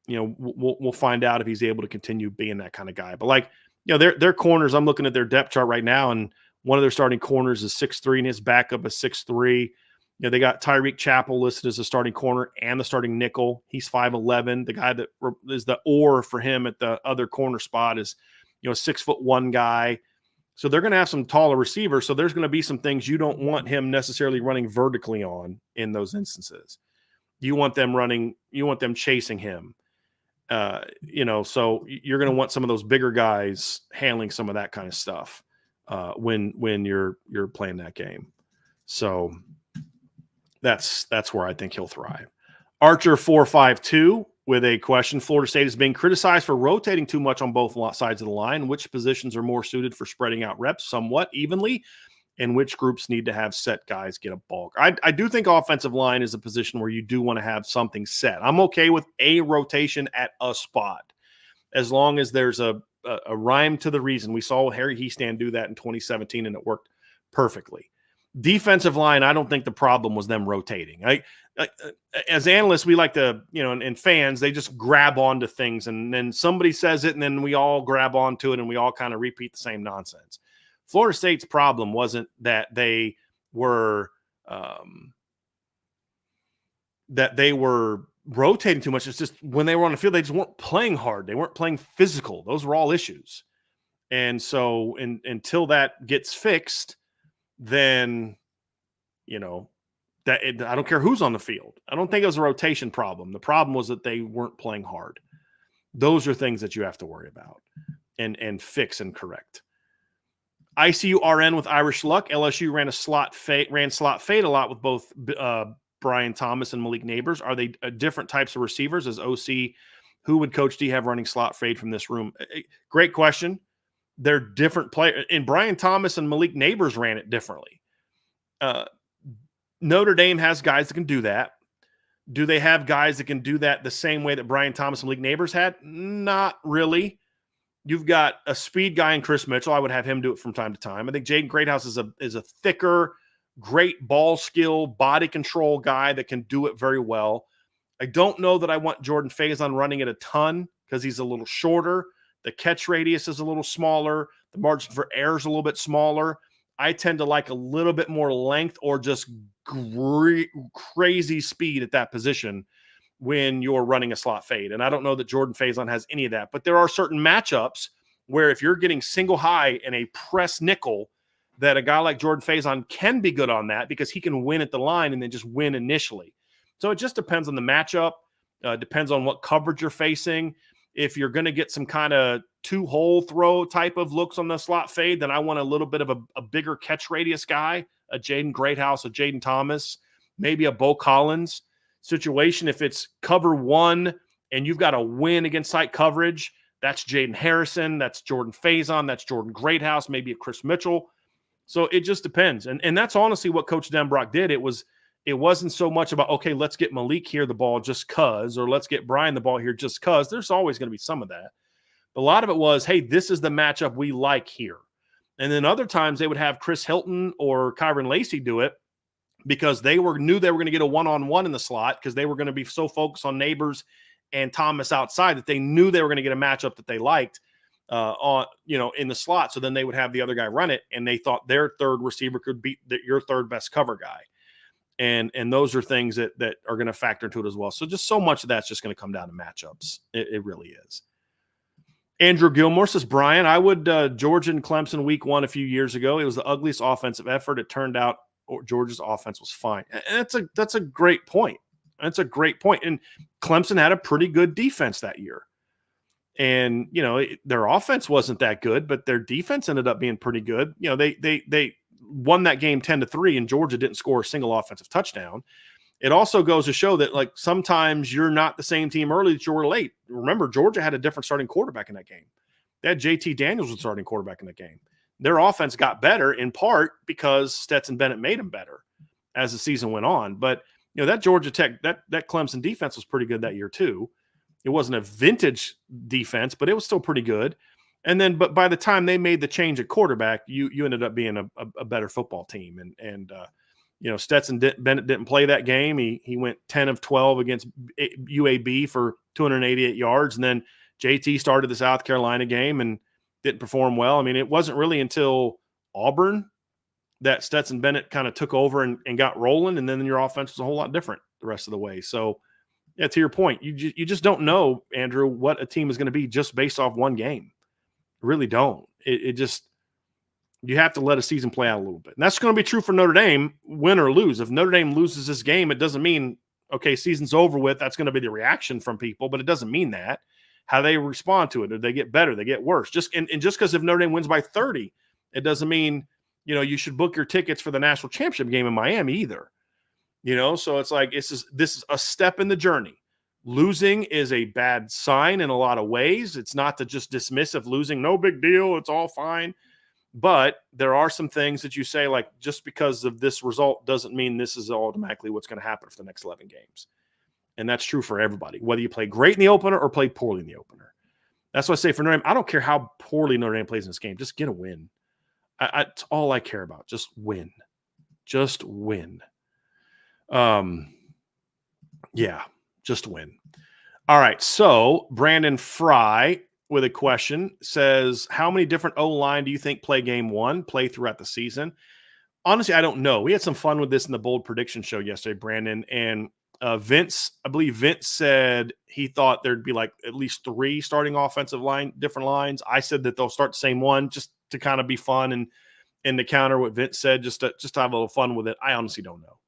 we'll find out if he's able to continue being that kind of guy. But their corners, I'm looking at their depth chart right now, and one of their starting corners is 6'3", and his backup is 6'3". They got Tyreek Chappell listed as a starting corner and the starting nickel. He's 5'11". The guy that is the oar for him at the other corner spot is, a 6'1" guy. So they're going to have some taller receivers. So there's going to be some things you don't want him necessarily running vertically on in those instances. You want them chasing him. So you're going to want some of those bigger guys handling some of that kind of stuff when you're playing that game. So that's where I think he'll thrive. Archer 452 with a question. Florida State is being criticized for rotating too much on both sides of the line. Which positions are more suited for spreading out reps somewhat evenly, and which groups need to have set guys get a bulk? I do think offensive line is a position where you do want to have something set. I'm okay with a rotation at a spot as long as there's a rhyme to the reason. We saw Harry Hiestand do that in 2017, and it worked perfectly. Defensive line, I don't think the problem was them rotating. As analysts, we like to, and fans, they just grab onto things, and then somebody says it, and then we all grab onto it, and we all kind of repeat the same nonsense. Florida State's problem wasn't that they were rotating too much. It's just when they were on the field, they just weren't playing hard. They weren't playing physical. Those were all issues. And so until that gets fixed, then, I don't care who's on the field. I don't think it was a rotation problem. The problem was that they weren't playing hard. Those are things that you have to worry about and fix and correct. ICURN with Irish Luck. LSU ran slot fade a lot with both Brian Thomas and Malik Neighbors. Are they different types of receivers? As OC, who would Coach D have running slot fade from this room? Great question. They're different players. And Brian Thomas and Malik Neighbors ran it differently. Notre Dame has guys that can do that. Do they have guys that can do that the same way that Brian Thomas and Malik Neighbors had? Not really. You've got a speed guy in Chris Mitchell. I would have him do it from time to time. I think Jaden Greathouse is a thicker, great ball skill, body control guy that can do it very well. I don't know that I want Jordan Faison running it a ton because he's a little shorter. The catch radius is a little smaller. The margin for error is a little bit smaller. I tend to like a little bit more length or just crazy speed at that position when you're running a slot fade. And I don't know that Jordan Faison has any of that. But there are certain matchups where if you're getting single high in a press nickel, that a guy like Jordan Faison can be good on that because he can win at the line and then just win initially. So it just depends on the matchup. Depends on what coverage you're facing. If you're going to get some kind of 2-hole throw type of looks on the slot fade, then I want a little bit of a bigger catch radius guy, a Jaden Greathouse, a Jaden Thomas, maybe a Bo Collins situation. If it's cover one and you've got to win against site coverage, that's Jaden Harrison, that's Jordan Faison, that's Jordan Greathouse, maybe a Chris Mitchell. So it just depends. And that's honestly what Coach Denbrock did. It wasn't so much about, okay, let's get Malik here the ball just cuz, or let's get Brian the ball here just cuz. There's always going to be some of that. But a lot of it was, hey, this is the matchup we like here. And then other times they would have Chris Hilton or Kyron Lacey do it because they knew they were going to get a one-on-one in the slot because they were going to be so focused on Neighbors and Thomas outside that they knew they were going to get a matchup that they liked in the slot. So then they would have the other guy run it, and they thought their third receiver could beat your third best cover guy. And those are things that are going to factor into it as well. So just so much of that's just going to come down to matchups. It really is. Andrew Gilmore says, Brian, I would Georgia and Clemson week 1 a few years ago. It was the ugliest offensive effort. It turned out Georgia's offense was fine. And that's a great point. That's a great point. And Clemson had a pretty good defense that year. And, their offense wasn't that good, but their defense ended up being pretty good. They won that game 10-3, and Georgia didn't score a single offensive touchdown. It also goes to show that, like, sometimes you're not the same team early that you were late. Remember, Georgia had a different starting quarterback in that game. They had JT Daniels was starting quarterback in that game. Their offense got better in part because Stetson Bennett made them better as the season went on. But, that Georgia Tech, that Clemson defense was pretty good that year too. It wasn't a vintage defense, but it was still pretty good. And then, but by the time they made the change at quarterback, you ended up being a better football team. And Stetson Bennett didn't play that game. He went 10 of 12 against UAB for 288 yards. And then JT started the South Carolina game and didn't perform well. I mean, it wasn't really until Auburn that Stetson Bennett kind of took over and got rolling. And then your offense was a whole lot different the rest of the way. So, yeah, to your point, you just don't know, Andrew, what a team is going to be just based off one game. Really don't. You have to let a season play out a little bit. And that's going to be true for Notre Dame, win or lose. If Notre Dame loses this game, it doesn't mean, okay, season's over with. That's going to be the reaction from people, but it doesn't mean that. How they respond to it, or they get better, they get worse. Just because if Notre Dame wins by 30, it doesn't mean, you should book your tickets for the national championship game in Miami either. So it's like, this is a step in the journey. Losing is a bad sign in a lot of ways. It's not to just dismiss of losing. No big deal. It's all fine. But there are some things that you say, like, just because of this result doesn't mean this is automatically what's going to happen for the next 11 games. And that's true for everybody, whether you play great in the opener or play poorly in the opener. That's what I say for Notre Dame. I don't care how poorly Notre Dame plays in this game. Just get a win. It's all I care about. Just win. Just win. Just win. All right. So Brandon Fry with a question says, how many different O-line do you think play game 1, play throughout the season? Honestly, I don't know. We had some fun with this in the bold prediction show yesterday, Brandon, and Vince said he thought there'd be like at least 3 starting offensive line, different lines. I said that they'll start the same one just to kind of be fun and to counter what Vince said, just to have a little fun with it. I honestly don't know.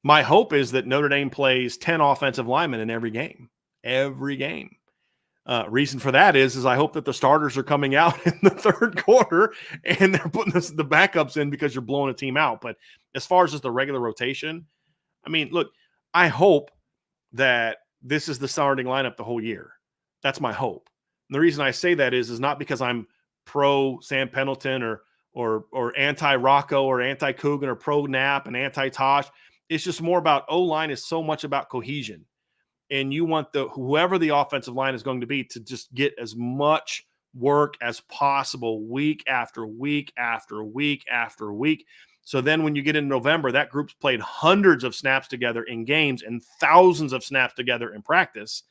My hope is that Notre Dame plays 10 offensive linemen in every game. Reason for that is I hope that the starters are coming out in the third quarter and they're putting the backups in because you're blowing a team out. But as far as just the regular rotation, I mean, look, I hope that this is the starting lineup the whole year. That's my hope. And the reason I say that is not because I'm pro Sam Pendleton or anti-Rocco or anti-Coogan or pro-Knapp and anti-Tosh. It's just more about O-line is so much about cohesion. And you want whoever the offensive line is going to be to just get as much work as possible week after week after week after week. So then when you get into November, that group's played hundreds of snaps together in games and thousands of snaps together in practice.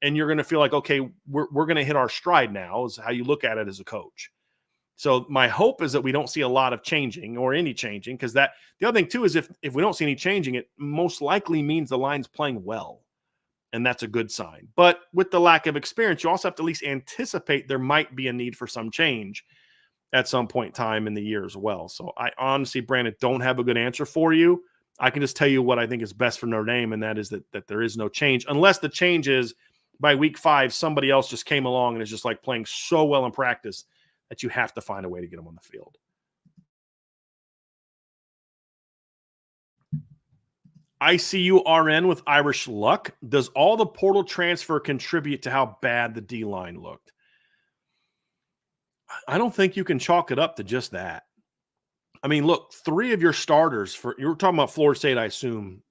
And you're going to feel like, okay, we're going to hit our stride now, is how you look at it as a coach. So my hope is that we don't see a lot of changing or any changing, because the other thing too is if we don't see any changing, it most likely means the line's playing well. And that's a good sign. But with the lack of experience, you also have to at least anticipate there might be a need for some change at some point in time in the year as well. So I honestly, Brandon, don't have a good answer for you. I can just tell you what I think is best for Notre Dame, and that is that there is no change, unless the change is by week 5, somebody else just came along and is just like playing so well in practice that you have to find a way to get them on the field. ICURN with Irish Luck. Does all the portal transfer contribute to how bad the D-line looked? I don't think you can chalk it up to just that. I mean, look, 3 of your starters you were talking about Florida State, I assume,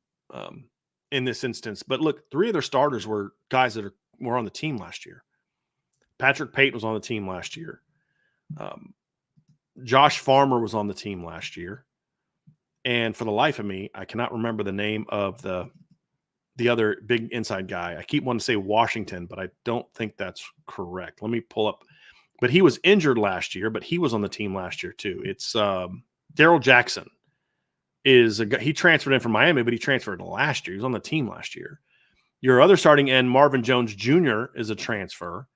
in this instance, but look, 3 of their starters were guys that were on the team last year. Patrick Payton was on the team last year. Josh Farmer was on the team last year. And for the life of me, I cannot remember the name of the other big inside guy. I keep wanting to say Washington, but I don't think that's correct. Let me pull up. But he was injured last year, but he was on the team last year too. It's Darrell Jackson is a guy. He transferred in from Miami, but he transferred last year. He was on the team last year. Your other starting end, Marvin Jones Jr., is a transfer.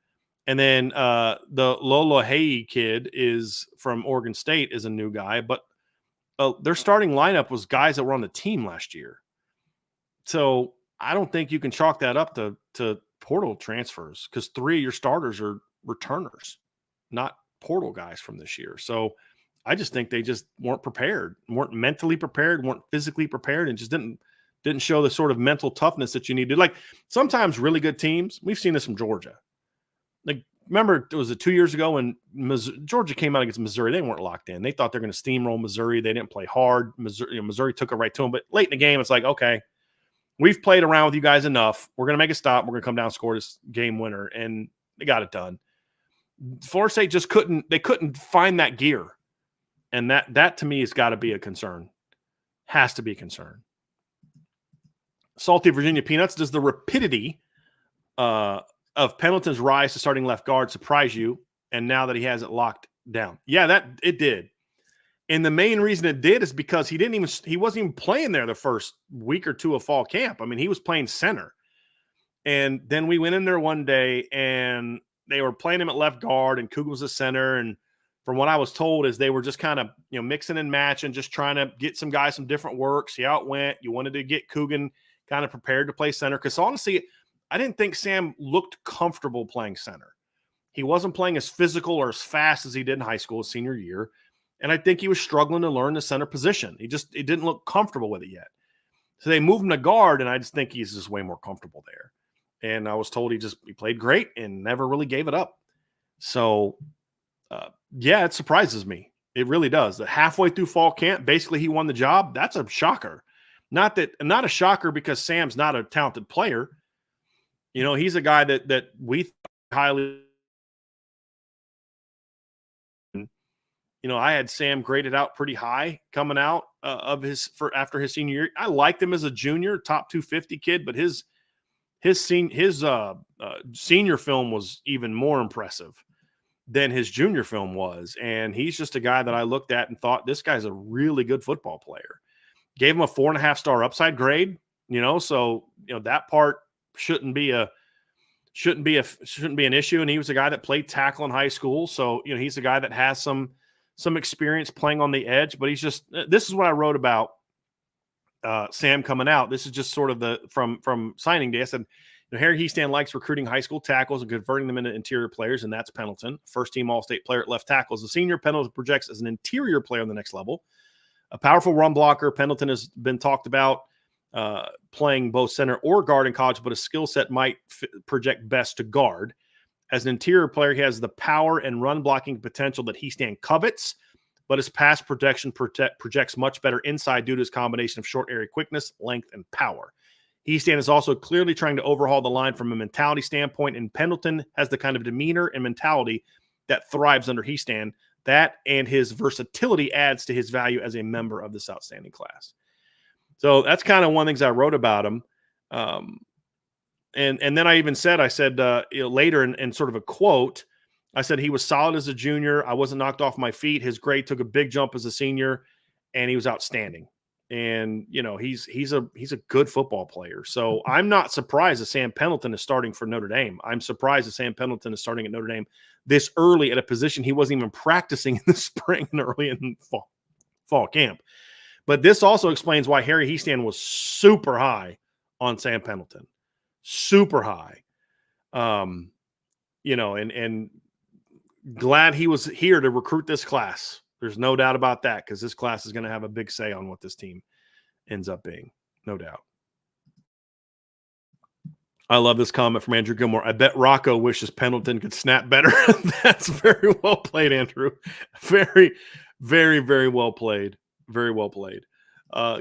And then the Lolo Haye kid is from Oregon State, is a new guy. But their starting lineup was guys that were on the team last year. So I don't think you can chalk that up to portal transfers, because 3 of your starters are returners, not portal guys from this year. So I just think they just weren't prepared, weren't mentally prepared, weren't physically prepared, and just didn't show the sort of mental toughness that you needed. Like sometimes really good teams, we've seen this from Georgia. Like, remember, it was 2 years ago when Georgia came out against Missouri. They weren't locked in. They thought they're going to steamroll Missouri. They didn't play hard. Missouri took it right to them. But late in the game, it's like, okay, we've played around with you guys enough. We're going to make a stop. We're going to come down and score this game winner. And they got it done. Florida State just couldn't find that gear. And that to me has got to be a concern. Has to be a concern. Salty Virginia Peanuts, does the rapidity of Pendleton's rise to starting left guard surprise you? And now that he has it locked down. Yeah, that it did. And the main reason it did is because he wasn't even playing there the first week or 2 of fall camp. I mean, he was playing center. And then we went in there one day and they were playing him at left guard and Coogan was a center. And from what I was told is they were just kind of, mixing and matching, just trying to get some guys some different work, see how it went. You wanted to get Coogan kind of prepared to play center. Because honestly, I didn't think Sam looked comfortable playing center. He wasn't playing as physical or as fast as he did in high school his senior year. And I think he was struggling to learn the center position. He didn't look comfortable with it yet. So they moved him to guard, and I just think he's just way more comfortable there. And I was told he played great and never really gave it up. So, yeah, it surprises me. It really does. That halfway through fall camp, basically he won the job. That's a shocker. Not a shocker because Sam's not a talented player. He's a guy that we highly. I had Sam graded out pretty high coming out after his senior year. I liked him as a junior, top 250 kid, but his senior film was even more impressive than his junior film was. And he's just a guy that I looked at and thought, this guy's a really good football player. Gave him a 4.5-star upside grade, so that part shouldn't be an issue. And he was a guy that played tackle in high school. So, he's a guy that has some experience playing on the edge, but this is what I wrote about Sam coming out. This is just sort of from signing day. I said, Harry Hiestand likes recruiting high school tackles and converting them into interior players, and that's Pendleton. First-team All-State player at left tackle. As a senior, Pendleton projects as an interior player on the next level. A powerful run blocker. Pendleton has been talked about playing both center or guard in college, but his skill set might project best to guard. As an interior player, he has the power and run blocking potential that Hiestand covets, but his pass protection projects much better inside due to his combination of short area quickness, length, and power. Hiestand is also clearly trying to overhaul the line from a mentality standpoint, and Pendleton has the kind of demeanor and mentality that thrives under Hiestand. That and his versatility adds to his value as a member of this outstanding class. So that's kind of one of the things I wrote about him. And then I even said, later in sort of a quote, I said he was solid as a junior. I wasn't knocked off my feet. His grade took a big jump as a senior, and he was outstanding. And he's a good football player. So I'm not surprised that Sam Pendleton is starting for Notre Dame. I'm surprised that Sam Pendleton is starting at Notre Dame this early at a position he wasn't even practicing in the spring and early in fall camp. But this also explains why Harry Hiestand was super high on Sam Pendleton. Super high. And glad he was here to recruit this class. There's no doubt about that, because this class is going to have a big say on what this team ends up being. No doubt. I love this comment from Andrew Gilmore. I bet Rocco wishes Pendleton could snap better. That's very well played, Andrew. Very, very, very well played. Very well played.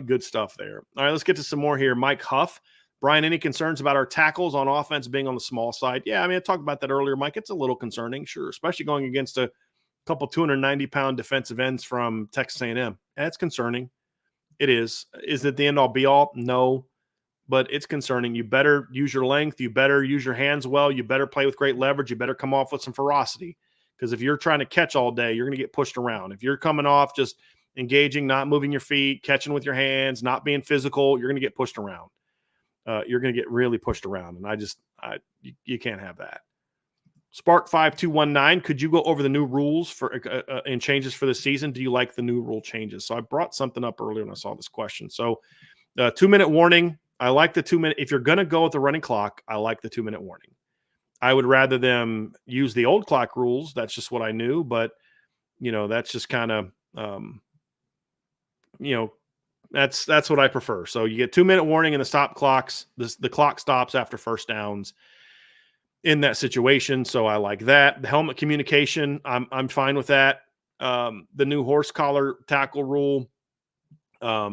Good stuff there. All right, let's get to some more here. Mike Huff. Brian, any concerns about our tackles on offense being on the small side? Yeah, I mean, I talked about that earlier, Mike. It's a little concerning, sure, especially going against a couple 290-pound defensive ends from Texas A&M. That's concerning. It is. Is it the end-all, be-all? No. But it's concerning. You better use your length. You better use your hands well. You better play with great leverage. You better come off with some ferocity, because if you're trying to catch all day, you're going to get pushed around. If you're coming off just engaging, not moving your feet, catching with your hands, not being physical, you're going to get pushed around. You're going to get really pushed around, and you can't have that. Spark 5219, could you go over the new rules for and changes for this season? Do you like the new rule changes? So I brought something up earlier when I saw this question. So 2-minute warning. I like the 2-minute. If you're going to go with the running clock, I like the 2-minute warning. I would rather them use the old clock rules. That's just what I knew. But, that's just kind of, that's what I prefer. So you get 2-minute warning and the stop clocks. The clock stops after first downs in that situation. So I like that. The helmet communication, I'm fine with that. The new horse collar tackle rule.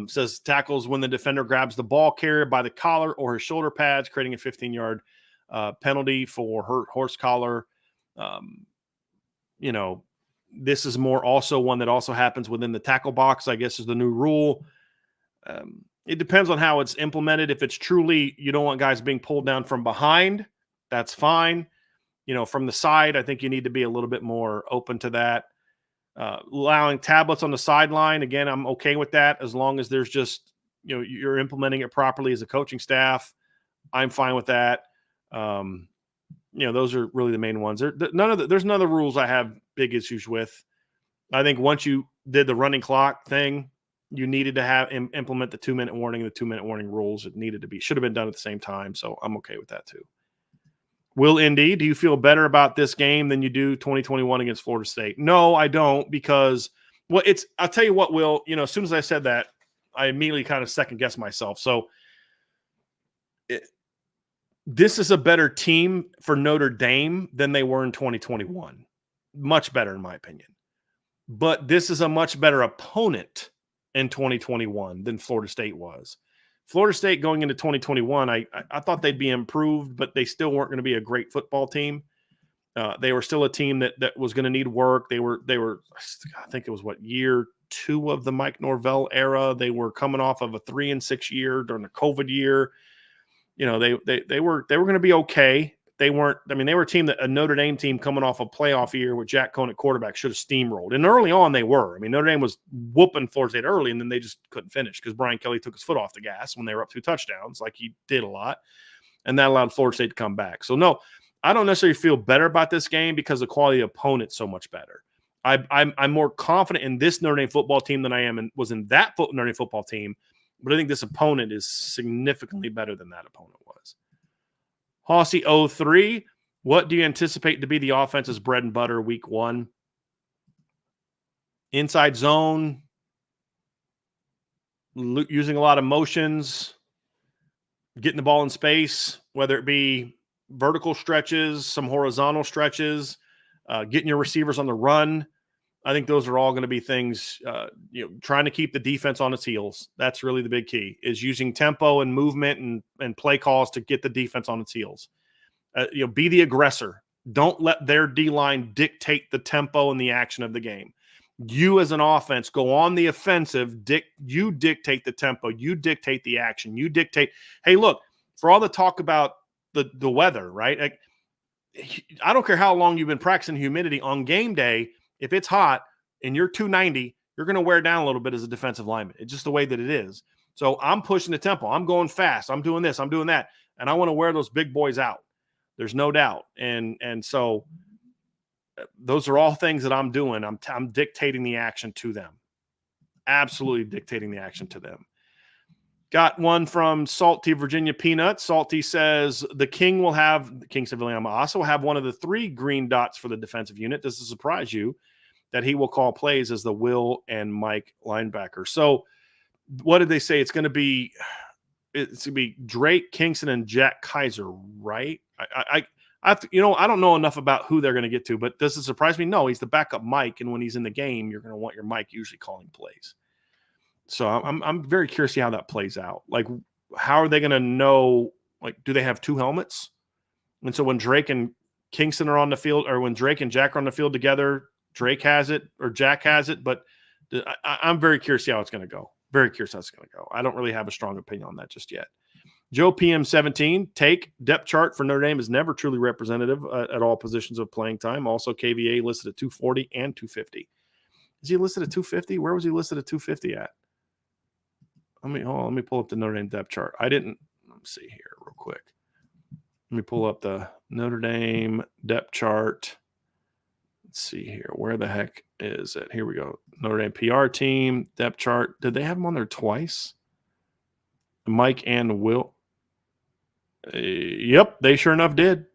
Says tackles when the defender grabs the ball carrier by the collar or his shoulder pads, creating a 15-yard penalty for horse collar. This is more also one that also happens within the tackle box, I guess, is the new rule. It depends on how it's implemented. If it's truly you don't want guys being pulled down from behind, that's fine. From the side, I think you need to be a little bit more open to that. Allowing tablets on the sideline, again, I'm okay with that as long as there's just, you're implementing it properly as a coaching staff. I'm fine with that. Those are really the main ones. There's none of the rules I have big issues with. I think once you did the running clock thing, you needed to implement the 2-minute warning, the 2-minute warning rules. It should have been done at the same time. So I'm okay with that too. Will Indy, do you feel better about this game than you do 2021 against Florida State? No, I don't, because I'll tell you what, Will, as soon as I said that, I immediately kind of second guessed myself. So this is a better team for Notre Dame than they were in 2021. Much better, in my opinion. But this is a much better opponent in 2021 than Florida State was. Florida State going into 2021, I thought they'd be improved, but they still weren't going to be a great football team. They were still a team that was going to need work. They were, I think it was year 2 of the Mike Norvell era. They were coming off of a 3-6 year during the COVID year. They were going to be okay. They weren't. I mean, they were a Notre Dame team coming off a playoff year with Jack Cohn at quarterback, should have steamrolled. And early on, they were. I mean, Notre Dame was whooping Florida State early, and then they just couldn't finish because Brian Kelly took his foot off the gas when they were up 2 touchdowns, like he did a lot, and that allowed Florida State to come back. So no, I don't necessarily feel better about this game because the quality of opponent's so much better. I'm more confident in this Notre Dame football team than I was in that Notre Dame football team, but I think this opponent is significantly better than that opponent was. Hossy 03, what do you anticipate to be the offense's bread and butter week 1? Inside zone, using a lot of motions, getting the ball in space, whether it be vertical stretches, some horizontal stretches, getting your receivers on the run. I think those are all going to be things, trying to keep the defense on its heels. That's really the big key, is using tempo and movement and play calls to get the defense on its heels. Be the aggressor. Don't let their D-line dictate the tempo and the action of the game. You as an offense go on the offensive. You dictate the tempo. You dictate the action. You dictate, hey, look, for all the talk about the weather, right? Like, I don't care how long you've been practicing humidity on game day. If it's hot and you're 290, you're going to wear down a little bit as a defensive lineman. It's just the way that it is. So I'm pushing the tempo. I'm going fast. I'm doing this. I'm doing that. And I want to wear those big boys out. There's no doubt. And so those are all things that I'm doing. I'm dictating the action to them. absolutely dictating the action to them. Got one from Salty Virginia Peanut. Salty says the Kings of Williama also have one of the 3 green dots for the defensive unit. Does it surprise you that he will call plays as the Will and Mike linebacker? So what did they say? It's going to be Drake, Kingston, and Jack Kaiser, right? I don't know enough about who they're going to get to, but does it surprise me? No, he's the backup Mike, and when he's in the game, you're going to want your Mike usually calling plays. So I'm very curious to see how that plays out. Like, how are they going to know? Like, do they have 2 helmets? And so when Drake and Kingston are on the field, or when Drake and Jack are on the field together, Drake has it or Jack has it. But I'm very curious to see how it's going to go. Very curious how it's going to go. I don't really have a strong opinion on that just yet. Joe PM17, take depth chart for Notre Dame is never truly representative at all positions of playing time. Also, KVA listed at 240 and 250. Is he listed at 250? Where was he listed at 250 at? Let me pull up the Notre Dame depth chart. Let me see here real quick. Let me pull up the Notre Dame depth chart. Let's see here. Where the heck is it? Here we go. Notre Dame PR team depth chart. Did they have them on there twice? Mike and Will. Yep, they sure enough did.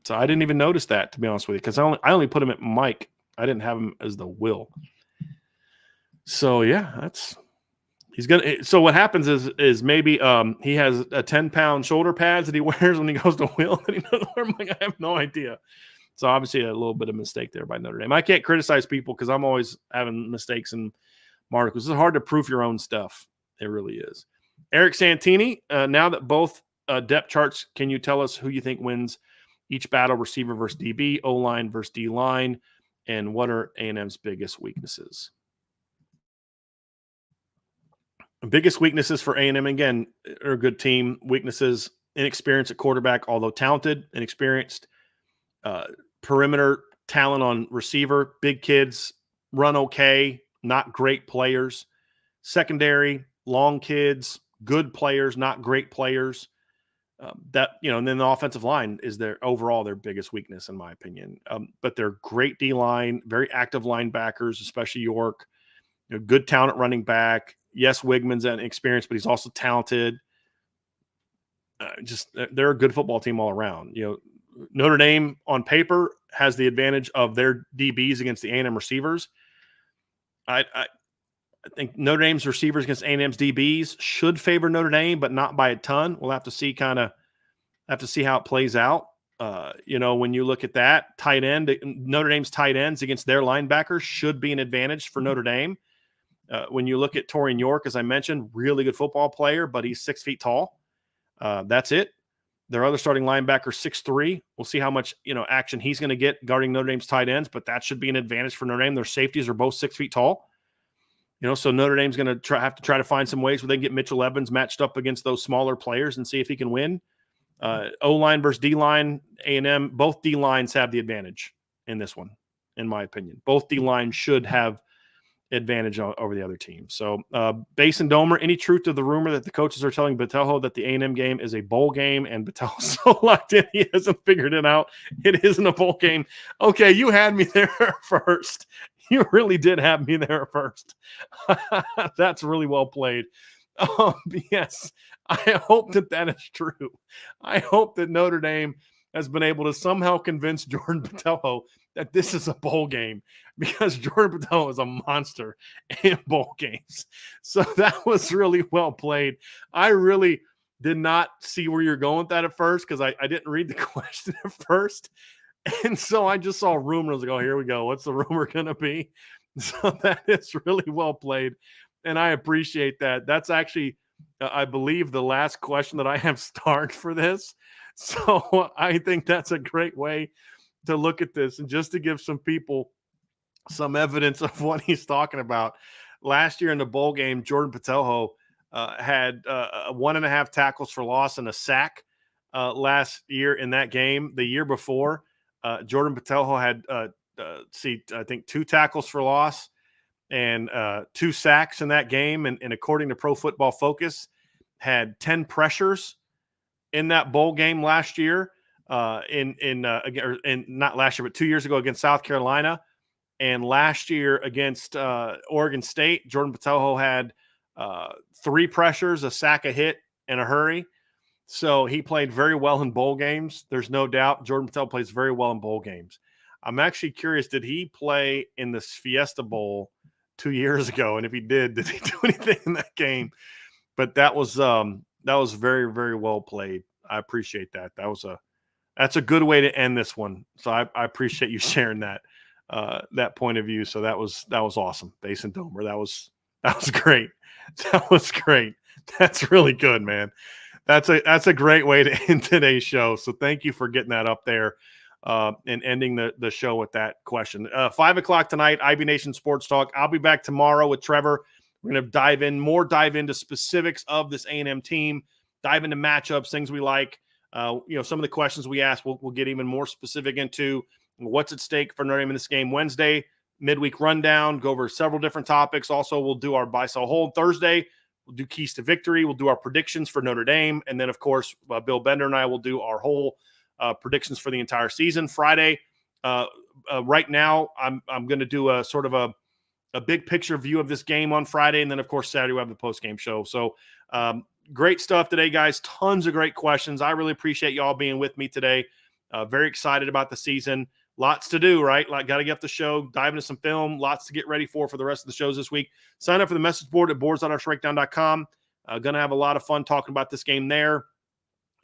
So I didn't even notice that, to be honest with you, because I only put him at Mike. I didn't have him as the Will. So yeah, so what happens is maybe he has a 10-pound shoulder pads that he wears when he goes to Will that he doesn't wear. I have no idea. So obviously a little bit of mistake there by Notre Dame. I can't criticize people because I'm always having mistakes in my articles. It's hard to proof your own stuff. It really is. Eric Santini, now that both depth charts, can you tell us who you think wins each battle, receiver versus DB, O-line versus D-line, and what are A&M's biggest weaknesses? Biggest weaknesses for A&M, again, are a good team. Weaknesses, inexperience at quarterback, although talented and experienced. Perimeter talent on receiver, big kids, run okay, not great players. Secondary, long kids, good players, not great players. And then the offensive line is their biggest weakness, in my opinion. But they're great D-line, very active linebackers, especially York. Good talent at running back. Yes, Wigman's an experience, but he's also talented. They're a good football team all around. Notre Dame on paper has the advantage of their DBs against the A&M receivers. I think Notre Dame's receivers against A&M's DBs should favor Notre Dame, but not by a ton. We'll have to see how it plays out. When you look at that tight end, Notre Dame's tight ends against their linebackers should be an advantage for Notre Dame. When you look at Torian York, as I mentioned, really good football player, but he's 6 feet tall. That's it. Their other starting linebacker, 6'3". We'll see how much action he's going to get guarding Notre Dame's tight ends, but that should be an advantage for Notre Dame. Their safeties are both 6 feet tall. So Notre Dame's going to have to try to find some ways where they can get Mitchell Evans matched up against those smaller players and see if he can win. O-line versus D-line, A&M, both D-lines have the advantage in this one, in my opinion. Both D-lines should have advantage over the other team. So Basin Domer, any truth to the rumor that the coaches are telling Botelho that the A&M game is a bowl game and Botelho's so locked in he hasn't figured it out? It isn't a bowl game. Okay, you had me there first. You really did have me there first. That's really well played. Yes, I hope that is true. I hope that Notre Dame has been able to somehow convince Jordan Botelho that this is a bowl game, because Jordan Botelho is a monster in bowl games. So that was really well played. I really did not see where you're going with that at first, because I didn't read the question at first. And so I just saw rumors. I was like, oh, here we go. What's the rumor going to be? So that is really well played. And I appreciate that. That's actually, I believe, the last question that I have starred for this. So I think that's a great way to look at this, and just to give some people some evidence of what he's talking about. Last year in the bowl game, Jordan Botelho had 1.5 tackles for loss and a sack last year in that game. The year before, Jordan Botelho had, I think 2 tackles for loss and 2 sacks in that game. And according to Pro Football Focus, had 10 pressures in that bowl game last year. Not last year, but 2 years ago against South Carolina. And last year against Oregon State, Jordan Patojo had 3 pressures, a sack, a hit, and a hurry. So he played very well in bowl games. There's no doubt Jordan Patojo plays very well in bowl games. I'm actually curious, did he play in this Fiesta Bowl 2 years ago? And if he did he do anything in that game? But that was very, very well played. I appreciate that. That's a good way to end this one. So I appreciate you sharing that point of view. So that was awesome. Basin Domer. That was great. That was great. That's really good, man. That's a great way to end today's show. So thank you for getting that up there and ending the show with that question. 5 o'clock tonight, IB Nation Sports Talk. I'll be back tomorrow with Trevor. We're going to dive into specifics of this A&M team, dive into matchups, things we like. Some of the questions we asked, we'll get even more specific into what's at stake for Notre Dame in this game Wednesday, midweek rundown, go over several different topics. Also, we'll do our buy, sell, hold Thursday. We'll do keys to victory. We'll do our predictions for Notre Dame. And then, of course, Bill Bender and I will do our whole predictions for the entire season. Friday, right now, I'm going to do a sort of a big picture view of this game on Friday. And then, of course, Saturday, we have the post-game show. So great stuff today, guys. Tons of great questions. I really appreciate y'all being with me today. Very excited about the season. Lots to do, right? Got to get up the show, dive into some film, lots to get ready for the rest of the shows this week. Sign up for the message board at boards.irishbreakdown.com. Going to have a lot of fun talking about this game there.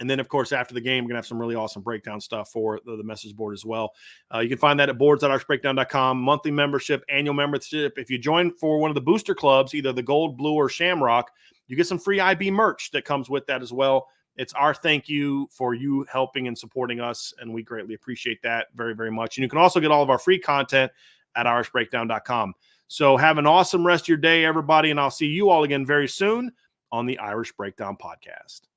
And then, of course, after the game, we're going to have some really awesome breakdown stuff for the message board as well. You can find that at boards.irishbreakdown.com. Monthly membership, annual membership. If you join for one of the booster clubs, either the Gold, Blue, or Shamrock, you get some free IB merch that comes with that as well. It's our thank you for you helping and supporting us, and we greatly appreciate that very, very much. And you can also get all of our free content at irishbreakdown.com. So have an awesome rest of your day, everybody, and I'll see you all again very soon on the Irish Breakdown Podcast.